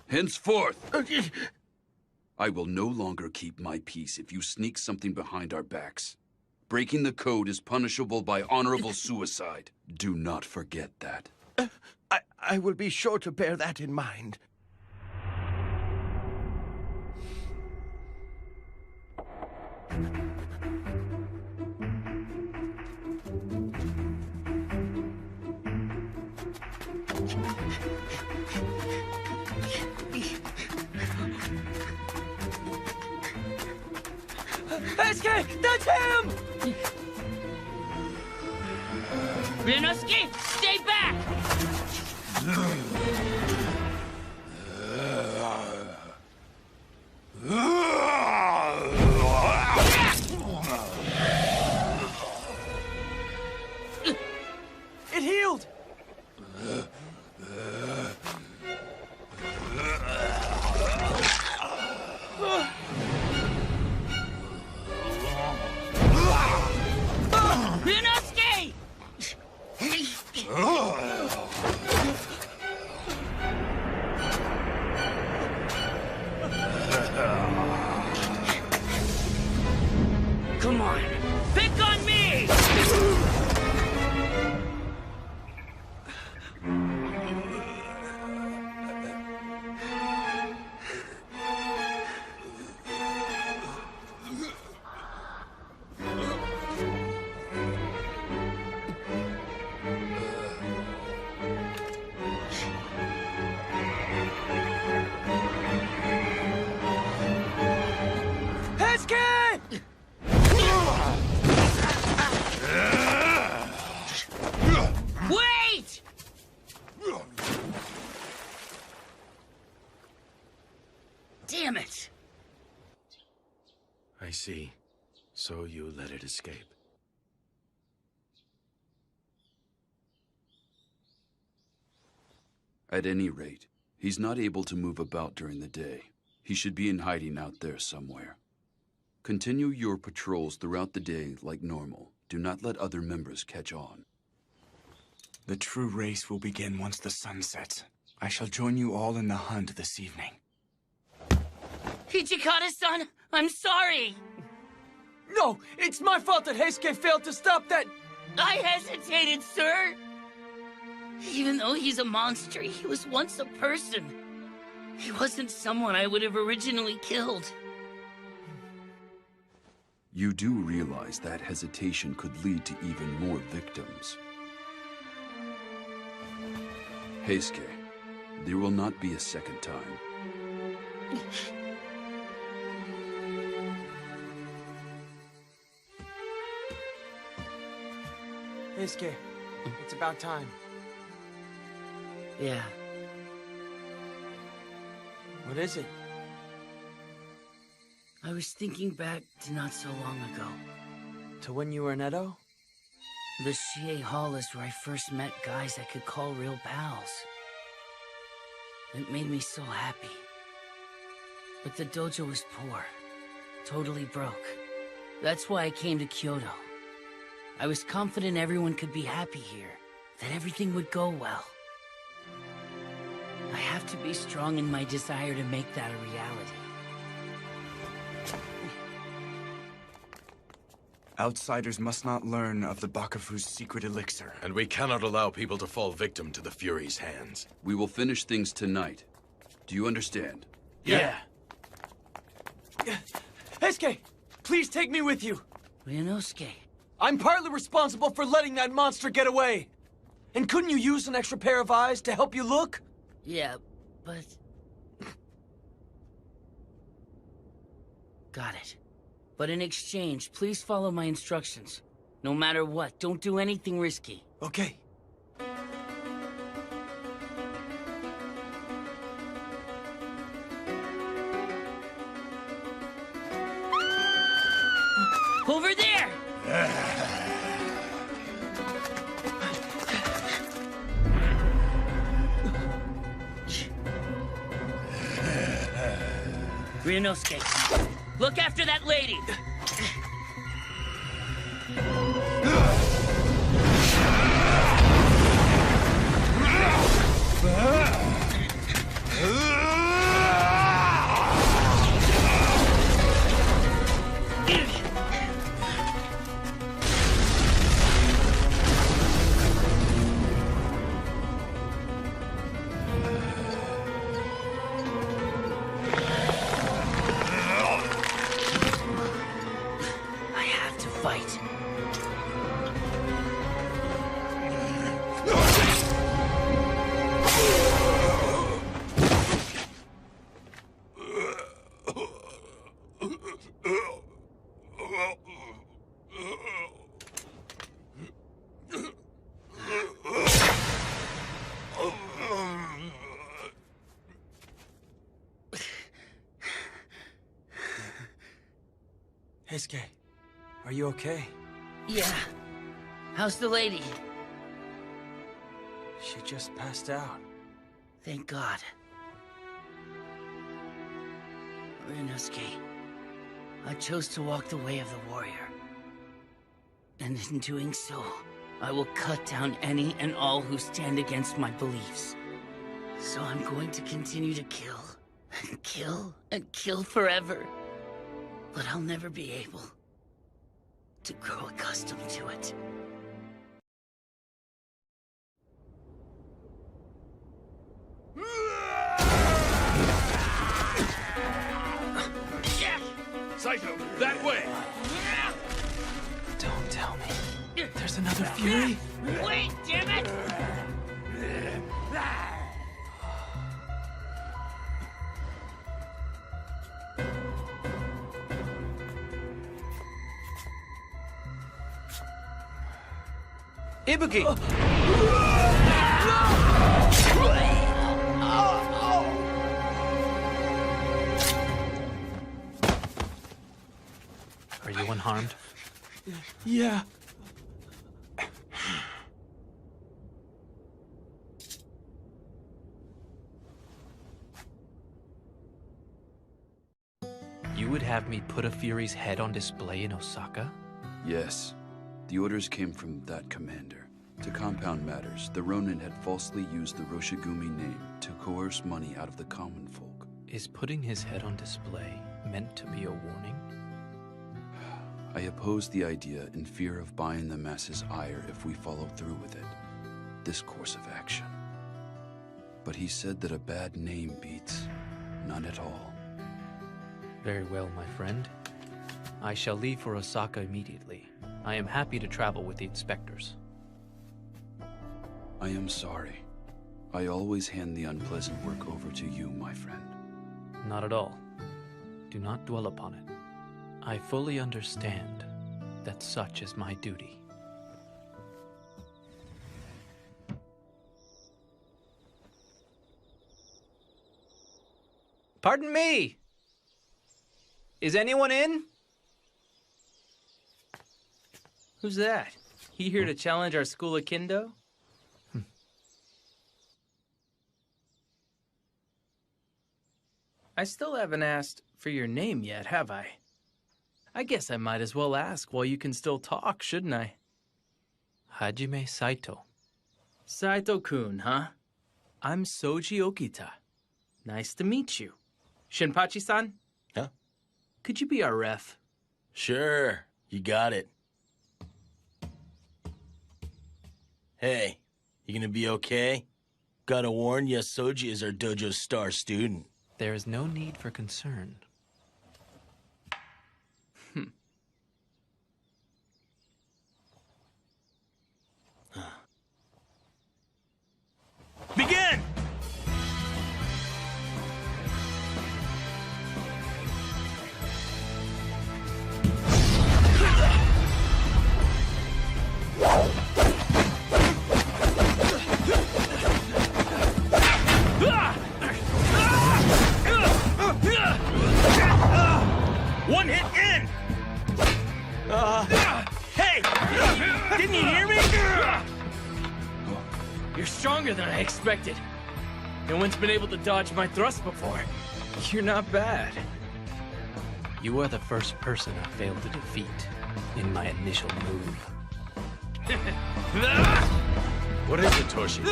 Henceforth, I will no longer keep my peace if you sneak something behind our backs. Breaking the code is punishable by honorable suicide. Do not forget that. I will be sure to bear that in mind. SK, that's him! Ryunosuke, stay back! It healed! Ryunosuke! Come on, pick on me! Wait! Damn it! I see. So you let it escape. At any rate, he's not able to move about during the day. He should be in hiding out there somewhere. Continue your patrols throughout the day like normal. Do not let other members catch on. The true race will begin once the sun sets. I shall join you all in the hunt this evening. Hichikata-san, I'm sorry! No, it's my fault that Heisuke failed to stop that... I hesitated, sir! Even though he's a monster, he was once a person. He wasn't someone I would have originally killed. You do realize that hesitation could lead to even more victims. Heisuke, there will not be a second time. Heisuke, it's about time. Yeah. What is it? I was thinking back to not so long ago. To when you were in Edo? The Shie Hall is where I first met guys I could call real pals. It made me so happy. But the dojo was poor. Totally broke. That's why I came to Kyoto. I was confident everyone could be happy here. That everything would go well. I have to be strong in my desire to make that a reality. Outsiders must not learn of the Bakufu's secret elixir. And we cannot allow people to fall victim to the Fury's hands. We will finish things tonight. Do you understand? Yeah. Heisuke, please take me with you. Ryunosuke. I'm partly responsible for letting that monster get away. And couldn't you use an extra pair of eyes to help you look? Yeah, but... Got it. But in exchange, please follow my instructions. No matter what, don't do anything risky. Okay. Over there! Ryunosuke, look after that lady! Heisuke, are you okay? Yeah. How's the lady? She just passed out. Thank God. Ryunosuke, I chose to walk the way of the warrior. And in doing so, I will cut down any and all who stand against my beliefs. So I'm going to continue to kill, and kill, and kill forever. But I'll never be able to grow accustomed to it. Saito, that way! Don't tell me. There's another Fury? Wait, damn it! Ibuki! Are you unharmed? Yeah. You would have me put a Fury's head on display in Osaka? Yes. The orders came from that commander. To compound matters, the Ronin had falsely used the Roshigumi name to coerce money out of the common folk. Is putting his head on display meant to be a warning? I opposed the idea in fear of buying the masses' ire if we followed through with it. This course of action. But he said that a bad name beats none at all. Very well, my friend. I shall leave for Osaka immediately. I am happy to travel with the inspectors. I am sorry. I always hand the unpleasant work over to you, my friend. Not at all. Do not dwell upon it. I fully understand that such is my duty. Pardon me! Is anyone in? Who's that? He here to challenge our school of Kendo? I still haven't asked for your name yet, have I? I guess I might as well ask while you can still talk, shouldn't I? Hajime Saito. Saito-kun, huh? I'm Soji Okita. Nice to meet you. Shinpachi-san? Huh? Could you be our ref? Sure, you got it. Hey, you gonna be okay? Gotta warn ya, Soji is our dojo's star student. There is no need for concern. Begin! You're stronger than I expected. No one's been able to dodge my thrust before. You're not bad. You are the first person I failed to defeat in my initial move. What is it, Toshi?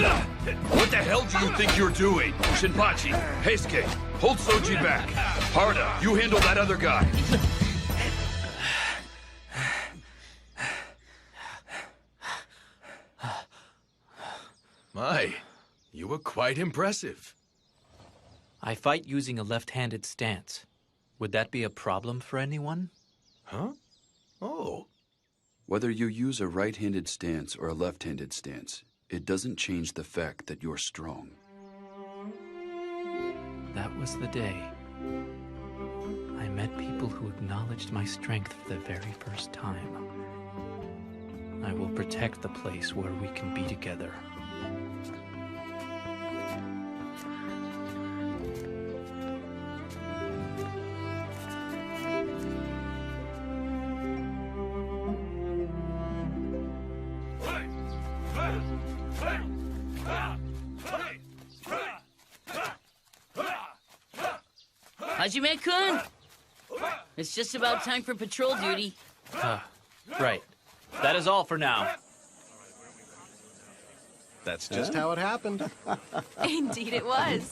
What the hell do you think you're doing? Shinpachi, Heisuke, hold Soji back. Harda, you handle that other guy. My, you were quite impressive. I fight using a left-handed stance. Would that be a problem for anyone? Huh? Oh. Whether you use a right-handed stance or a left-handed stance, it doesn't change the fact that you're strong. That was the day I met people who acknowledged my strength for the very first time. I will protect the place where we can be together. Hajime-kun! It's just about time for patrol duty. Right. That is all for now. That's just how it happened. Indeed it was.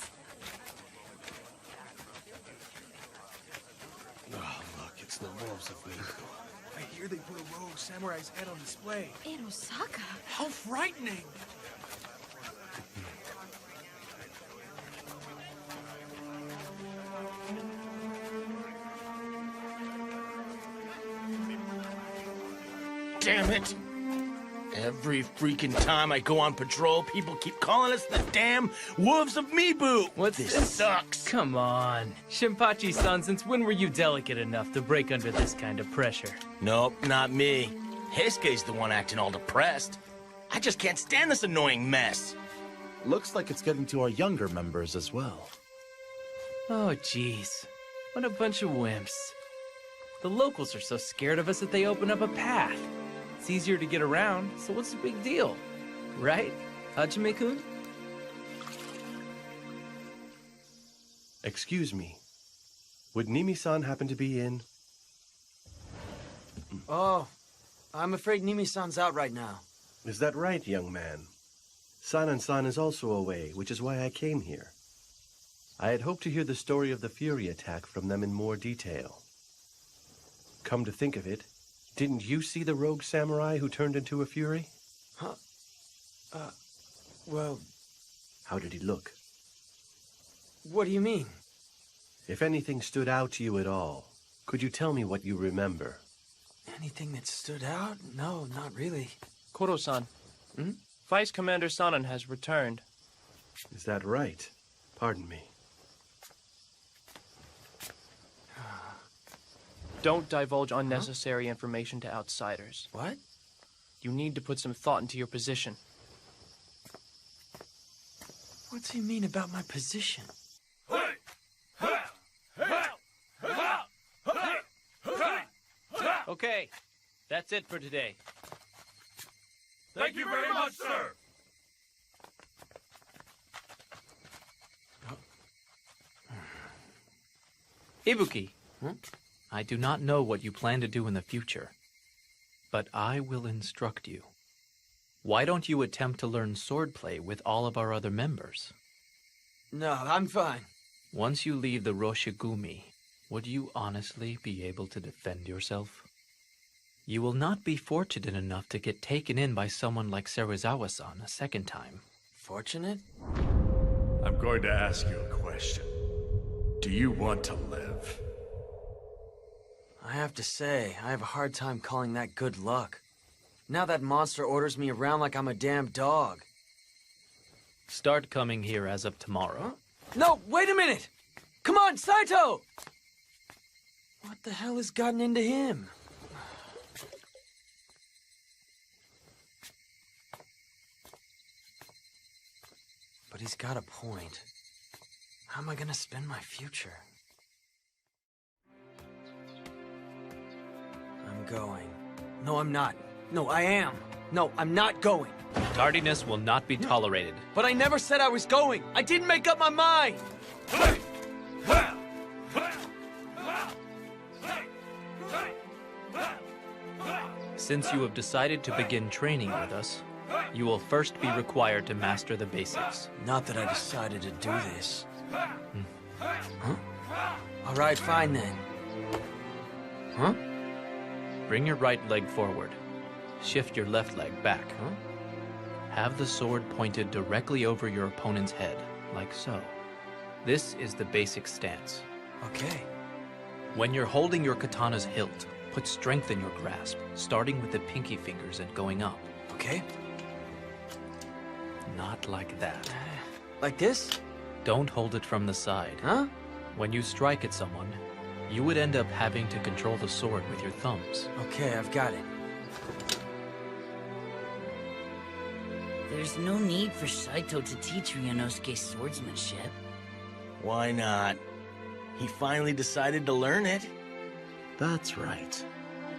Oh, look, it's the wolves of me. I hear they put a rogue samurai's head on display. In Osaka? How frightening! Damn it! Every freaking time I go on patrol, people keep calling us the damn Wolves of Mibu! This sucks! Come on. Shinpachi-san, since when were you delicate enough to break under this kind of pressure? Nope, not me. Heisuke's the one acting all depressed. I just can't stand this annoying mess. Looks like it's getting to our younger members as well. Oh, jeez. What a bunch of wimps. The locals are so scared of us that they open up a path. It's easier to get around, so what's the big deal? Right, Hajime-kun? Excuse me. Would Nimi-san happen to be in? Oh, I'm afraid Nimi-san's out right now. Is that right, young man? Sanan-san is also away, which is why I came here. I had hoped to hear the story of the Fury attack from them in more detail. Come to think of it, didn't you see the rogue samurai who turned into a Fury? Huh? Well... How did he look? What do you mean? If anything stood out to you at all, could you tell me what you remember? Anything that stood out? No, not really. Koro-san, Vice Commander Sanan has returned. Is that right? Pardon me. Don't divulge unnecessary information to outsiders. What? You need to put some thought into your position. What do you mean about my position? Okay, that's it for today. Thank you very much, sir. Ibuki, I do not know what you plan to do in the future, but I will instruct you. Why don't you attempt to learn swordplay with all of our other members? No, I'm fine. Once you leave the Roshigumi, would you honestly be able to defend yourself? You will not be fortunate enough to get taken in by someone like Serizawa-san a second time. Fortunate? I'm going to ask you a question. Do you want to live? I have to say, I have a hard time calling that good luck. Now that monster orders me around like I'm a damn dog. Start coming here as of tomorrow. Huh? No, wait a minute! Come on, Saito! What the hell has gotten into him? But he's got a point. How am I gonna spend my future? I'm going. No, I'm not. No, I am. No, I'm not going. Tardiness will not be tolerated. But I never said I was going. I didn't make up my mind. Since you have decided to begin training with us, you will first be required to master the basics. Not that I decided to do this. Huh? All right, fine then. Huh? Bring your right leg forward. Shift your left leg back. Have the sword pointed directly over your opponent's head, like so. This is the basic stance. Okay. When you're holding your katana's hilt, put strength in your grasp, starting with the pinky fingers and going up. Okay. Not like that. Like this? Don't hold it from the side. Huh? When you strike at someone, you would end up having to control the sword with your thumbs. Okay, I've got it. There's no need for Saito to teach Ryunosuke swordsmanship. Why not? He finally decided to learn it. That's right.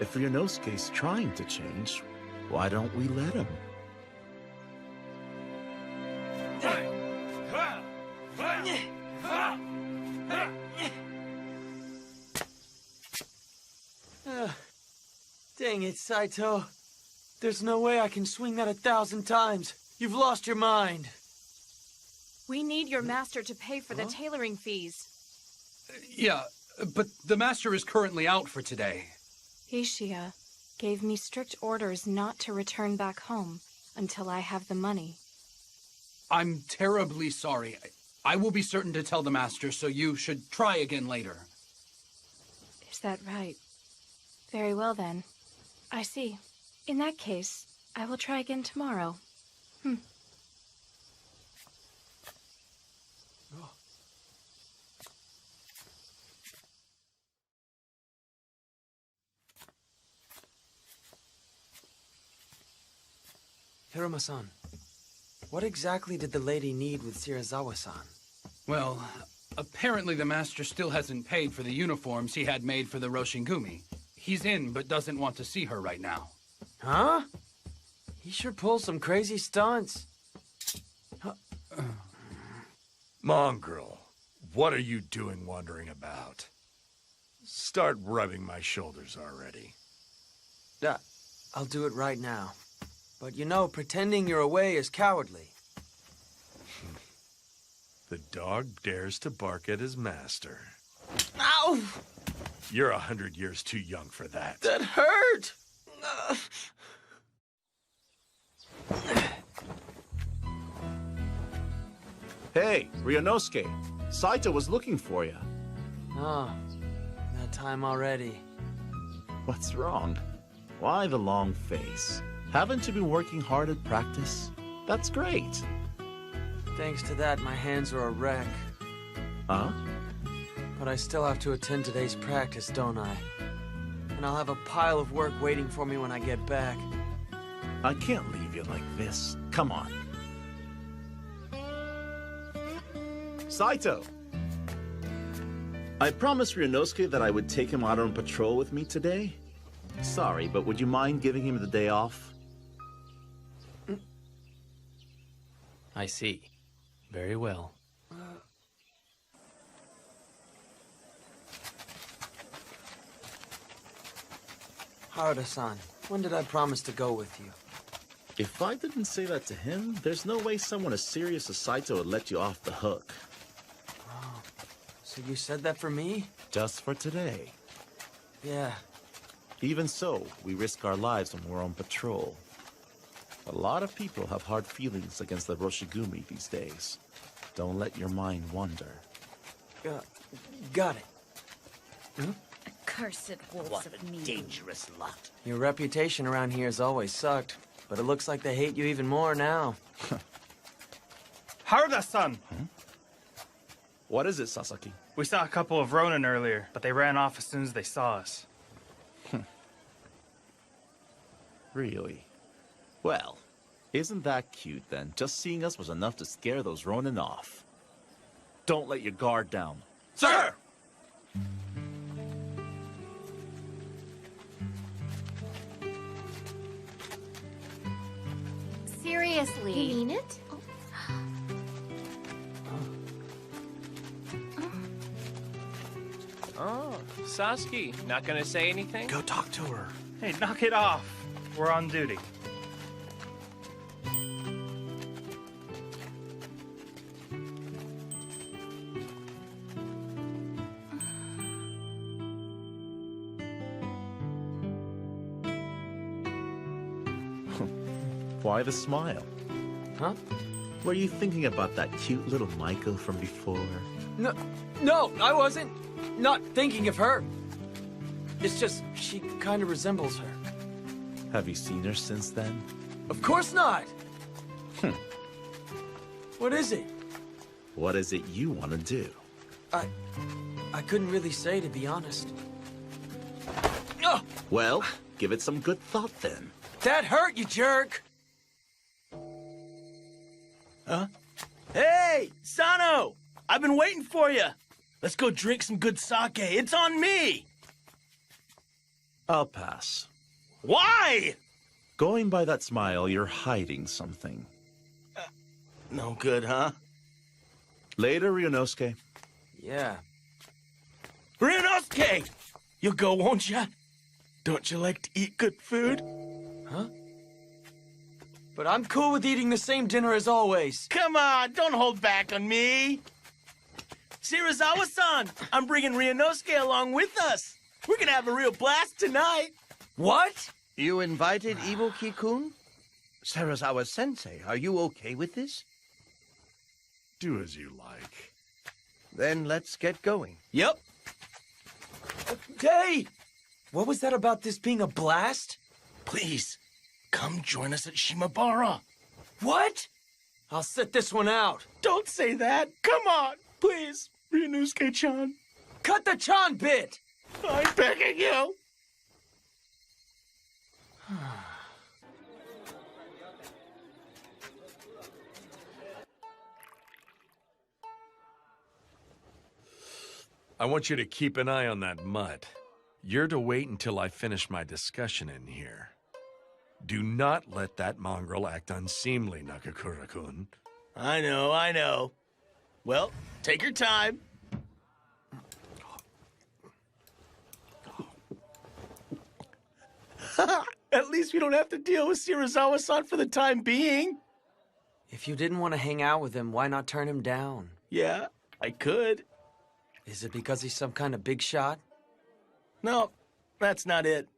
If Ryunosuke's trying to change, why don't we let him? Dang it, Saito. There's no way I can swing that 1,000 times. You've lost your mind. We need your master to pay for the tailoring fees. Yeah, but the master is currently out for today. Ishia gave me strict orders not to return back home until I have the money. I'm terribly sorry. I will be certain to tell the master, so you should try again later. Is that right? Very well then. I see. In that case, I will try again tomorrow. Hiruma-san, what exactly did the lady need with Shirazawa-san? Well, apparently the master still hasn't paid for the uniforms he had made for the Roshingumi. He's in, but doesn't want to see her right now. Huh? He sure pulls some crazy stunts. Mongrel, what are you doing wandering about? Start rubbing my shoulders already. I'll do it right now. But you know, pretending you're away is cowardly. The dog dares to bark at his master. Ow! You're 100 years too young for that. That hurt! Hey, Ryunosuke. Saito was looking for you. Oh, that time already. What's wrong? Why the long face? Haven't you been working hard at practice? That's great. Thanks to that, my hands are a wreck. Huh? But I still have to attend today's practice, don't I? And I'll have a pile of work waiting for me when I get back. I can't leave you like this. Come on. Saito! I promised Ryunosuke that I would take him out on patrol with me today. Sorry, but would you mind giving him the day off? I see. Very well. Harada-san, when did I promise to go with you? If I didn't say that to him, there's no way someone as serious as Saito would let you off the hook. Oh, so you said that for me? Just for today. Yeah. Even so, we risk our lives when we're on patrol. A lot of people have hard feelings against the Roshigumi these days. Don't let your mind wander. Got it. Accursed wolves of me. Dangerous lot. Your reputation around here has always sucked, but it looks like they hate you even more now. Harada-san! What is it, Sasaki? We saw a couple of Ronin earlier, but they ran off as soon as they saw us. Really? Well, isn't that cute then? Just seeing us was enough to scare those Ronin off. Don't let your guard down. Sir! Seriously. You mean it? Oh, Sasuke, not gonna say anything? Go talk to her. Hey, knock it off. We're on duty. Why the smile? Huh? Were you thinking about that cute little Michael from before? No, I wasn't. Not thinking of her. It's just, she kind of resembles her. Have you seen her since then? Of course not! What is it? What is it you want to do? I couldn't really say, to be honest. Well, give it some good thought then. That hurt, you jerk! Huh? Hey, Sano! I've been waiting for you. Let's go drink some good sake. It's on me! I'll pass. Why? Going by that smile, you're hiding something. No good, huh? Later, Ryunosuke. Yeah. Ryunosuke! You'll go, won't ya? Don't you like to eat good food? Huh? But I'm cool with eating the same dinner as always. Come on, don't hold back on me. Shirazawa-san, I'm bringing Ryunosuke along with us. We're gonna have a real blast tonight. What? You invited Ibuki-kun? Serizawa-sensei, are you okay with this? Do as you like. Then let's get going. Yep. Hey! What was that about this being a blast? Please, come join us at Shimabara. What? I'll sit this one out. Don't say that. Come on, please, Ryunosuke-chan. Cut the Chan bit! I'm begging you. I want you to keep an eye on that mutt. You're to wait until I finish my discussion in here. Do not let that mongrel act unseemly, Nakakura-kun. I know. Well, take your time. At least we don't have to deal with Shirazawa-san for the time being. If you didn't want to hang out with him, why not turn him down? Yeah, I could. Is it because he's some kind of big shot? No, that's not it.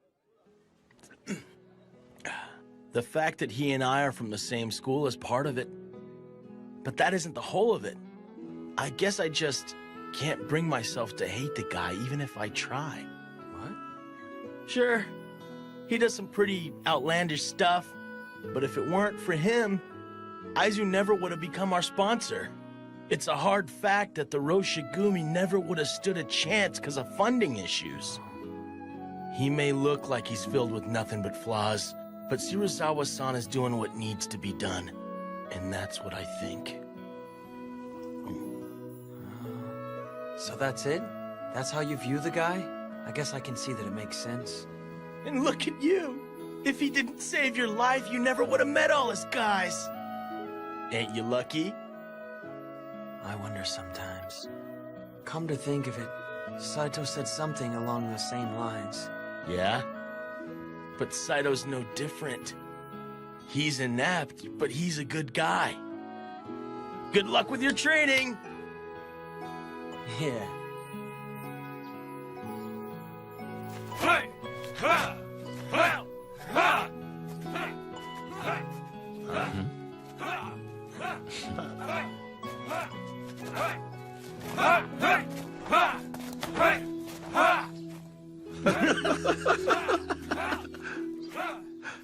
The fact that he and I are from the same school is part of it. But that isn't the whole of it. I guess I just can't bring myself to hate the guy, even if I try. What? Sure, he does some pretty outlandish stuff, but if it weren't for him, Aizu never would have become our sponsor. It's a hard fact that the Roshigumi never would have stood a chance because of funding issues. He may look like he's filled with nothing but flaws, but Shirazawa-san is doing what needs to be done. And that's what I think. So that's it? That's how you view the guy? I guess I can see that it makes sense. And look at you! If he didn't save your life, you never would have met all his guys! Ain't you lucky? I wonder sometimes. Come to think of it, Saito said something along the same lines. Yeah? But Saito's no different. He's inept, but he's a good guy. Good luck with your training! Yeah.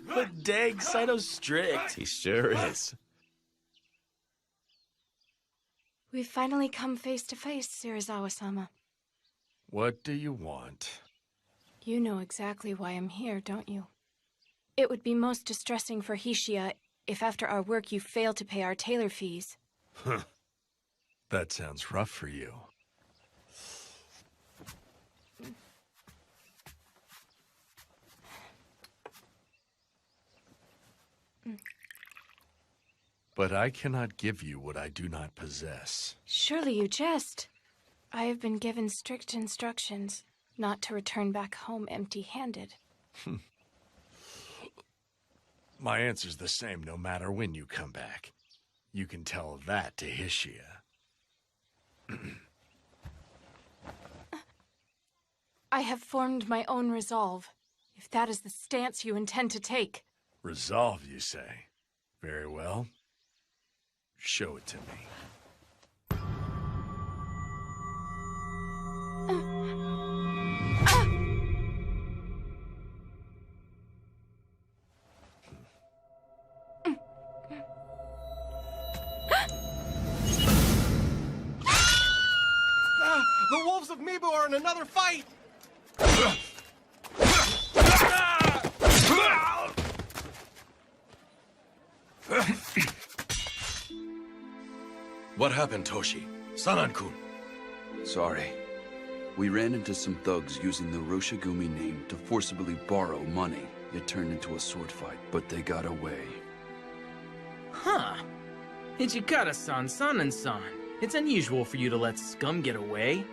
But dang, Saito's strict. He sure is. We've finally come face to face, Shirazawa-sama. What do you want? You know exactly why I'm here, don't you? It would be most distressing for Hishiya if after our work you fail to pay our tailor fees. Huh. That sounds rough for you. But I cannot give you what I do not possess. Surely you jest. I have been given strict instructions not to return back home empty-handed. My answer's the same no matter when you come back. You can tell that to Hishia. I have formed my own resolve, if that is the stance you intend to take. Resolve, you say? Very well. Show it to me. The wolves of Mibu are in another fight! What happened, Toshi? Sanan-kun. Sorry. We ran into some thugs using the Roshigumi name to forcibly borrow money. It turned into a sword fight, but they got away. Huh. Ichikata-san, Sanan-san. It's unusual for you to let scum get away.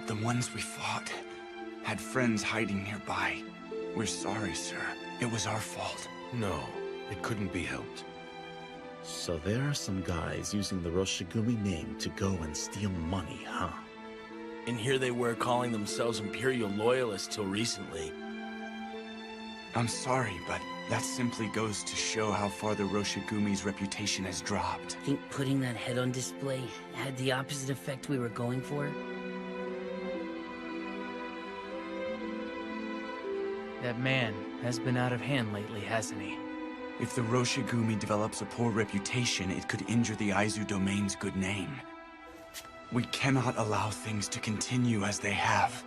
The ones we fought had friends hiding nearby. We're sorry, sir. It was our fault. No, it couldn't be helped. So there are some guys using the Roshigumi name to go and steal money, huh? And here they were calling themselves Imperial Loyalists till recently. I'm sorry, but that simply goes to show how far the Roshigumi's reputation has dropped. Think putting that head on display had the opposite effect we were going for? That man has been out of hand lately, hasn't he? If the Roshigumi develops a poor reputation, it could injure the Aizu domain's good name. We cannot allow things to continue as they have.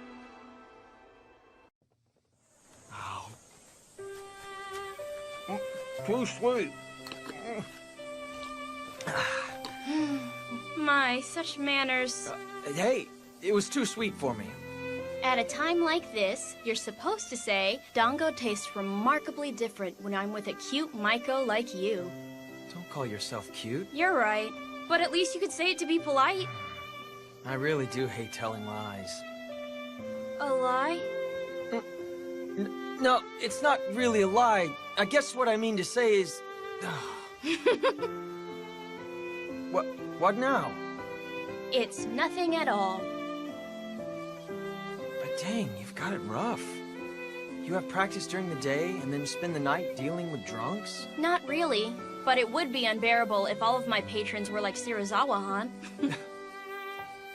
Too sweet. My, such manners. Hey, it was too sweet for me. At a time like this, you're supposed to say, Dango tastes remarkably different when I'm with a cute Maiko like you. Don't call yourself cute. You're right, but at least you could say it to be polite. I really do hate telling lies. A lie? No, it's not really a lie. I guess what I mean to say is... What now? It's nothing at all. But dang, you've got it rough. You have practice during the day and then spend the night dealing with drunks? Not really, but it would be unbearable if all of my patrons were like Shirazawa-han.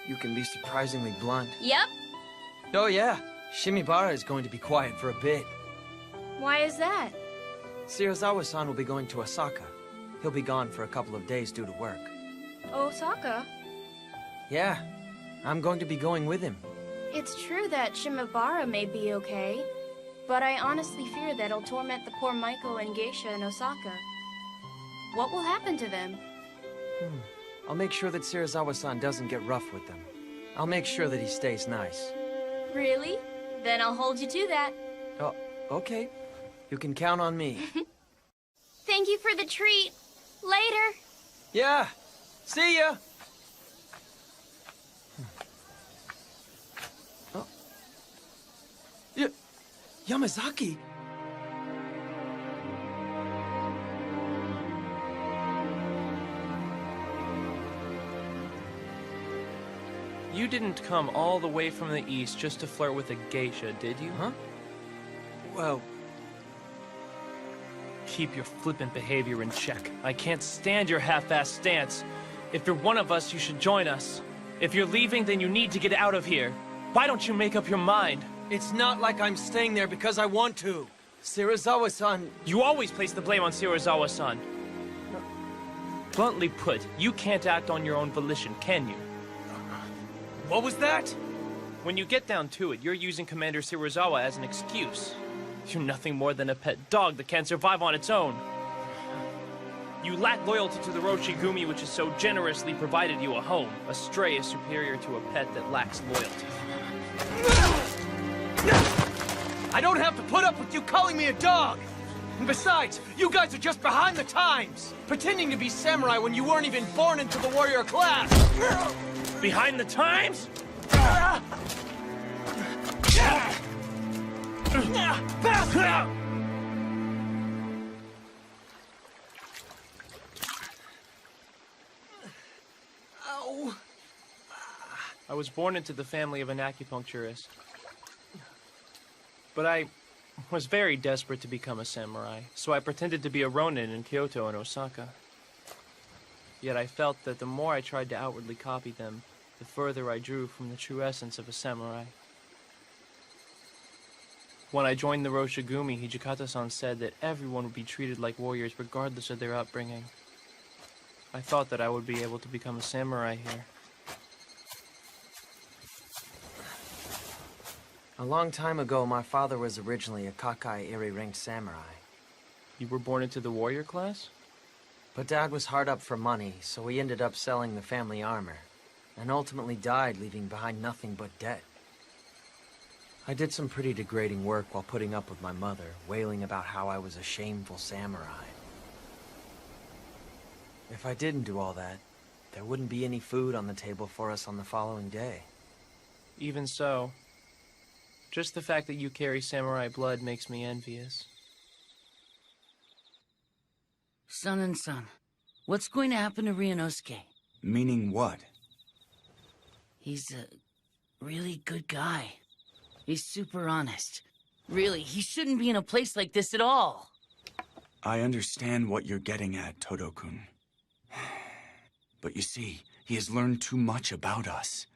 You can be surprisingly blunt. Yep. Oh yeah, Shimibara is going to be quiet for a bit. Why is that? Shirazawa-san will be going to Osaka. He'll be gone for a couple of days due to work. Osaka? Yeah, I'm going to be going with him. It's true that Shimabara may be okay, but I honestly fear that it'll torment the poor Maiko and Geisha in Osaka. What will happen to them? I'll make sure that Shirazawa-san doesn't get rough with them. I'll make sure that he stays nice. Really? Then I'll hold you to that. Oh, okay. You can count on me. Thank you for the treat. Later. Yeah. See ya. Oh. Yamazaki. You didn't come all the way from the east just to flirt with a geisha, did you? Huh? Well... Keep your flippant behavior in check. I can't stand your half-assed stance. If you're one of us, you should join us. If you're leaving, then you need to get out of here. Why don't you make up your mind? It's not like I'm staying there because I want to. Shirazawa-san... You always place the blame on Shirazawa-san. Bluntly put, you can't act on your own volition, can you? What was that? When you get down to it, you're using Commander Shirazawa as an excuse. You're nothing more than a pet dog that can't survive on its own. You lack loyalty to the Roshigumi, which has so generously provided you a home. A stray is superior to a pet that lacks loyalty. I don't have to put up with you calling me a dog! And besides, you guys are just behind the times! Pretending to be samurai when you weren't even born into the warrior class! Behind the times? Ow! I was born into the family of an acupuncturist. But I was very desperate to become a samurai, so I pretended to be a ronin in Kyoto and Osaka. Yet I felt that the more I tried to outwardly copy them, the further I drew from the true essence of a samurai. When I joined the Roshigumi, Hijikata-san said that everyone would be treated like warriors regardless of their upbringing. I thought that I would be able to become a samurai here. A long time ago, my father was originally a Kakai Iri-ranked samurai. You were born into the warrior class? But Dad was hard up for money, so he ended up selling the family armor, and ultimately died, leaving behind nothing but debt. I did some pretty degrading work while putting up with my mother, wailing about how I was a shameful samurai. If I didn't do all that, there wouldn't be any food on the table for us on the following day. Even so, just the fact that you carry samurai blood makes me envious. Son, what's going to happen to Ryunosuke? Meaning what? He's a really good guy. He's super honest. Really, he shouldn't be in a place like this at all. I understand what you're getting at, Todo-kun. But you see, he has learned too much about us.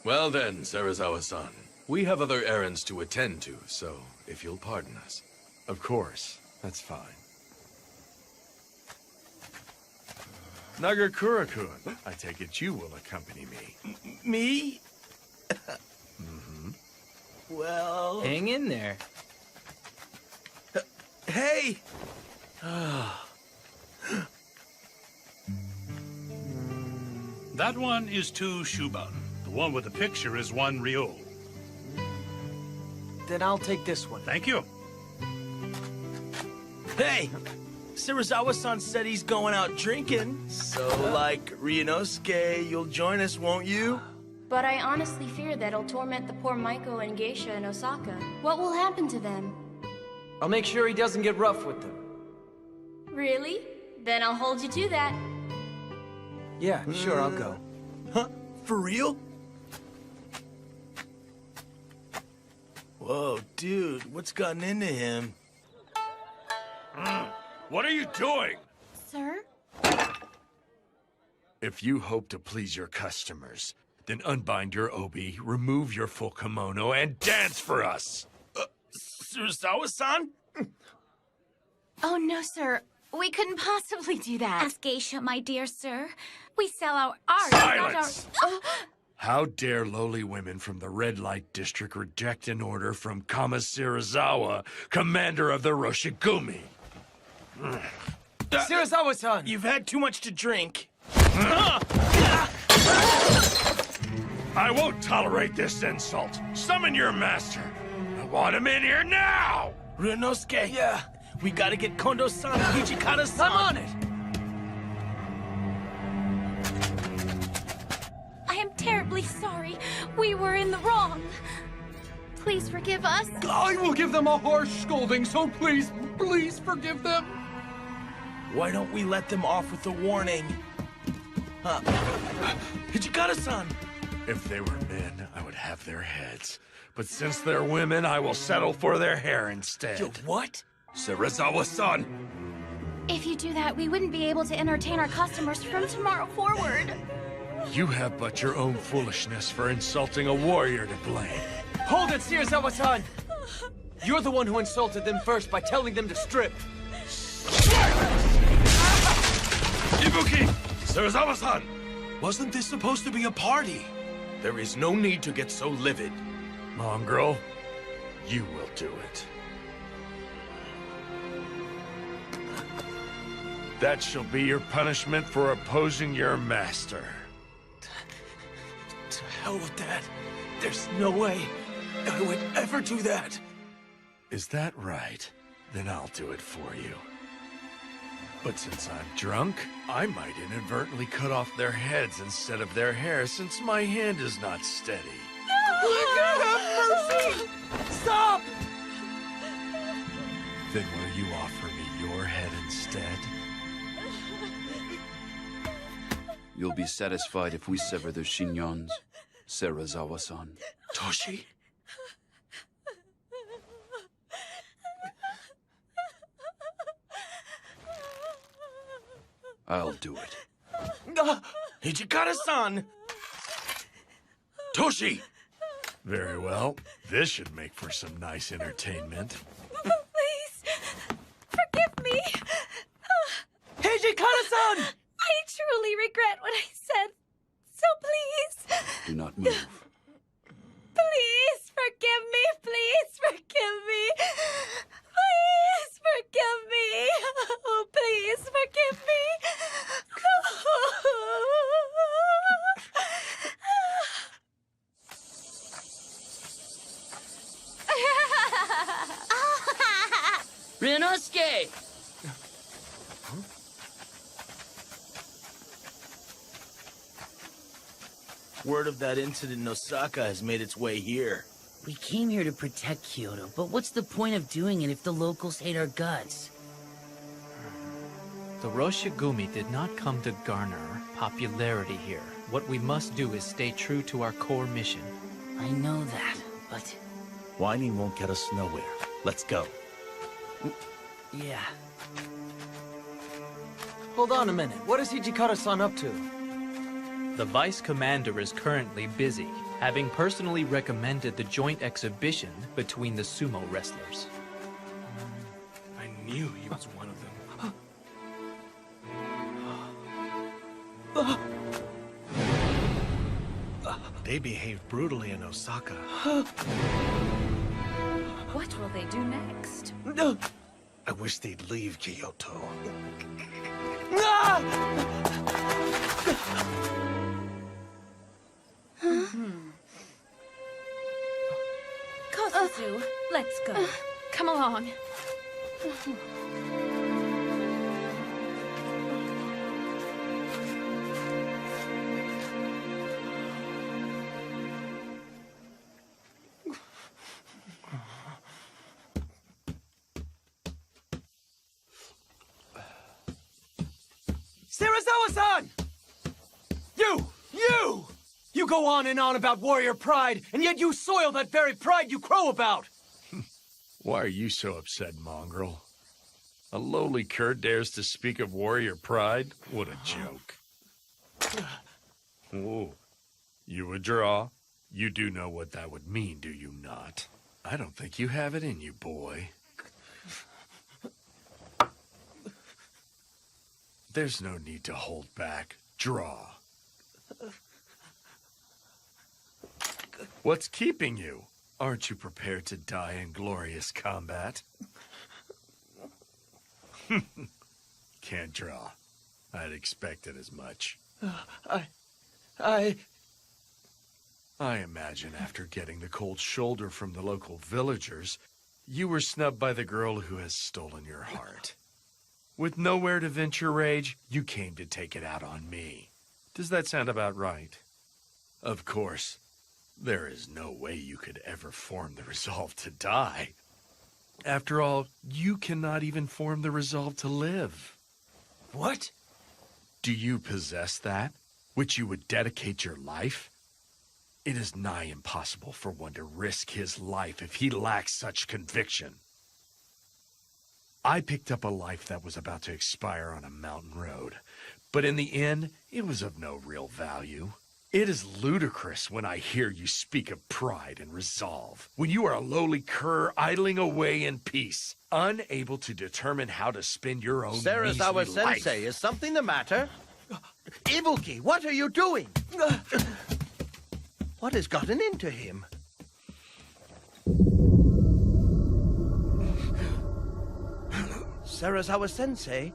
Well then, Serizawa-san. We have other errands to attend to, so if you'll pardon us. Of course. That's fine. Nagakura-kun, I take it you will accompany me. Me? Mm-hmm. Well... Hang in there. Hey! That one is 2 Shuban. The one with the picture is 1 Ryo. Then I'll take this one. Thank you. Hey! Serizawa-san said he's going out drinking. So, like, Ryunosuke, you'll join us, won't you? But I honestly fear that it'll torment the poor Maiko and Geisha in Osaka. What will happen to them? I'll make sure he doesn't get rough with them. Really? Then I'll hold you to that. Yeah, sure, I'll go. Huh? For real? Whoa, dude, what's gotten into him? What are you doing? Sir? If you hope to please your customers, then unbind your obi, remove your full kimono, and dance for us! Serizawa-san? Oh, no, sir. We couldn't possibly do that. Ask Geisha, my dear sir. We sell our art, Silence! not our... How dare lowly women from the Red Light District reject an order from Kama Serizawa, commander of the Roshigumi? Serizawa-san! You've had too much to drink. I won't tolerate this insult. Summon your master. I want him in here now! Ryunosuke, yeah. We gotta get Kondo-san and Hijikata-san. I'm on it! I am terribly sorry. We were in the wrong. Please forgive us. I will give them a harsh scolding, so please, please forgive them. Why don't we let them off with a warning? Hijikata-san! If they were men, I would have their heads. But since they're women, I will settle for their hair instead. Yo, what? Serizawa-san! If you do that, we wouldn't be able to entertain our customers from tomorrow forward. You have but your own foolishness for insulting a warrior to blame. Hold it, Serizawa-san! You're the one who insulted them first by telling them to strip. Ibuki! Serizawa-san! Wasn't this supposed to be a party? There is no need to get so livid. Mongrel, you will do it. That shall be your punishment for opposing your master. To hell with that. There's no way. I would ever do that. Is that right? Then I'll do it for you. But since I'm drunk, I might inadvertently cut off their heads instead of their hair since my hand is not steady. Mercy! Stop! Then will you offer me your head instead? You'll be satisfied if we sever their chignons, Sarazawa-san. Toshi? I'll do it. Hijikata-san! Toshi! Very well. This should make for some nice entertainment. Please, forgive me. Hijikata-san! I truly regret what I said. So please, Do not move. please forgive me. Please forgive me. Please forgive me. Oh, please forgive me. Rinosuke! Word of that incident in Osaka has made its way here. We came here to protect Kyoto, but what's the point of doing it if the locals hate our guts? The Roshigumi did not come to garner popularity here. What we must do is stay true to our core mission. I know that, but... Whining won't get us nowhere. Let's go. Yeah. Hold on a minute. What is Hijikata-san up to? The Vice Commander is currently busy, having personally recommended the joint exhibition between the sumo wrestlers. I knew he was one of them. They behaved brutally in Osaka. What will they do next? I wish they'd leave Kyoto. Kosuzu, let's go. Come along. Sarazawa-san! You! You go on and on about warrior pride, and yet you soil that very pride you crow about! Why are you so upset, mongrel? A lowly cur dares to speak of warrior pride? What a joke. Whoa. You would draw? You do know what that would mean, do you not? I don't think you have it in you, boy. There's no need to hold back. Draw. What's keeping you? Aren't you prepared to die in glorious combat? Can't draw. I'd expected as much. I imagine after getting the cold shoulder from the local villagers, you were snubbed by the girl who has stolen your heart. With nowhere to vent your rage, you came to take it out on me. Does that sound about right? Of course, there is no way you could ever form the resolve to die. After all, you cannot even form the resolve to live. What? Do you possess that, which you would dedicate your life? It is nigh impossible for one to risk his life if he lacks such conviction. I picked up a life that was about to expire on a mountain road, but in the end, it was of no real value. It is ludicrous when I hear you speak of pride and resolve, when you are a lowly cur idling away in peace, unable to determine how to spend your own measly Sarazawa-sensei, life. is something the matter? Ibuki, what are you doing? What has gotten into him? Sarazawa-sensei?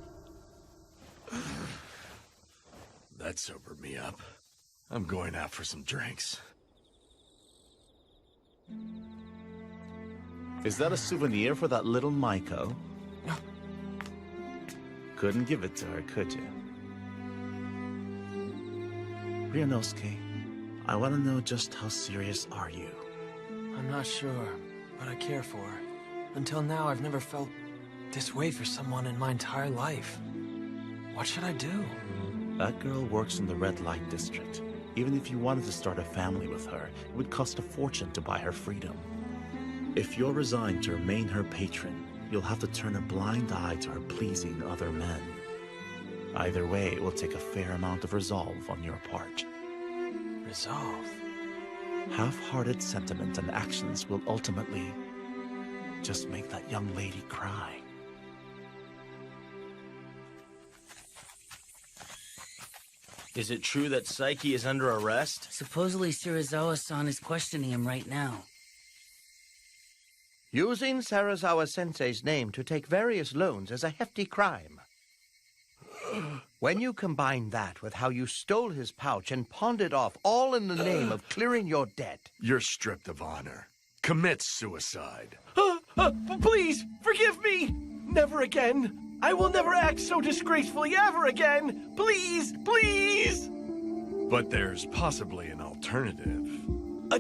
That sobered me up. I'm going out for some drinks. Is that a souvenir for that little Maiko? Couldn't give it to her, could you? Ryunosuke, I want to know just how serious are you? I'm not sure, but I care for her. Until now, I've never felt this way for someone in my entire life. What should I do? That girl works in the red light district. Even if you wanted to start a family with her, it would cost a fortune to buy her freedom. If you're resigned to remain her patron, you'll have to turn a blind eye to her pleasing other men. Either way, it will take a fair amount of resolve on your part. Resolve? Half-hearted sentiment and actions will ultimately just make that young lady cry. Is it true that Saiki is under arrest? Supposedly Serizawa-san is questioning him right now. Using Serizawa-sensei's name to take various loans is a hefty crime. When you combine that with how you stole his pouch and pawned it off, all in the name of clearing your debt... You're stripped of honor. Commit suicide. Please, forgive me! Never again. I will never act so disgracefully ever again. Please, please! But there's possibly an alternative. A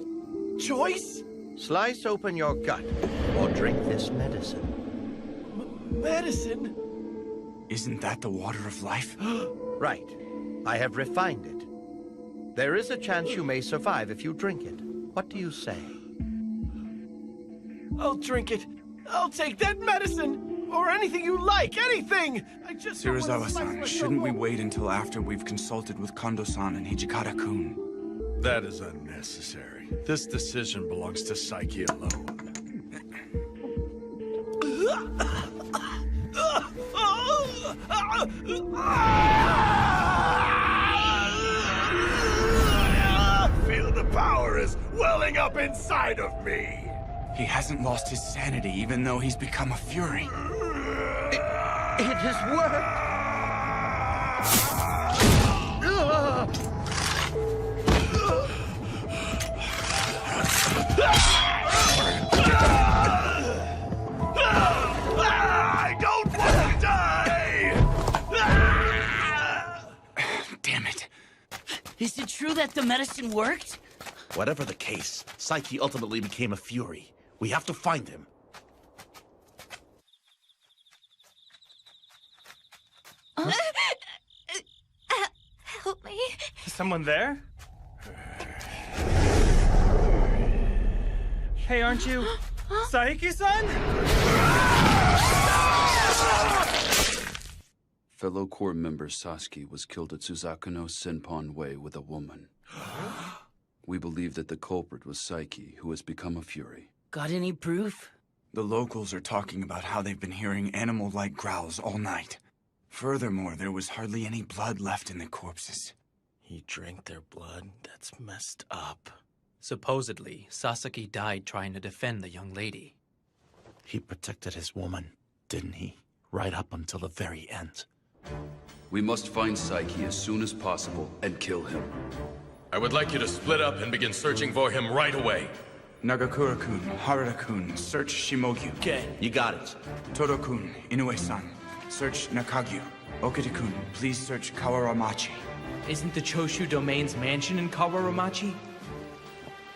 choice? Slice open your gut, or drink this medicine. Medicine? Isn't that the water of life? Right. I have refined it. There is a chance you may survive if you drink it. What do you say? I'll drink it. I'll take that medicine! Or anything you like, anything! I just Serizawa-san, shouldn't we wait until after we've consulted with Kondo-san and Hijikata-kun? That is unnecessary. This decision belongs to Saiki alone. Feel the power is welling up inside of me! He hasn't lost his sanity, even though he's become a fury. It has worked! I don't want to die! Damn it. Is it true that the medicine worked? Whatever the case, Saiki ultimately became a fury. We have to find him. Help me. Is someone there? Hey, aren't you Saiki-san? Fellow Corps member Sasuke was killed at Suzakuno Senpon Way with a woman. We believe that the culprit was Saiki, who has become a fury. Got any proof? The locals are talking about how they've been hearing animal-like growls all night. Furthermore, there was hardly any blood left in the corpses. He drank their blood? That's messed up. Supposedly, Sasaki died trying to defend the young lady. He protected his woman, didn't he? Right up until the very end. We must find Saiki as soon as possible and kill him. I would like you to split up and begin searching for him right away. Nagakura-kun, Harada-kun, search Shimogyu. Okay, you got it. Todo-kun, Inoue-san, search Nakagyu. Okita-kun, please search Kawaramachi. Isn't the Choshu Domain's mansion in Kawaramachi?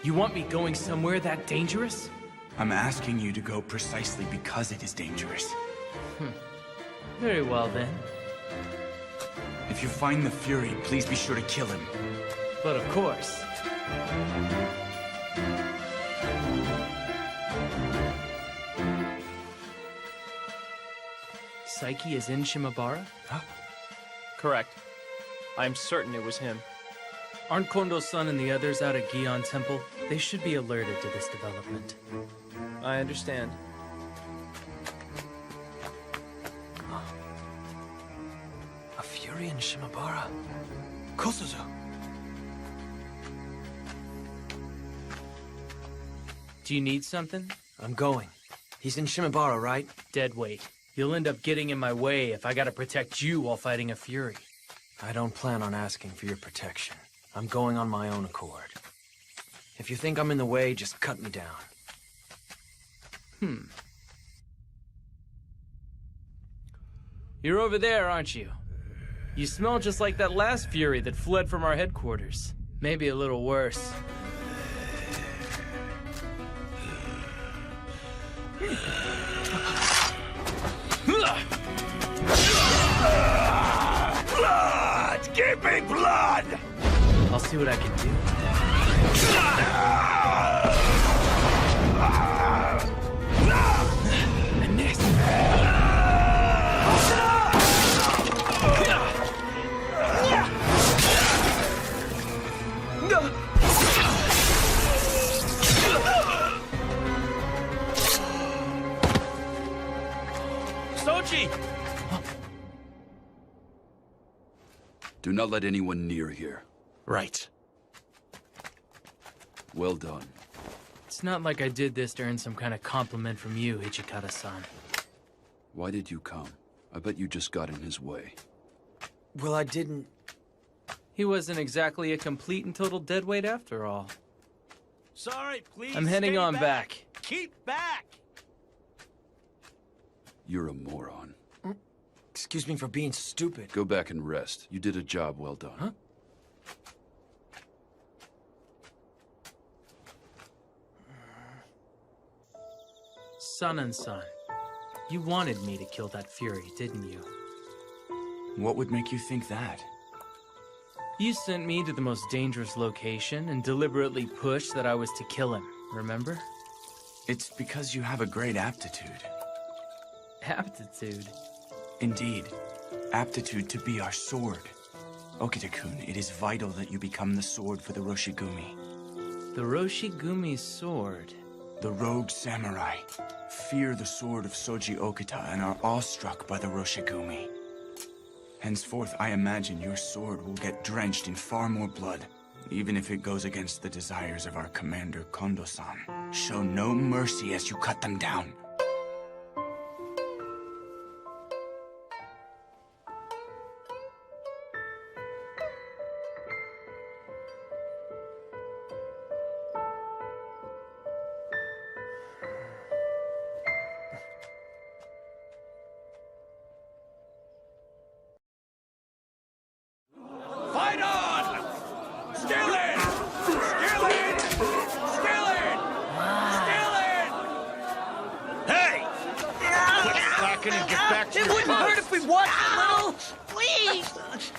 You want me going somewhere that dangerous? I'm asking you to go precisely because it is dangerous. Very well then. If you find the Fury, please be sure to kill him. But of course. Saiki is in Shimabara? Huh? Correct. I'm certain it was him. Aren't Kondo-san and the others out at Gion Temple? They should be alerted to this development. I understand. A fury in Shimabara. Kosuzu! Do you need something? I'm going. He's in Shimabara, right? Dead weight. You'll end up getting in my way if I gotta protect you while fighting a fury. I don't plan on asking for your protection. I'm going on my own accord. If you think I'm in the way, just cut me down. You're over there, aren't you? You smell just like that last Fury that fled from our headquarters. Maybe a little worse. Blood! Give me blood! I'll see what I can do. And this. Sochi! Do not let anyone near here. Right. Well done. It's not like I did this to earn some kind of compliment from you, Ichikata-san. Why did you come? I bet you just got in his way. Well, I didn't... He wasn't exactly a complete and total deadweight after all. Sorry, please. I'm heading on back. Keep back! You're a moron. Excuse me for being stupid. Go back and rest. You did a job well done. Huh? Son and son, you wanted me to kill that Fury, didn't you? What would make you think that? You sent me to the most dangerous location and deliberately pushed that I was to kill him, remember? It's because you have a great aptitude. Aptitude? Indeed. Aptitude to be our sword. Okita-kun, it is vital that you become the sword for the Roshigumi. The Roshigumi's sword? The rogue samurai fear the sword of Soji Okita and are awestruck by the Roshigumi. Henceforth, I imagine your sword will get drenched in far more blood, even if it goes against the desires of our commander Kondo-san. Show no mercy as you cut them down. Fight on! Skillet! Skillet! Skillet! Skillet! Hey! Quit slacking and get back to It your wouldn't hurt if we watched a little. Please!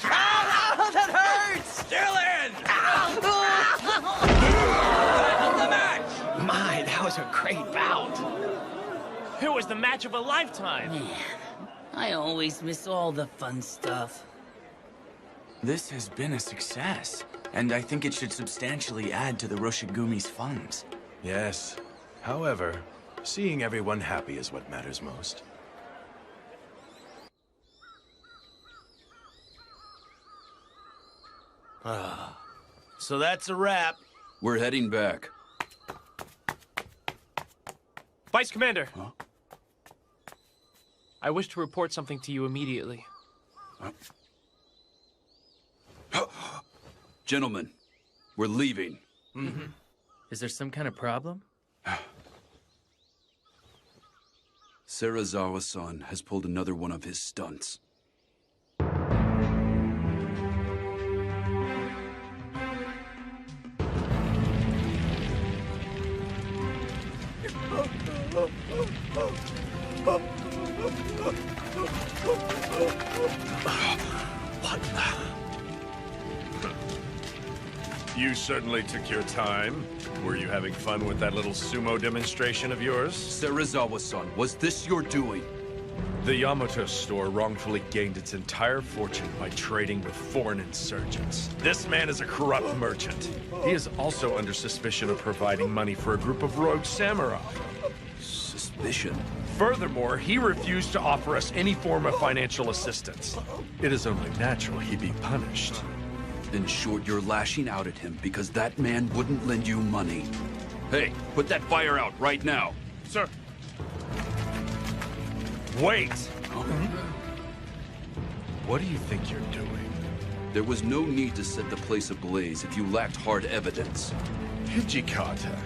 Ow, that hurts! Skillet! The match! My, that was a great bout. It was the match of a lifetime. Man, I always miss all the fun stuff. This has been a success, and I think it should substantially add to the Roshigumi's funds. Yes. However, seeing everyone happy is what matters most. So that's a wrap. We're heading back. Vice Commander! Huh? I wish to report something to you immediately. Gentlemen, we're leaving. Mm-hmm. Is there some kind of problem? Serizawa-san has pulled another one of his stunts. You certainly took your time. Were you having fun with that little sumo demonstration of yours? Serizawa-san, was this your doing? The Yamato store wrongfully gained its entire fortune by trading with foreign insurgents. This man is a corrupt merchant. He is also under suspicion of providing money for a group of rogue samurai. Suspicion? Furthermore, he refused to offer us any form of financial assistance. It is only natural he be punished. In short, you're lashing out at him because that man wouldn't lend you money. Hey, put that fire out right now. Sir. Wait! What do you think you're doing? There was no need to set the place ablaze if you lacked hard evidence. Hijikata,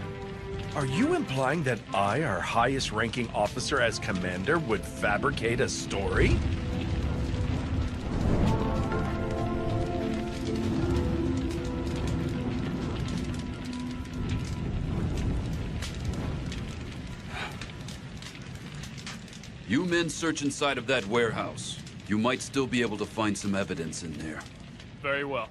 Are you implying that I, our highest-ranking officer as commander, would fabricate a story? You men search inside of that warehouse. You might still be able to find some evidence in there. Very well.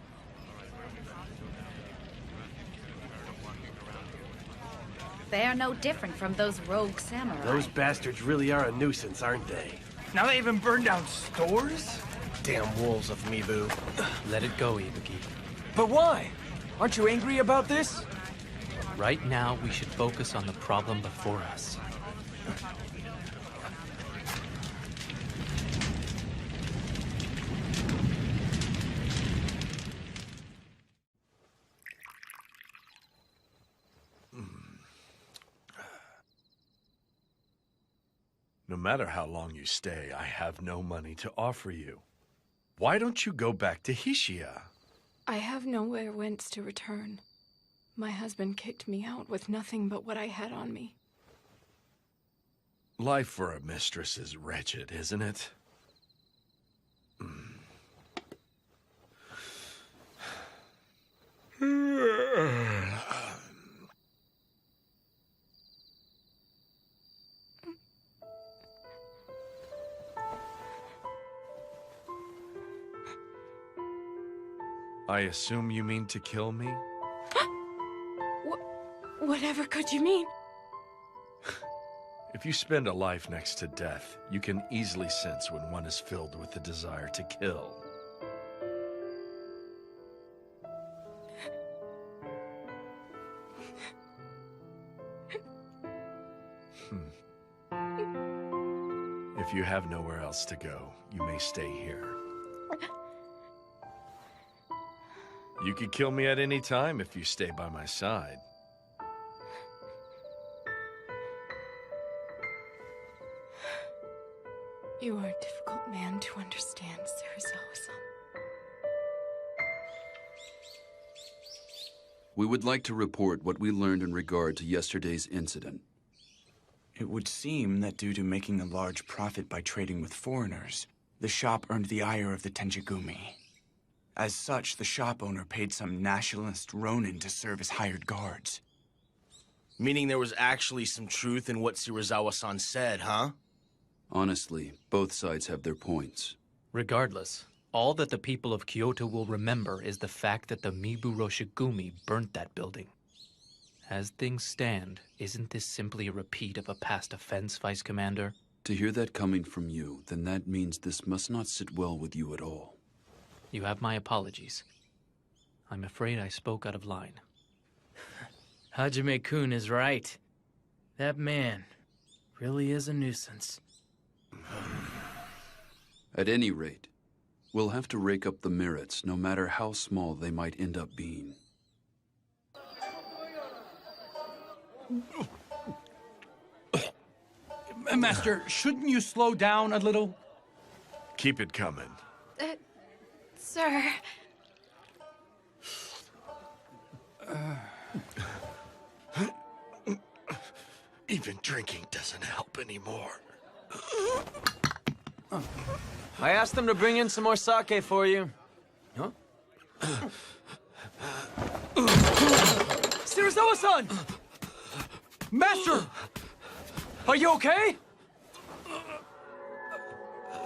They are no different from those rogue samurai. Those bastards really are a nuisance, aren't they? Now they even burn down stores? Damn wolves of Mibu. Let it go, Ibuki. But why? Aren't you angry about this? Right now, we should focus on the problem before us. No matter how long you stay, I have no money to offer you. Why don't you go back to Hishia? I have nowhere whence to return. My husband kicked me out with nothing but what I had on me. Life for a mistress is wretched, isn't it? I assume you mean to kill me? Whatever could you mean? If you spend a life next to death, you can easily sense when one is filled with the desire to kill. If you have nowhere else to go, you may stay here. You could kill me at any time if you stay by my side. You are a difficult man to understand, Serizawa-san. We would like to report what we learned in regard to yesterday's incident. It would seem that due to making a large profit by trading with foreigners, the shop earned the ire of the Tenjigumi. As such, the shop owner paid some nationalist ronin to serve as hired guards. Meaning there was actually some truth in what Serizawa-san said, huh? Honestly, both sides have their points. Regardless, all that the people of Kyoto will remember is the fact that the Mibu Roshigumi burnt that building. As things stand, isn't this simply a repeat of a past offense, Vice Commander? To hear that coming from you, then that means this must not sit well with you at all. You have my apologies. I'm afraid I spoke out of line. Hajime-kun is right. That man really is a nuisance. At any rate, we'll have to rake up the merits, no matter how small they might end up being. Master, shouldn't you slow down a little? Keep it coming. Sir. Even drinking doesn't help anymore. I asked them to bring in some more sake for you. Huh? Serizawa-san! Master! Are you okay?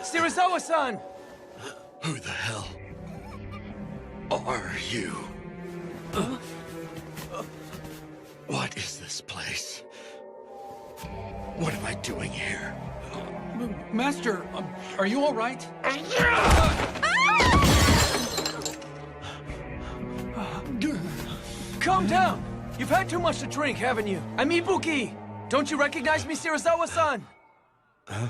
Serizawa-san! Who the hell are you? What is this place? What am I doing here? Master, are you all right? Calm down! You've had too much to drink, haven't you? I'm Ibuki! Don't you recognize me, Serizawa-san? Huh?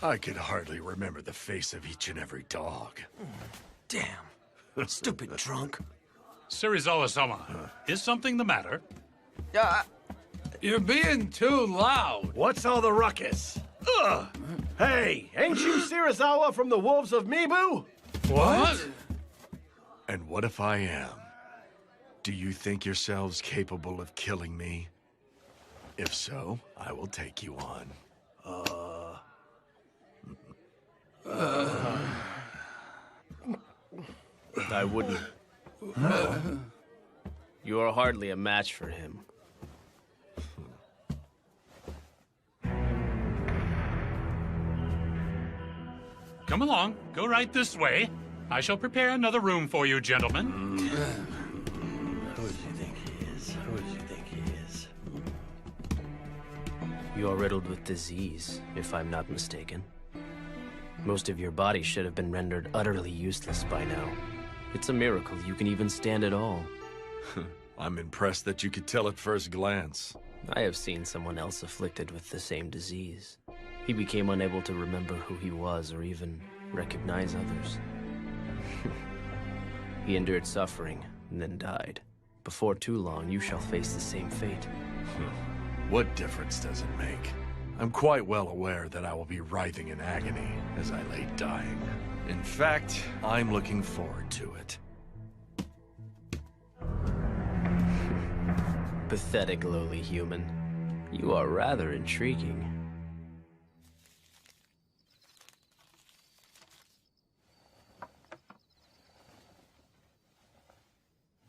I could hardly remember the face of each and every dog. Damn. Stupid drunk. Serizawa-sama, is something the matter? You're being too loud. What's all the ruckus? Ugh! Hey, ain't you Serizawa from the Wolves of Mibu? What? And what if I am? Do you think yourselves capable of killing me? If so, I will take you on. I wouldn't. You are hardly a match for him. Come along. Go right this way. I shall prepare another room for you, gentlemen. Who do you think he is? Who do you think he is? You are riddled with disease, if I'm not mistaken. Most of your body should have been rendered utterly useless by now. It's a miracle you can even stand at all. I'm impressed that you could tell at first glance. I have seen someone else afflicted with the same disease. He became unable to remember who he was or even recognize others. He endured suffering and then died. Before too long, you shall face the same fate. What difference does it make? I'm quite well aware that I will be writhing in agony as I lay dying. In fact, I'm looking forward to it. Pathetic lowly human. You are rather intriguing.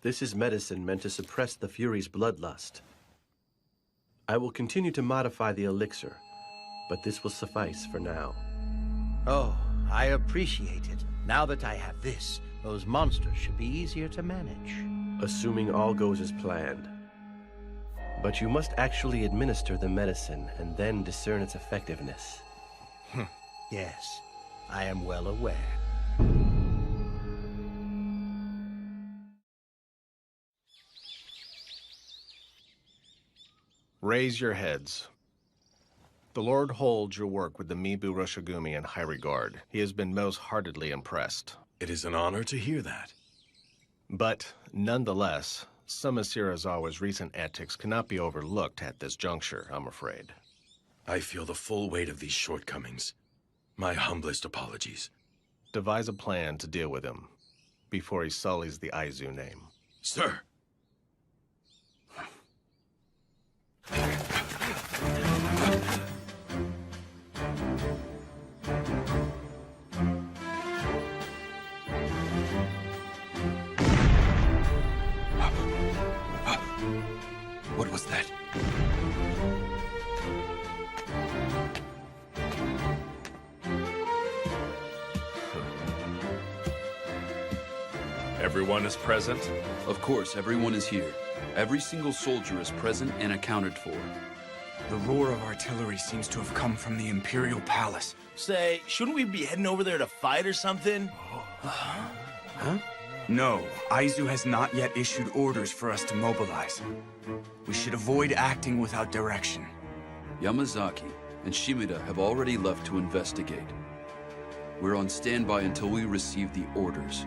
This is medicine meant to suppress the Fury's bloodlust. I will continue to modify the elixir, but this will suffice for now. Oh, I appreciate it. Now that I have this, those monsters should be easier to manage. Assuming all goes as planned. But you must actually administer the medicine and then discern its effectiveness. Yes, I am well aware. Raise your heads. The Lord holds your work with the Mibu Roshigumi in high regard. He has been most heartedly impressed. It is an honor to hear that. But, nonetheless, some of Serizawa's recent antics cannot be overlooked at this juncture, I'm afraid. I feel the full weight of these shortcomings. My humblest apologies. Devise a plan to deal with him before he sullies the Aizu name. Sir! What was that? Everyone is present? Of course, everyone is here. Every single soldier is present and accounted for. The roar of artillery seems to have come from the Imperial Palace. Say, shouldn't we be heading over there to fight or something? Huh? No, Aizu has not yet issued orders for us to mobilize. We should avoid acting without direction. Yamazaki and Shimida have already left to investigate. We're on standby until we receive the orders.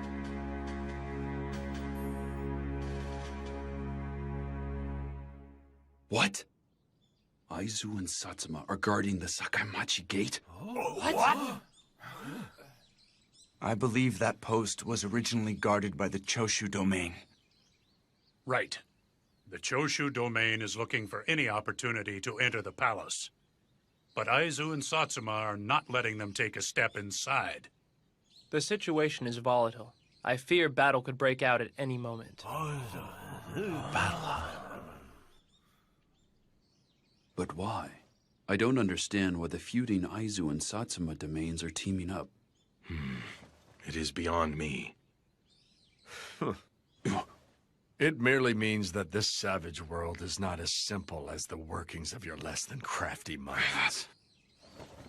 What? Aizu and Satsuma are guarding the Sakaimachi Gate? What? I believe that post was originally guarded by the Choshu domain. Right. The Choshu domain is looking for any opportunity to enter the palace. But Aizu and Satsuma are not letting them take a step inside. The situation is volatile. I fear battle could break out at any moment. But why? I don't understand why the feuding Aizu and Satsuma domains are teaming up. It is beyond me. It merely means that this savage world is not as simple as the workings of your less than crafty minds.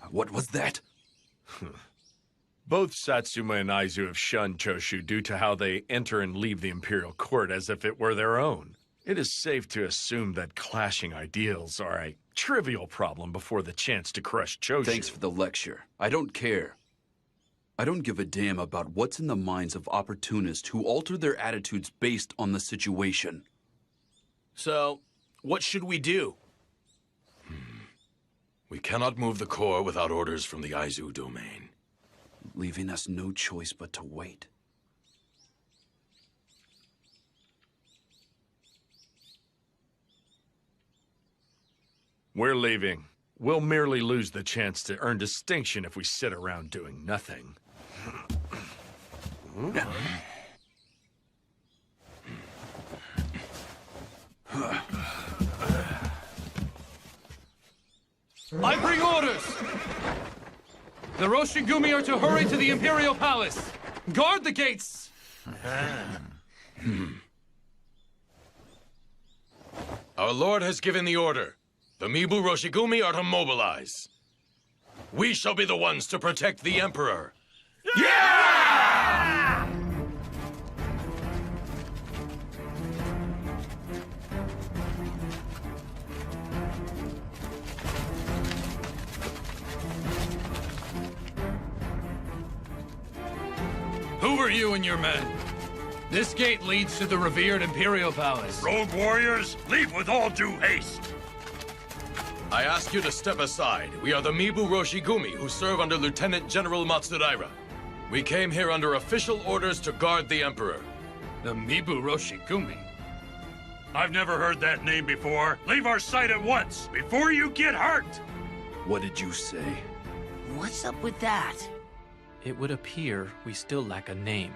What was that? Both Satsuma and Aizu have shunned Choshu due to how they enter and leave the Imperial Court as if it were their own. It is safe to assume that clashing ideals are a trivial problem before the chance to crush Choshu. Thanks for the lecture. I don't care. I don't give a damn about what's in the minds of opportunists who alter their attitudes based on the situation. So, what should we do? We cannot move the core without orders from the Aizu domain. Leaving us no choice but to wait. We're leaving. We'll merely lose the chance to earn distinction if we sit around doing nothing. I bring orders! The Roshigumi are to hurry to the Imperial Palace! Guard the gates! Our Lord has given the order. The Mibu Roshigumi are to mobilize. We shall be the ones to protect the Emperor. Yeah! Who are you and your men? This gate leads to the revered Imperial Palace. Rogue warriors, leave with all due haste. I ask you to step aside. We are the Mibu Roshigumi who serve under Lieutenant General Matsudaira. We came here under official orders to guard the Emperor. The Mibu Roshigumi? I've never heard that name before. Leave our sight at once, before you get hurt! What did you say? What's up with that? It would appear we still lack a name.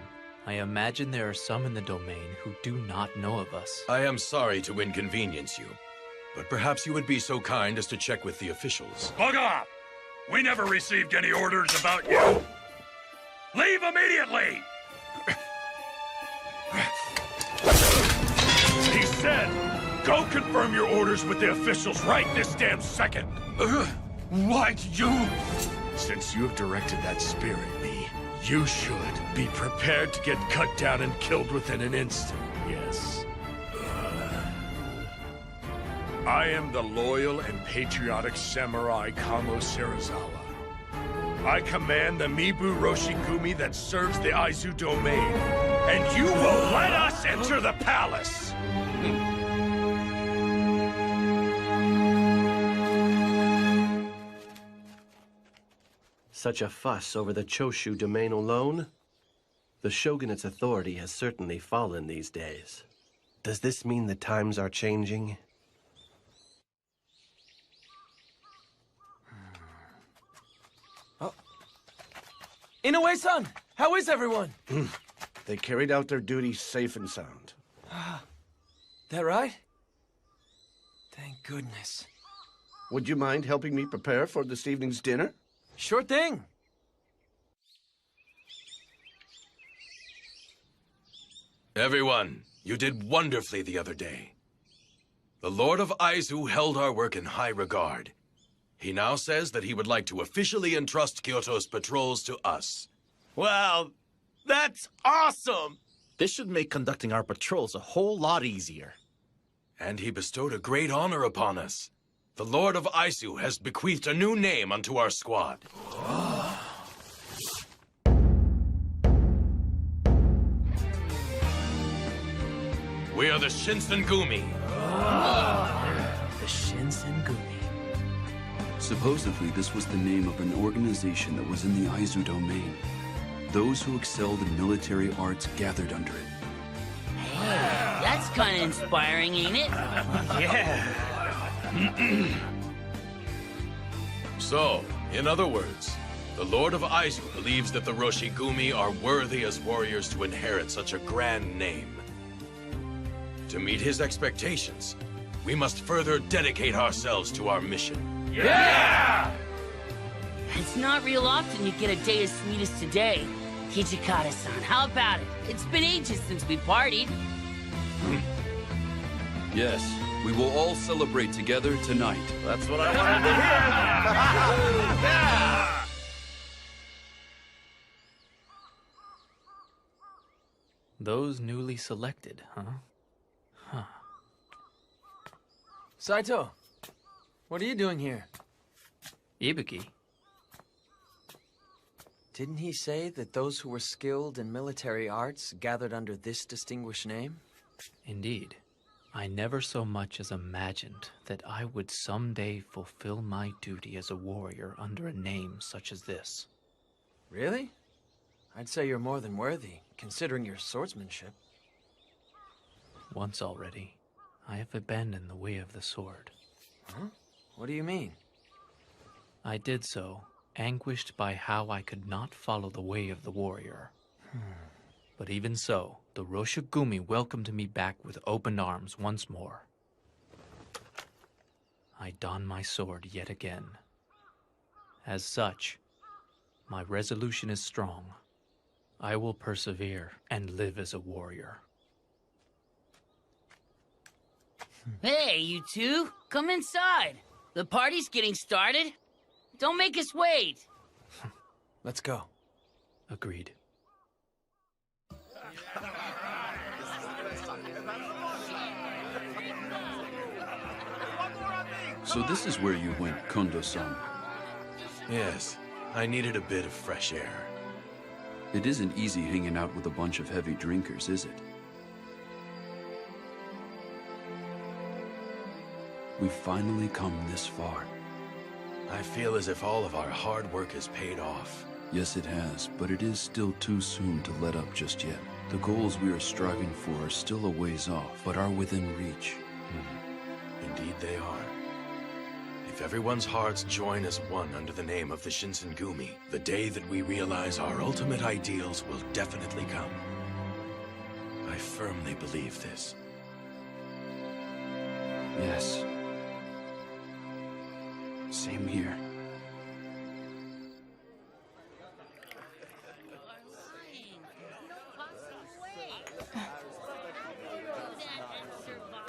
I imagine there are some in the domain who do not know of us. I am sorry to inconvenience you, but perhaps you would be so kind as to check with the officials. Bug off! We never received any orders about you! Leave immediately! He said, go confirm your orders with the officials right this damn second. Why'd you? Since you have directed that spear at me, you should be prepared to get cut down and killed within an instant, yes. I am the loyal and patriotic samurai Kamo Serizawa. I command the Mibu Roshigumi that serves the Aizu domain, and you will let us enter the palace! Such a fuss over the Choshu domain alone? The shogunate's authority has certainly fallen these days. Does this mean the times are changing? Inoue-san, how is everyone? They carried out their duties safe and sound. That right? Thank goodness. Would you mind helping me prepare for this evening's dinner? Sure thing. Everyone, you did wonderfully the other day. The Lord of Aizu held our work in high regard. He now says that he would like to officially entrust Kyoto's patrols to us. Wow, that's awesome! This should make conducting our patrols a whole lot easier. And he bestowed a great honor upon us. The Lord of Aizu has bequeathed a new name unto our squad. We are the Shinsengumi. The Shinsengumi. Supposedly, this was the name of an organization that was in the Aizu domain. Those who excelled in military arts gathered under it. Hey, that's kind of inspiring, ain't it? Yeah. So, in other words, the Lord of Aizu believes that the Roshigumi are worthy as warriors to inherit such a grand name. To meet his expectations, we must further dedicate ourselves to our mission. Yeah! It's not real often you get a day as sweet as today. Hijikata-san, how about it? It's been ages since we partied. Yes, we will all celebrate together tonight. That's what I wanted to hear! Yeah! Those newly selected, huh? Huh. Saito, what are you doing here? Ibuki. Didn't he say that those who were skilled in military arts gathered under this distinguished name? Indeed. I never so much as imagined that I would someday fulfill my duty as a warrior under a name such as this. Really? I'd say you're more than worthy, considering your swordsmanship. Once already, I have abandoned the way of the sword. Huh? What do you mean? I did so, anguished by how I could not follow the way of the warrior. But even so, the Roshigumi welcomed me back with open arms once more. I don my sword yet again. As such, my resolution is strong. I will persevere and live as a warrior. Hey, you two, come inside. The party's getting started. Don't make us wait. Let's go. Agreed. So this is where you went, Kondo-san. Yes, I needed a bit of fresh air. It isn't easy hanging out with a bunch of heavy drinkers, is it? We've finally come this far. I feel as if all of our hard work has paid off. Yes, it has, but it is still too soon to let up just yet. The goals we are striving for are still a ways off, but are within reach. Indeed they are. If everyone's hearts join as one under the name of the Shinsengumi, the day that we realize our ultimate ideals will definitely come. I firmly believe this. Yes. Same here.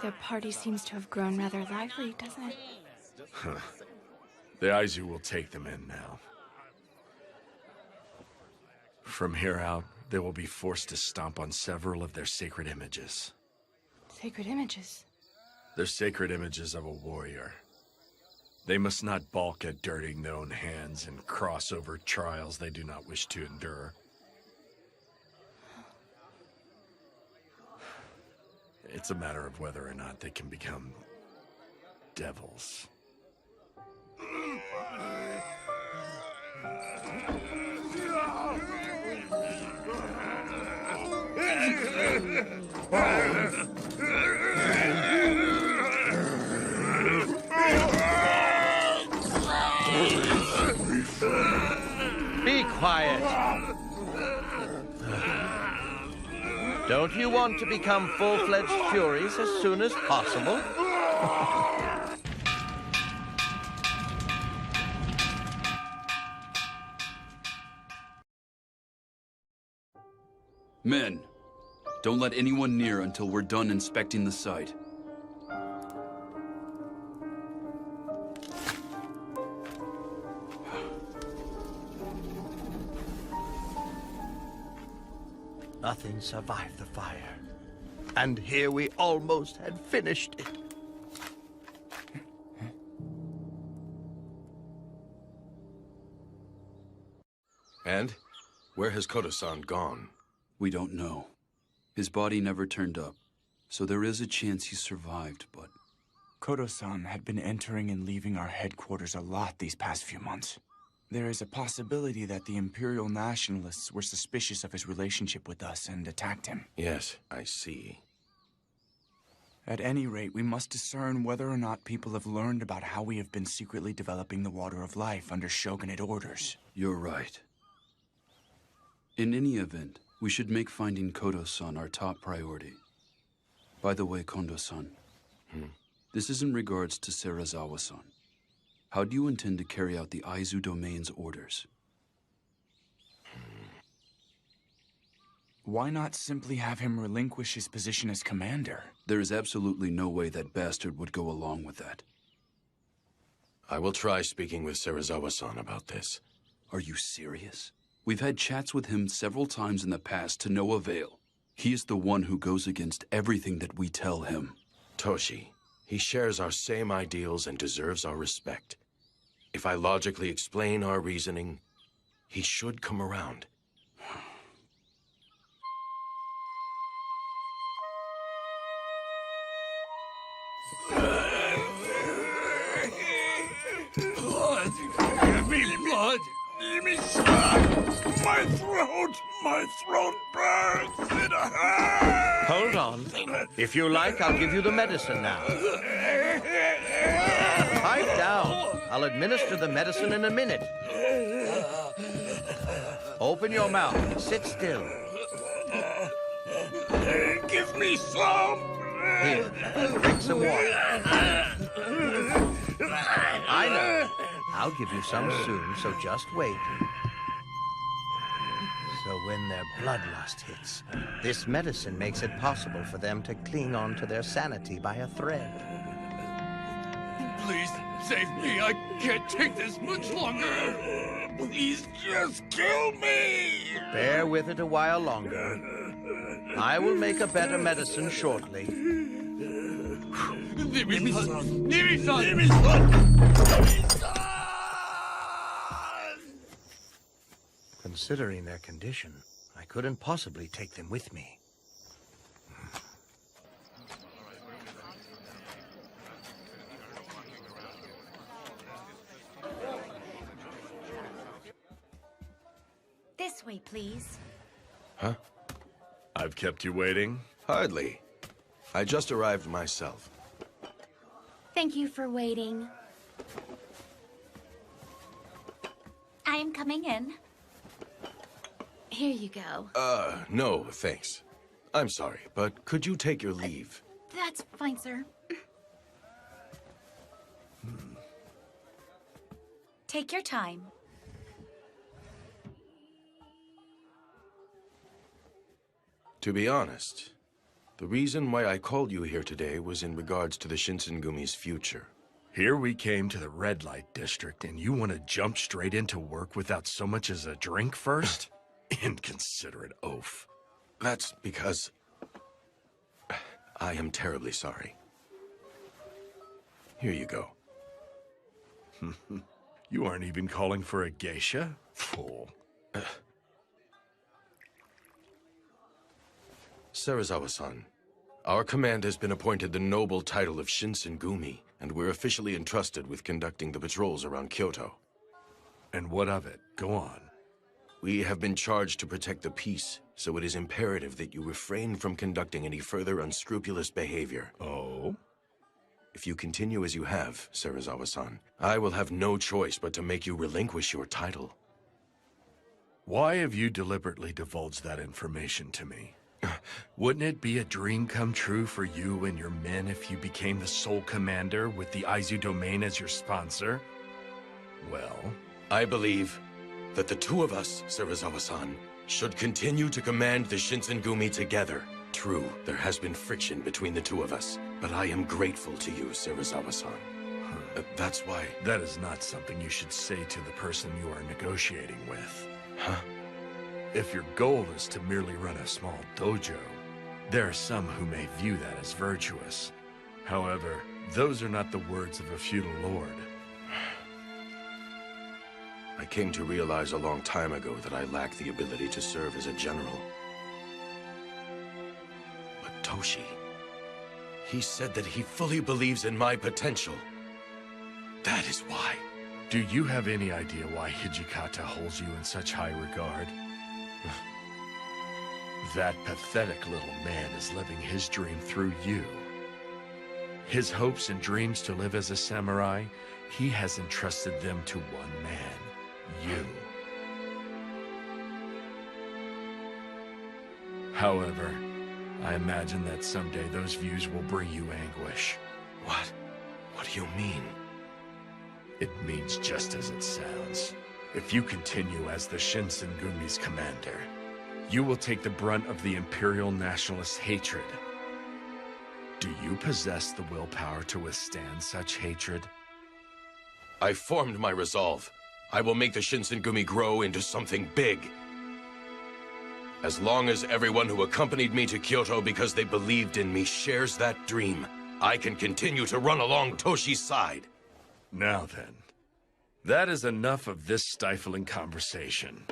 The party seems to have grown rather lively, doesn't it? The Aizu will take them in now. From here out, they will be forced to stomp on several of their sacred images. Sacred images. They're sacred images of a warrior. They must not balk at dirtying their own hands and cross over trials they do not wish to endure. It's a matter of whether or not they can become devils. Be quiet. Don't you want to become full-fledged Furies as soon as possible? Men, don't let anyone near until we're done inspecting the site. Nothing survived the fire. And here we almost had finished it. And? Where has Kodo-san gone? We don't know. His body never turned up, so there is a chance he survived, but... Kodo-san had been entering and leaving our headquarters a lot these past few months. There is a possibility that the Imperial Nationalists were suspicious of his relationship with us and attacked him. Yes, I see. At any rate, we must discern whether or not people have learned about how we have been secretly developing the Water of Life under shogunate orders. You're right. In any event, we should make finding Kodo-san our top priority. By the way, Kondo-san, this is in regards to Serizawa-san. How do you intend to carry out the Aizu Domain's orders? Why not simply have him relinquish his position as commander? There is absolutely no way that bastard would go along with that. I will try speaking with Serizawa-san about this. Are you serious? We've had chats with him several times in the past to no avail. He is the one who goes against everything that we tell him. Toshi, he shares our same ideals and deserves our respect. If I logically explain our reasoning, he should come around. Blood! Give me blood! Give me some! My throat! My throat burns! It hurts! Hold on. If you like, I'll give you the medicine now. Pipe down. I'll administer the medicine in a minute. Open your mouth and sit still. Give me some! Here, drink some water. I know. I'll give you some soon, so just wait. So when their bloodlust hits, this medicine makes it possible for them to cling on to their sanity by a thread. Please save me. I can't take this much longer. Please just kill me. Bear with it a while longer. I will make a better medicine shortly. Give me some. Give me some. Give me some. Considering their condition, I couldn't possibly take them with me. This way, please. Huh? I've kept you waiting? Hardly. I just arrived myself. Thank you for waiting. I am coming in. Here you go. No, thanks. I'm sorry, but could you take your leave? That's fine, sir. Take your time. To be honest, the reason why I called you here today was in regards to the Shinsengumi's future. Here we came to the red light district, and you want to jump straight into work without so much as a drink first? Inconsiderate oaf. That's because I am terribly sorry. Here you go. You aren't even calling for a geisha? Fool. Serizawa-san, our command has been appointed the noble title of Shinsengumi, and we're officially entrusted with conducting the patrols around Kyoto. And what of it? Go on. We have been charged to protect the peace, so it is imperative that you refrain from conducting any further unscrupulous behavior. Oh? If you continue as you have, Serizawa-san, I will have no choice but to make you relinquish your title. Why have you deliberately divulged that information to me? Wouldn't it be a dream come true for you and your men if you became the sole commander with the Aizu domain as your sponsor? Well, I believe that the two of us, Serizawa-san, should continue to command the Shinsengumi together. True, there has been friction between the two of us, but I am grateful to you, Serizawa-san. That's why... That is not something you should say to the person you are negotiating with. Huh? If your goal is to merely run a small dojo, there are some who may view that as virtuous. However, those are not the words of a feudal lord. I came to realize a long time ago that I lacked the ability to serve as a general. But Toshi, he said that he fully believes in my potential. That is why. Do you have any idea why Hijikata holds you in such high regard? That pathetic little man is living his dream through you. His hopes and dreams to live as a samurai, he has entrusted them to one man, you. However, I imagine that someday those views will bring you anguish. What? What do you mean? It means just as it sounds. If you continue as the Shinsengumi's commander, you will take the brunt of the Imperial Nationalist hatred. Do you possess the willpower to withstand such hatred? I formed my resolve. I will make the Shinsengumi grow into something big. As long as everyone who accompanied me to Kyoto because they believed in me shares that dream, I can continue to run along Toshi's side. Now then, that is enough of this stifling conversation.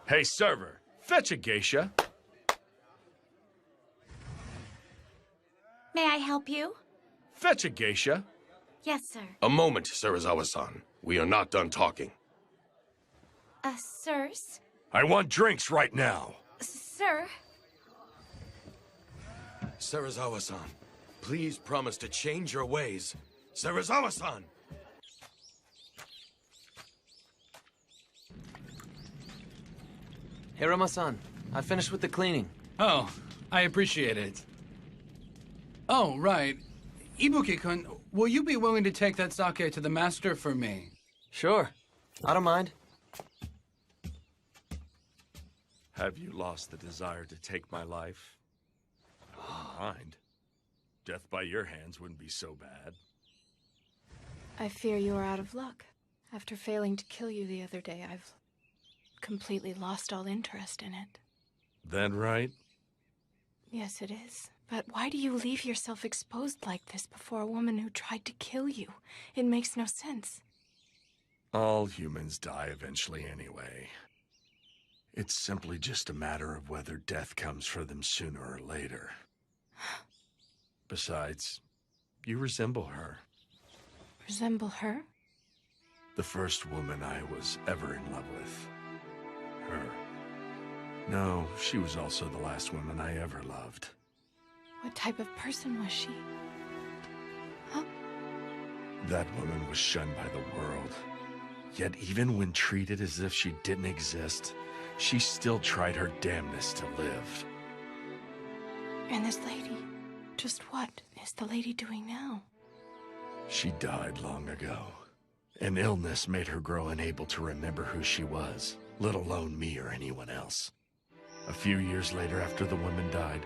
Hey, server, fetch a geisha. May I help you? Fetch a geisha. Yes, sir. A moment, Serizawa-san. We are not done talking. Sirs? I want drinks right now. Sir? Serizawa-san, please promise to change your ways. Serizawa-san! Hirama-san, I finished with the cleaning. Oh, I appreciate it. Oh, right. Ibuki-kun, will you be willing to take that sake to the master for me? Sure. I don't mind. Have you lost the desire to take my life? I wouldn't mind. Death by your hands wouldn't be so bad. I fear you are out of luck. After failing to kill you the other day, I've completely lost all interest in it. That right? Yes, it is. But why do you leave yourself exposed like this before a woman who tried to kill you? It makes no sense. All humans die eventually anyway. It's simply just a matter of whether death comes for them sooner or later. Besides, you resemble her. Resemble her? The first woman I was ever in love with. Her. No, she was also the last woman I ever loved. What type of person was she? Huh? That woman was shunned by the world. Yet even when treated as if she didn't exist, she still tried her damnedest to live. And this lady, just what is the lady doing now? She died long ago. An illness made her grow unable to remember who she was, let alone me or anyone else. A few years later, after the woman died,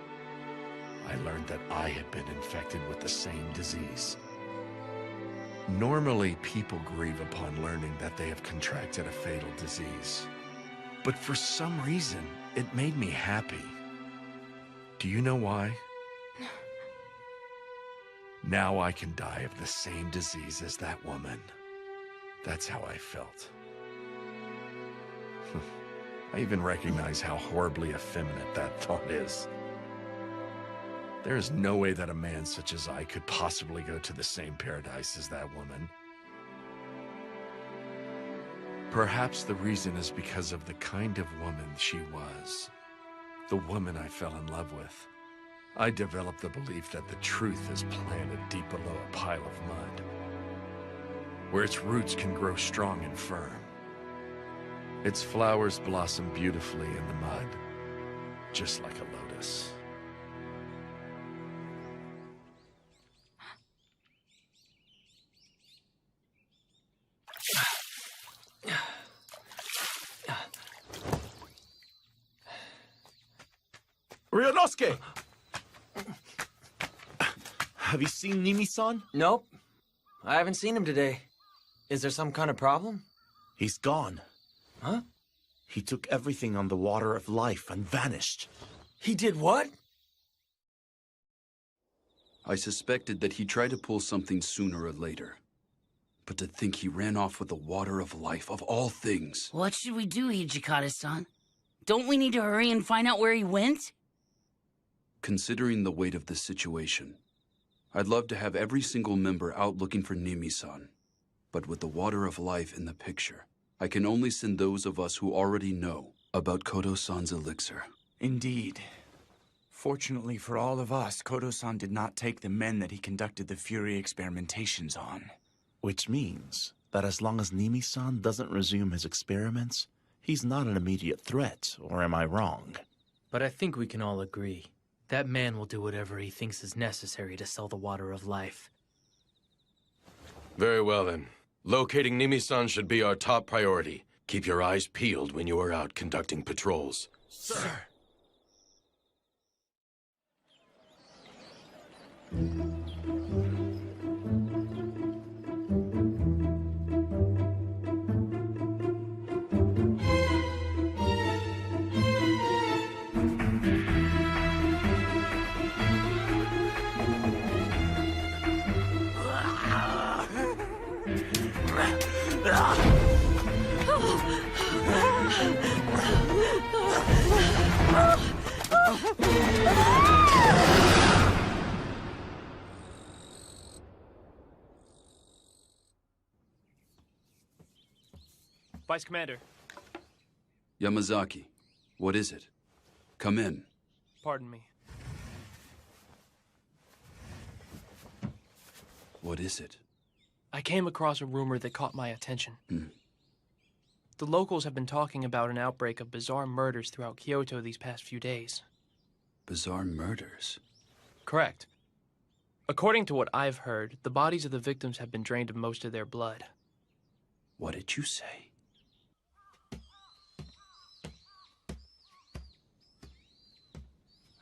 I learned that I had been infected with the same disease. Normally, people grieve upon learning that they have contracted a fatal disease. But for some reason, it made me happy. Do you know why? No. Now I can die of the same disease as that woman. That's how I felt. I even recognize how horribly effeminate that thought is. There is no way that a man such as I could possibly go to the same paradise as that woman. Perhaps the reason is because of the kind of woman she was. The woman I fell in love with. I developed the belief that the truth is planted deep below a pile of mud, where its roots can grow strong and firm. Its flowers blossom beautifully in the mud, just like a lotus. Ryunosuke! Have you seen Nimi-san? Nope. I haven't seen him today. Is there some kind of problem? He's gone. Huh? He took everything on the water of life and vanished. He did what? I suspected that he tried to pull something sooner or later. But to think he ran off with the water of life, of all things. What should we do, Hijikata-san? Don't we need to hurry and find out where he went? Considering the weight of the situation, I'd love to have every single member out looking for Nimi-san. But with the water of life in the picture, I can only send those of us who already know about Kodo-san's elixir. Indeed. Fortunately for all of us, Kodo-san did not take the men that he conducted the Fury experimentations on. Which means that as long as Nimi-san doesn't resume his experiments, he's not an immediate threat, or am I wrong? But I think we can all agree. That man will do whatever he thinks is necessary to sell the water of life. Very well, then. Locating Nimi-san should be our top priority. Keep your eyes peeled when you are out conducting patrols. Sir! Vice Commander. Yamazaki, what is it? Come in. Pardon me. What is it? I came across a rumor that caught my attention. The locals have been talking about an outbreak of bizarre murders throughout Kyoto these past few days. Bizarre murders? Correct. According to what I've heard, the bodies of the victims have been drained of most of their blood. What did you say?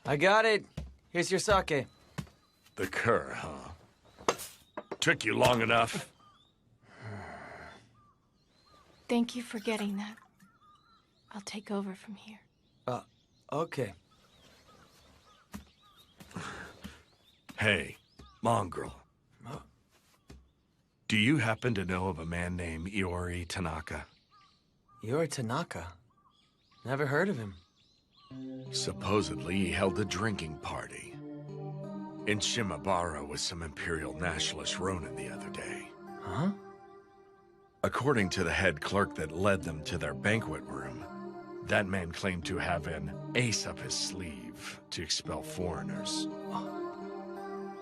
I got it. Here's your sake. The cur, huh? Took you long enough. Thank you for getting that. I'll take over from here. Okay. Hey, mongrel. Do you happen to know of a man named Iori Tanaka? Iori Tanaka? Never heard of him. Supposedly, he held a drinking party in Shimabara with some Imperial Nationalist Ronin the other day. Huh? According to the head clerk that led them to their banquet room, that man claimed to have an ace up his sleeve to expel foreigners.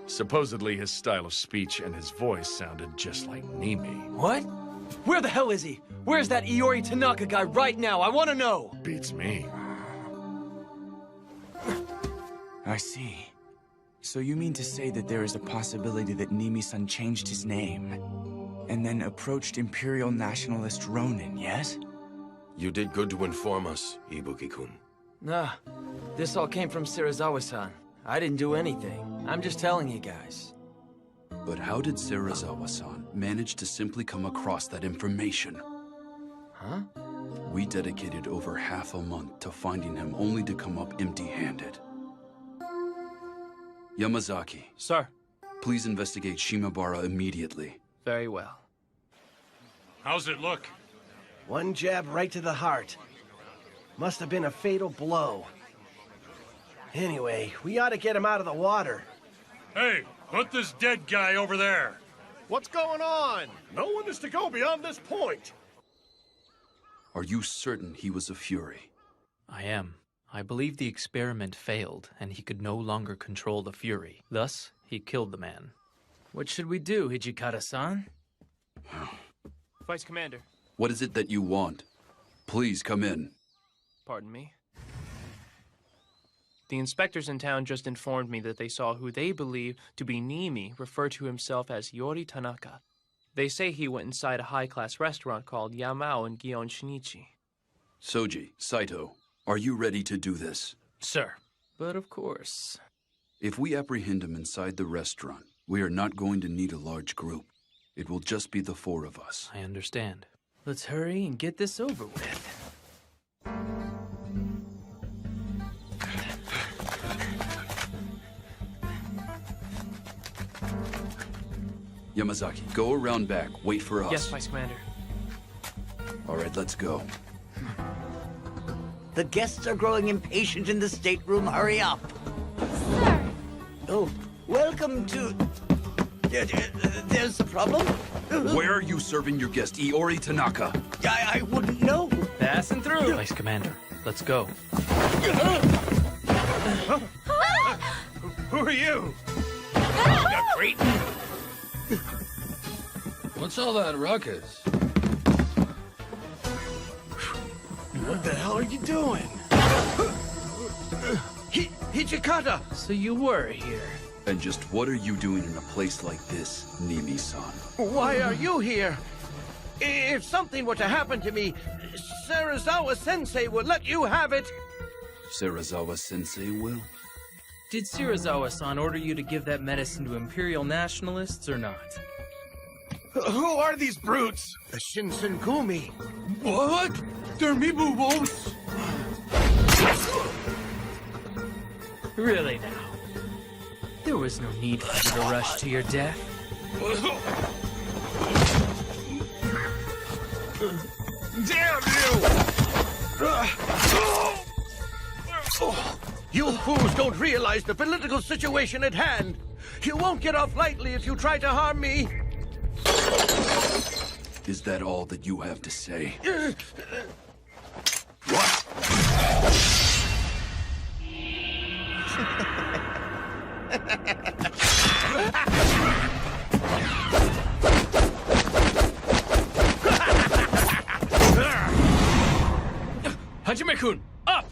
Supposedly, his style of speech and his voice sounded just like Nimi. What? Where the hell is he? Where's that Iori Tanaka guy right now? I want to know! Beats me. I see. So you mean to say that there is a possibility that Nimi-san changed his name and then approached Imperial Nationalist Ronin, yes? You did good to inform us, Ibuki-kun. Nah, this all came from Serizawa-san. I didn't do anything. I'm just telling you guys. But how did Serizawa-san manage to simply come across that information? Huh? We dedicated over half a month to finding him only to come up empty-handed. Yamazaki. Sir. Please investigate Shimabara immediately. Very well. How's it look? One jab right to the heart. Must have been a fatal blow. Anyway, we ought to get him out of the water. Hey, put this dead guy over there. What's going on? No one is to go beyond this point. Are you certain he was a Fury? I am. I believe the experiment failed, and he could no longer control the Fury. Thus, he killed the man. What should we do, Hijikata-san? Vice Commander. What is it that you want? Please come in. Pardon me. The inspectors in town just informed me that they saw who they believe to be Nimi refer to himself as Iori Tanaka. They say he went inside a high-class restaurant called Yamao in Gion Shinichi. Soji, Saito, are you ready to do this? Sir. But of course. If we apprehend him inside the restaurant, we are not going to need a large group. It will just be the four of us. I understand. Let's hurry and get this over with. Yamazaki, go around back. Wait for us. Yes, Vice Commander. All right, let's go. The guests are growing impatient in the stateroom. Hurry up. Sir! Oh, welcome to... There's a problem? Where are you serving your guest, Iori Tanaka? I wouldn't know. Passing through. Vice Commander, let's go. Who are you? What's all that ruckus? What the hell are you doing? Hijikata! So you were here. And just what are you doing in a place like this, Nimi-san? Why are you here? If something were to happen to me, Serizawa-sensei will let you have it. Serizawa-sensei will? Did Serizawa-san order you to give that medicine to Imperial Nationalists or not? Who are these brutes? The Shinsengumi. What? They're Mibubos? Really now? There was no need for you to rush to your death. Damn you! You fools don't realize the political situation at hand. You won't get off lightly if you try to harm me. Is that all that you have to say? Hajime-kun, up!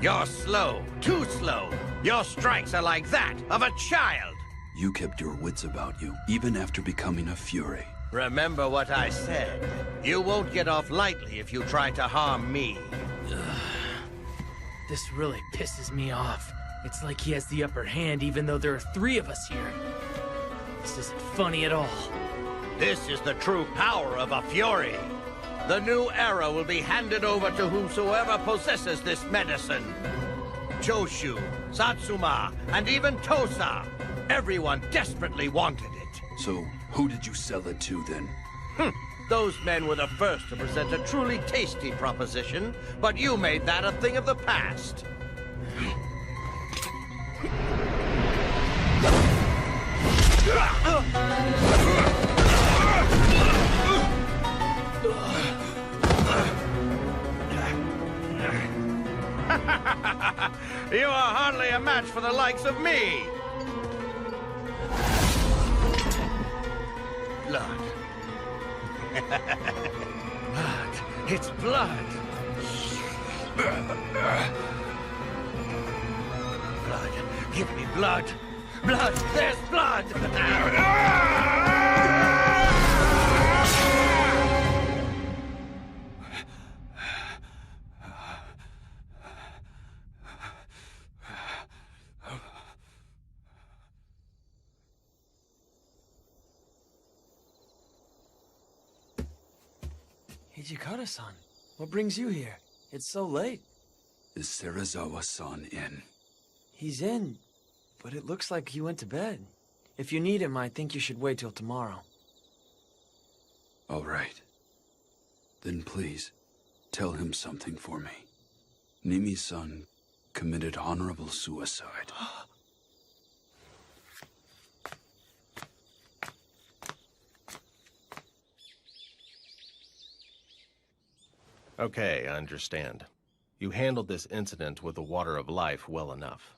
You're slow, too slow. Your strikes are like that of a child. You kept your wits about you, even after becoming a Fury. Remember what I said. You won't get off lightly if you try to harm me. This really pisses me off. It's like he has the upper hand even though there are 3 of us here. This isn't funny at all. This is the true power of a Fury. The new era will be handed over to whomsoever possesses this medicine. Choshu, Satsuma, and even Tosa. Everyone desperately wanted it. So, who did you sell it to then? Those men were the first to present a truly tasty proposition, but you made that a thing of the past. You are hardly a match for the likes of me. Blood. Blood. It's blood. Blood. Give me blood. Blood. There's blood. Hijikata-san, what brings you here? It's so late. Is Serizawa-san in? He's in, but it looks like he went to bed. If you need him, I think you should wait till tomorrow. All right. Then please, tell him something for me. Nimi-san committed honorable suicide. Okay, I understand. You handled this incident with the water of life well enough.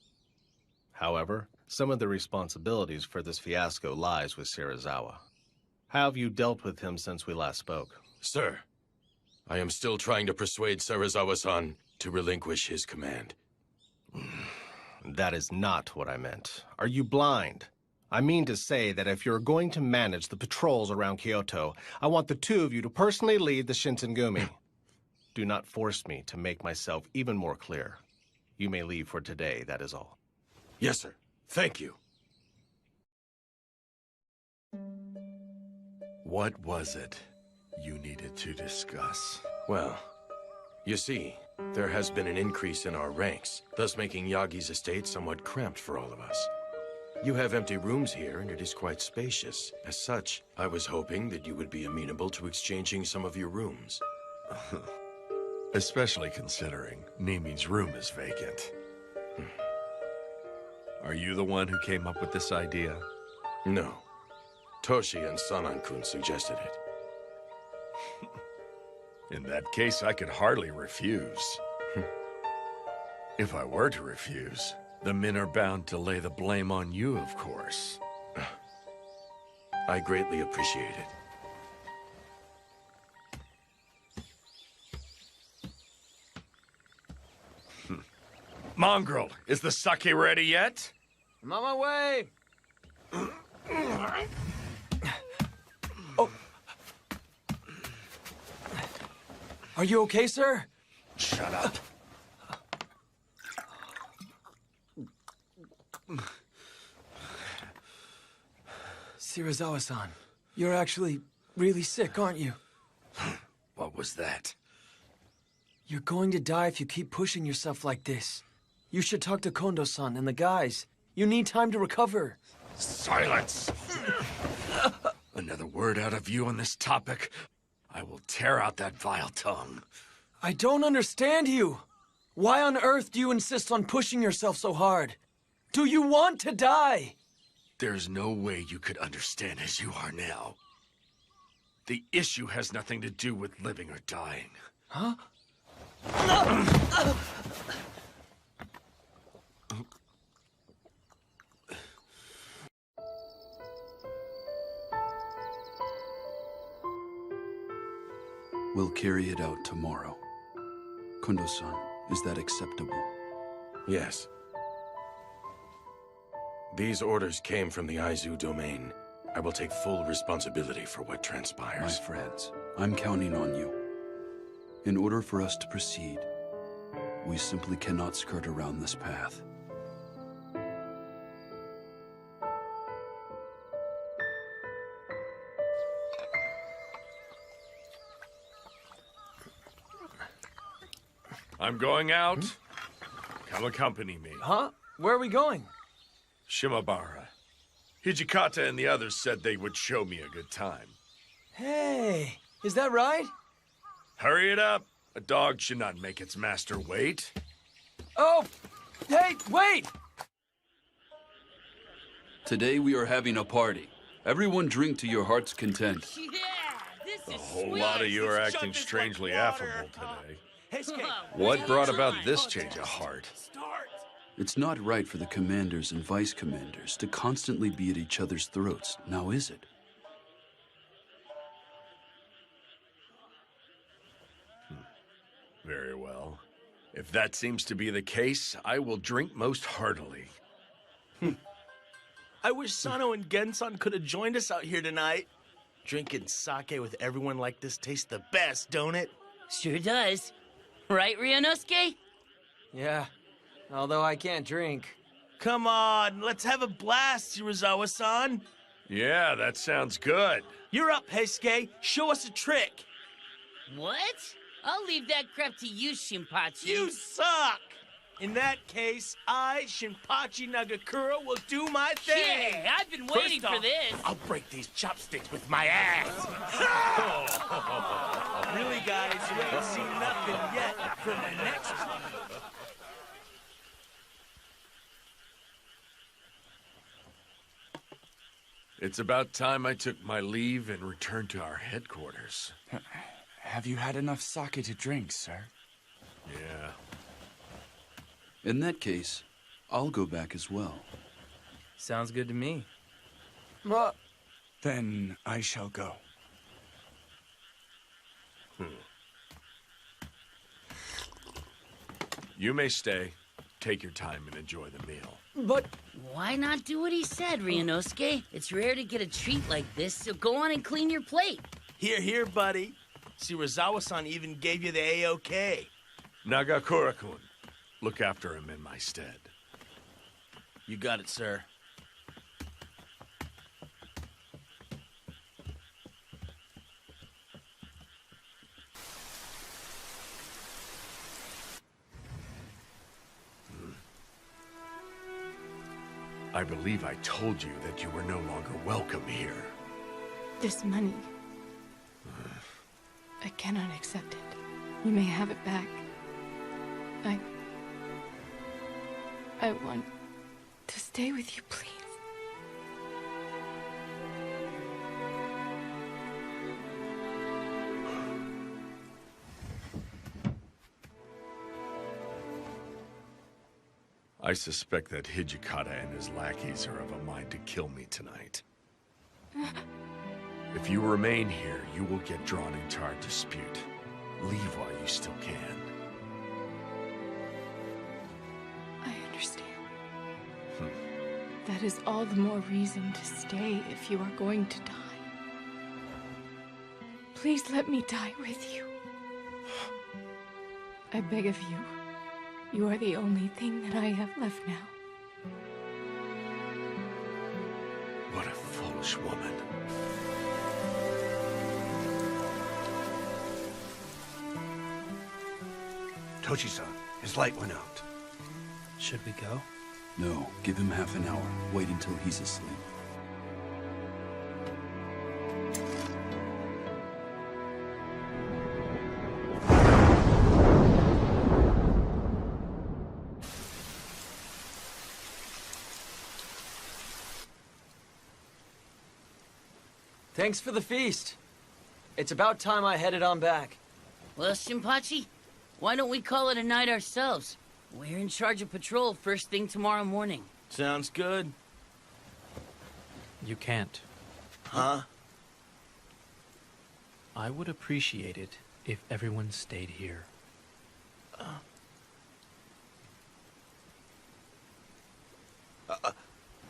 However, some of the responsibilities for this fiasco lies with Serizawa. How have you dealt with him since we last spoke? Sir, I am still trying to persuade Serizawa-san to relinquish his command. That is not what I meant. Are you blind? I mean to say that if you're going to manage the patrols around Kyoto, I want the 2 of you to personally lead the Shinsengumi. Do not force me to make myself even more clear. You may leave for today, that is all. Yes, sir. Thank you. What was it you needed to discuss? Well, you see, there has been an increase in our ranks, thus making Yagi's estate somewhat cramped for all of us. You have empty rooms here, and it is quite spacious. As such, I was hoping that you would be amenable to exchanging some of your rooms. Especially considering Nimi's room is vacant. Are you the one who came up with this idea? No. Toshi and Sanan-kun suggested it. In that case, I could hardly refuse. If I were to refuse, the men are bound to lay the blame on you, of course. I greatly appreciate it. Mongrel, is the sake ready yet? I'm on my way. Oh. Are you okay, sir? Shut up. Serizawa-san, you're actually really sick, aren't you? What was that? You're going to die if you keep pushing yourself like this. You should talk to Kondo-san and the guys. You need time to recover. Silence! Another word out of you on this topic, I will tear out that vile tongue. I don't understand you. Why on earth do you insist on pushing yourself so hard? Do you want to die? There's no way you could understand as you are now. The issue has nothing to do with living or dying. Huh? We'll carry it out tomorrow. Kondo-san, is that acceptable? Yes. These orders came from the Aizu domain. I will take full responsibility for what transpires. My friends, I'm counting on you. In order for us to proceed, we simply cannot skirt around this path. I'm going out. Come accompany me. Huh? Where are we going? Shimabara. Hijikata and the others said they would show me a good time. Hey, is that right? Hurry it up. A dog should not make its master wait. Oh, hey, wait! Today we are having a party. Everyone drink to your heart's content. A whole lot of you are acting strangely affable today. What brought about this change of heart? It's not right for the commanders and vice commanders to constantly be at each other's throats, now is it? Very well. If that seems to be the case, I will drink most heartily. I wish Sano and Gensan could have joined us out here tonight. Drinking sake with everyone like this tastes the best, don't it? Sure does. Right, Ryunosuke? Yeah, although I can't drink. Come on, let's have a blast, Shirazawa-san. Yeah, that sounds good. You're up, Heisuke. Show us a trick. What? I'll leave that crap to you, Shinpachi. You suck! In that case, I, Shinpachi Nagakura, will do my thing. Yeah, I've been waiting for this. I'll break these chopsticks with my ass. Really, guys, you ain't seen nothing yet from the next one. It's about time I took my leave and returned to our headquarters. Have you had enough sake to drink, sir? Yeah. In that case, I'll go back as well. Sounds good to me. Then I shall go. You may stay. Take your time and enjoy the meal. But why not do what he said, Ryunosuke? It's rare to get a treat like this, so go on and clean your plate. Here, here, buddy. Shirazawa-san even gave you the A-OK. Nagakura-kun, look after him in my stead. You got it, sir. I believe I told you that you were no longer welcome here. This money, I cannot accept it. You may have it back. I want to stay with you, please. I suspect that Hijikata and his lackeys are of a mind to kill me tonight. If you remain here, you will get drawn into our dispute. Leave while you still can. I understand. That is all the more reason to stay if you are going to die. Please let me die with you. I beg of you. You are the only thing that I have left now. What a foolish woman. Toshi-san, his light went out. Should we go? No, give him half an hour. Wait until he's asleep. Thanks for the feast. It's about time I headed on back. Well, Shinpachi, why don't we call it a night ourselves? We're in charge of patrol first thing tomorrow morning. Sounds good. You can't. Huh? I would appreciate it if everyone stayed here.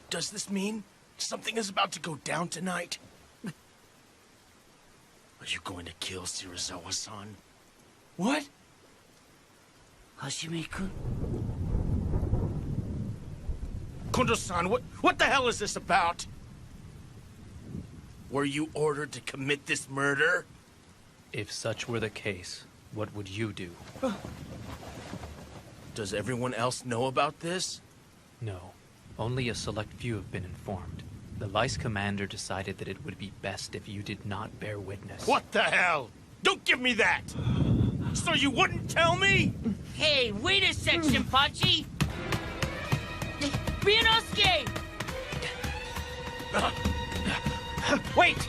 Does this mean something is about to go down tonight? Are you going to kill Shirazawa-san? What? Hashime-kun? Kondo-san, what the hell is this about? Were you ordered to commit this murder? If such were the case, what would you do? Does everyone else know about this? No. Only a select few have been informed. The Vice Commander decided that it would be best if you did not bear witness. What the hell? Don't give me that! So you wouldn't tell me? Hey, wait a sec, Shinpachi! Ryunosuke! Wait!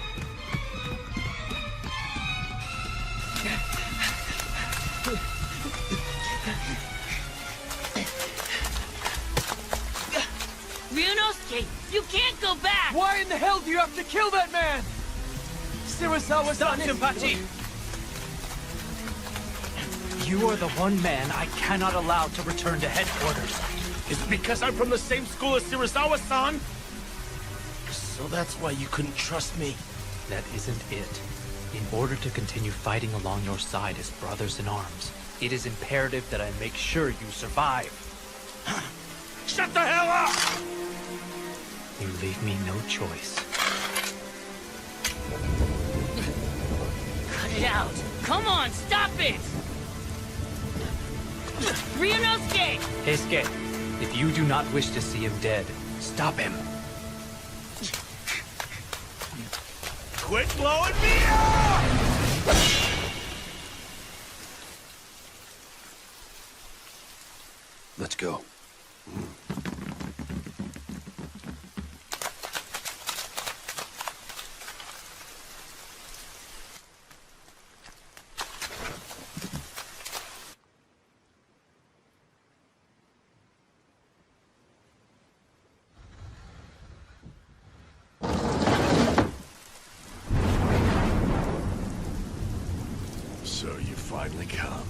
Ryunosuke, you can't go back! Why in the hell do you have to kill that man? Shirazawa-san, Shinpachi! You are the one man I cannot allow to return to headquarters. Is it because I'm from the same school as Shirazawa-san? So that's why you couldn't trust me. That isn't it. In order to continue fighting along your side as brothers in arms, it is imperative that I make sure you survive. Shut the hell up! You leave me no choice. Cut it out! Come on, stop it! Ryunosuke! Keisuke, if you do not wish to see him dead, stop him. Quit blowing me up! Let's go. So you finally come.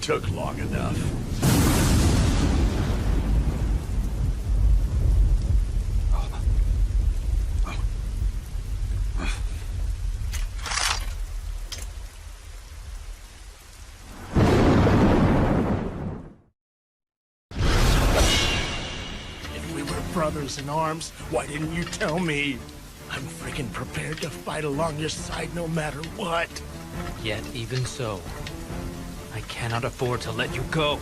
Took long enough. If we were brothers in arms, why didn't you tell me? I'm freaking prepared to fight along your side no matter what. Yet even so, I cannot afford to let you go.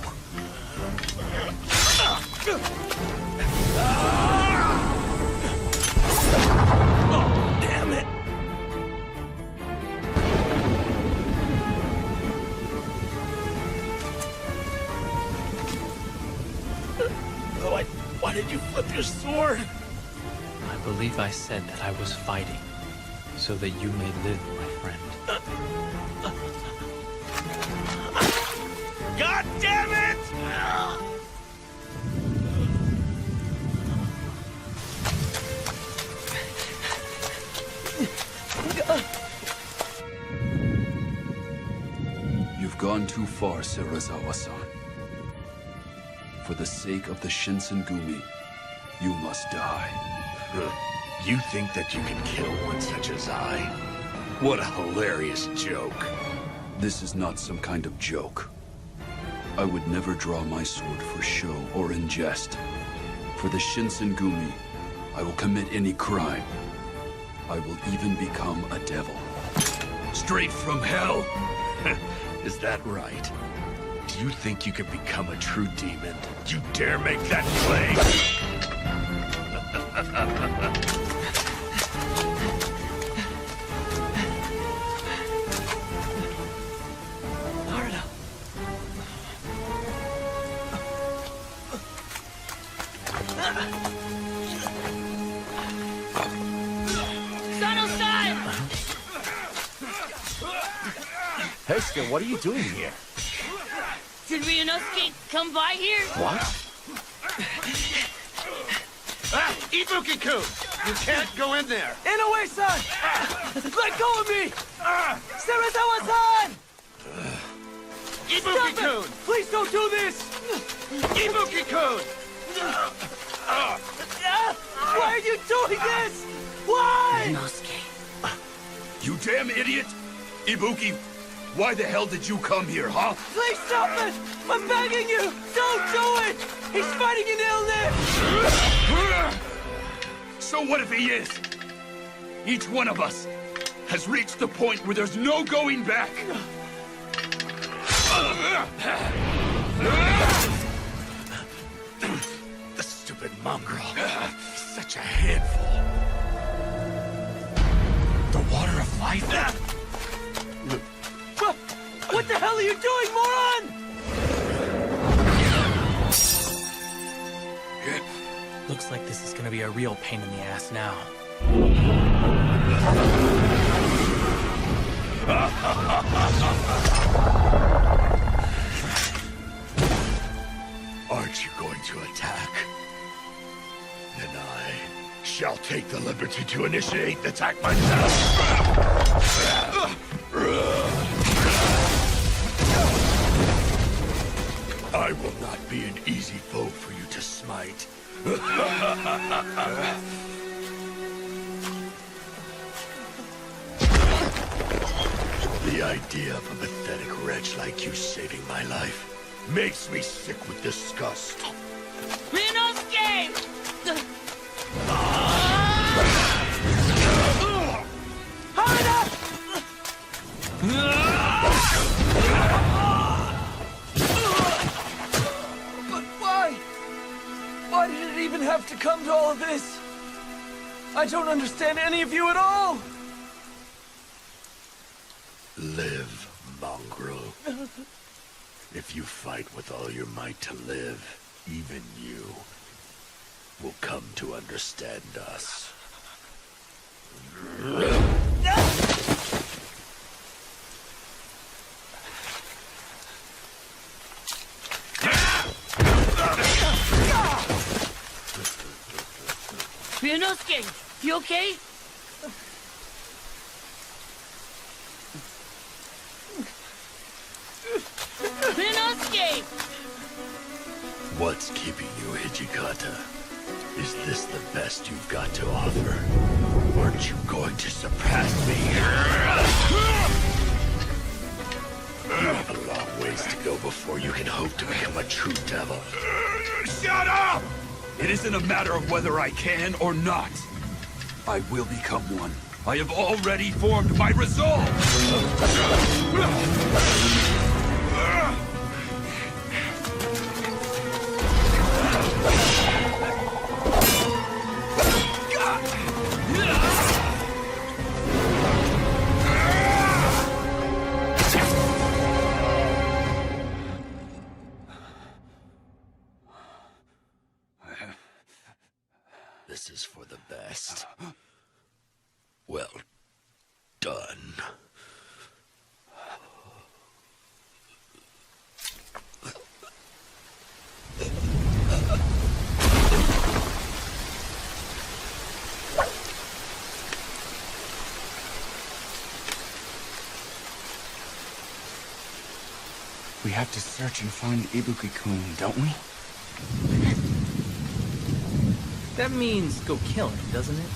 Oh, damn it! Why did you flip your sword? I believe I said that I was fighting, so that you may live, my friend. God damn it! You've gone too far, Shirazawa-san. For the sake of the Shinsengumi, you must die. You think that you can kill one such as I? What a hilarious joke. This is not some kind of joke. I would never draw my sword for show or in jest. For the Shinsengumi, I will commit any crime. I will even become a devil. Straight from hell? Is that right? Do you think you can become a true demon? You dare make that claim? Son Heska, what are you doing here? Did Ryunosuke come by here? What? Ibuki-kun! You can't go in there! Inoue-san! Let go of me! Serizawa-san! Ibuki-kun! Please don't do this! Ibuki-kun! Why are you doing this? Why? Ryunosuke. You damn idiot! Ibuki, why the hell did you come here, huh? Please stop it! I'm begging you! Don't do it! He's fighting an illness! So what if he is? Each one of us has reached the point where there's no going back. The stupid mongrel. He's such a handful. The water of life? What the hell are you doing, moron? Looks like this is gonna be a real pain in the ass now. Aren't you going to attack? Then I shall take the liberty to initiate the attack myself. I will not be an easy foe for you to smite. The idea of a pathetic wretch like you saving my life makes me sick with disgust. Ryunosuke! But why? Why did it even have to come to all of this? I don't understand any of you at all! Live, mongrel. If you fight with all your might to live, even you will come to understand us. Ryunosuke, you okay? Ryunosuke! What's keeping you, Hijikata? Is this the best you've got to offer? Aren't you going to surpass me? You have a long ways to go before you can hope to become a true devil. Shut up! It isn't a matter of whether I can or not. I will become one. I have already formed my resolve! This is for the best. Well done. We have to search and find Ibuki-kun, don't we? That means go kill him, doesn't it?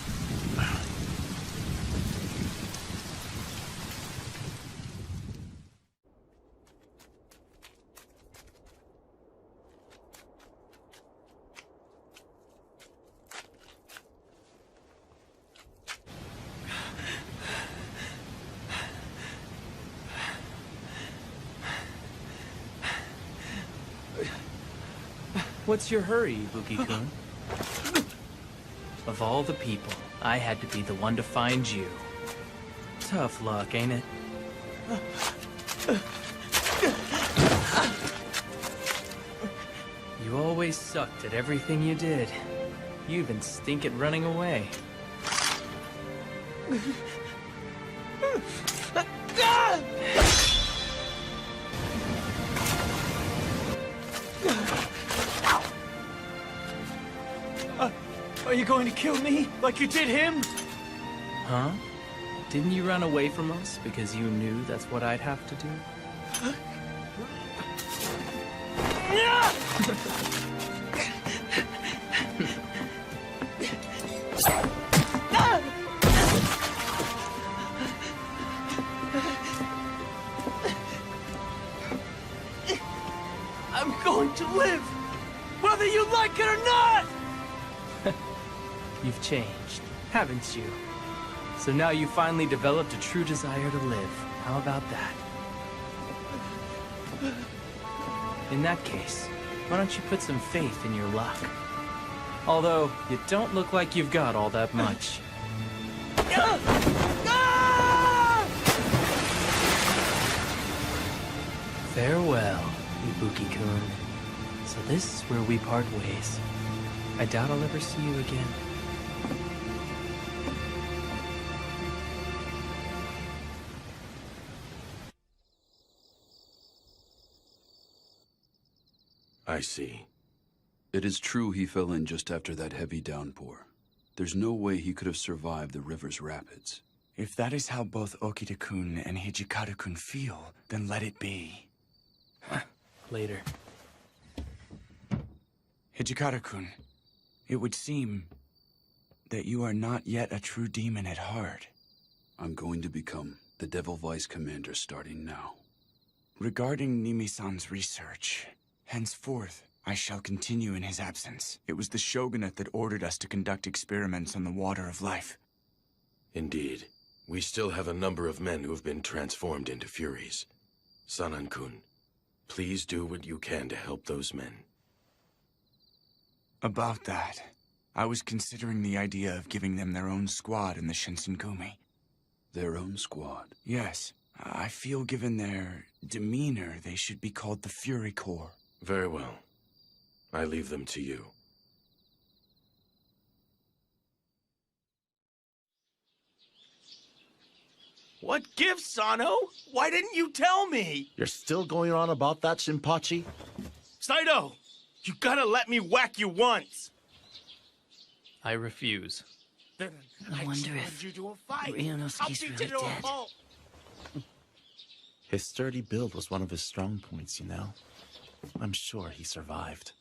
What's your hurry, Ibuki-kun? Of all the people, I had to be the one to find you. Tough luck, ain't it? You always sucked at everything you did. You even stink at running away. Are you going to kill me like you did him? Huh? Didn't you run away from us because you knew that's what I'd have to do? I'm going to live, whether you like it or not! You've changed, haven't you? So now you finally developed a true desire to live. How about that? In that case, why don't you put some faith in your luck? Although, you don't look like you've got all that much. Farewell, Ibuki-kun. So this is where we part ways. I doubt I'll ever see you again. I see. It is true he fell in just after that heavy downpour. There's no way he could have survived the river's rapids. If that is how both Okita-kun and Hijikata-kun feel, then let it be. Later. Hijikata-kun, it would seem that you are not yet a true demon at heart. I'm going to become the Devil Vice Commander starting now. Regarding Nimi-san's research, henceforth, I shall continue in his absence. It was the shogunate that ordered us to conduct experiments on the water of life. Indeed. We still have a number of men who have been transformed into Furies. Sanan-kun, please do what you can to help those men. About that, I was considering the idea of giving them their own squad in the Shinsengumi. Their own squad? Yes. I feel given their demeanor, they should be called the Fury Corps. Very well. I leave them to you. What gift, Sano? Why didn't you tell me? You're still going on about that, Shinpachi? Saito, you gotta let me whack you once. I refuse. I wonder if Ryunosuke's really dead. His sturdy build was one of his strong points, you know. I'm sure he survived.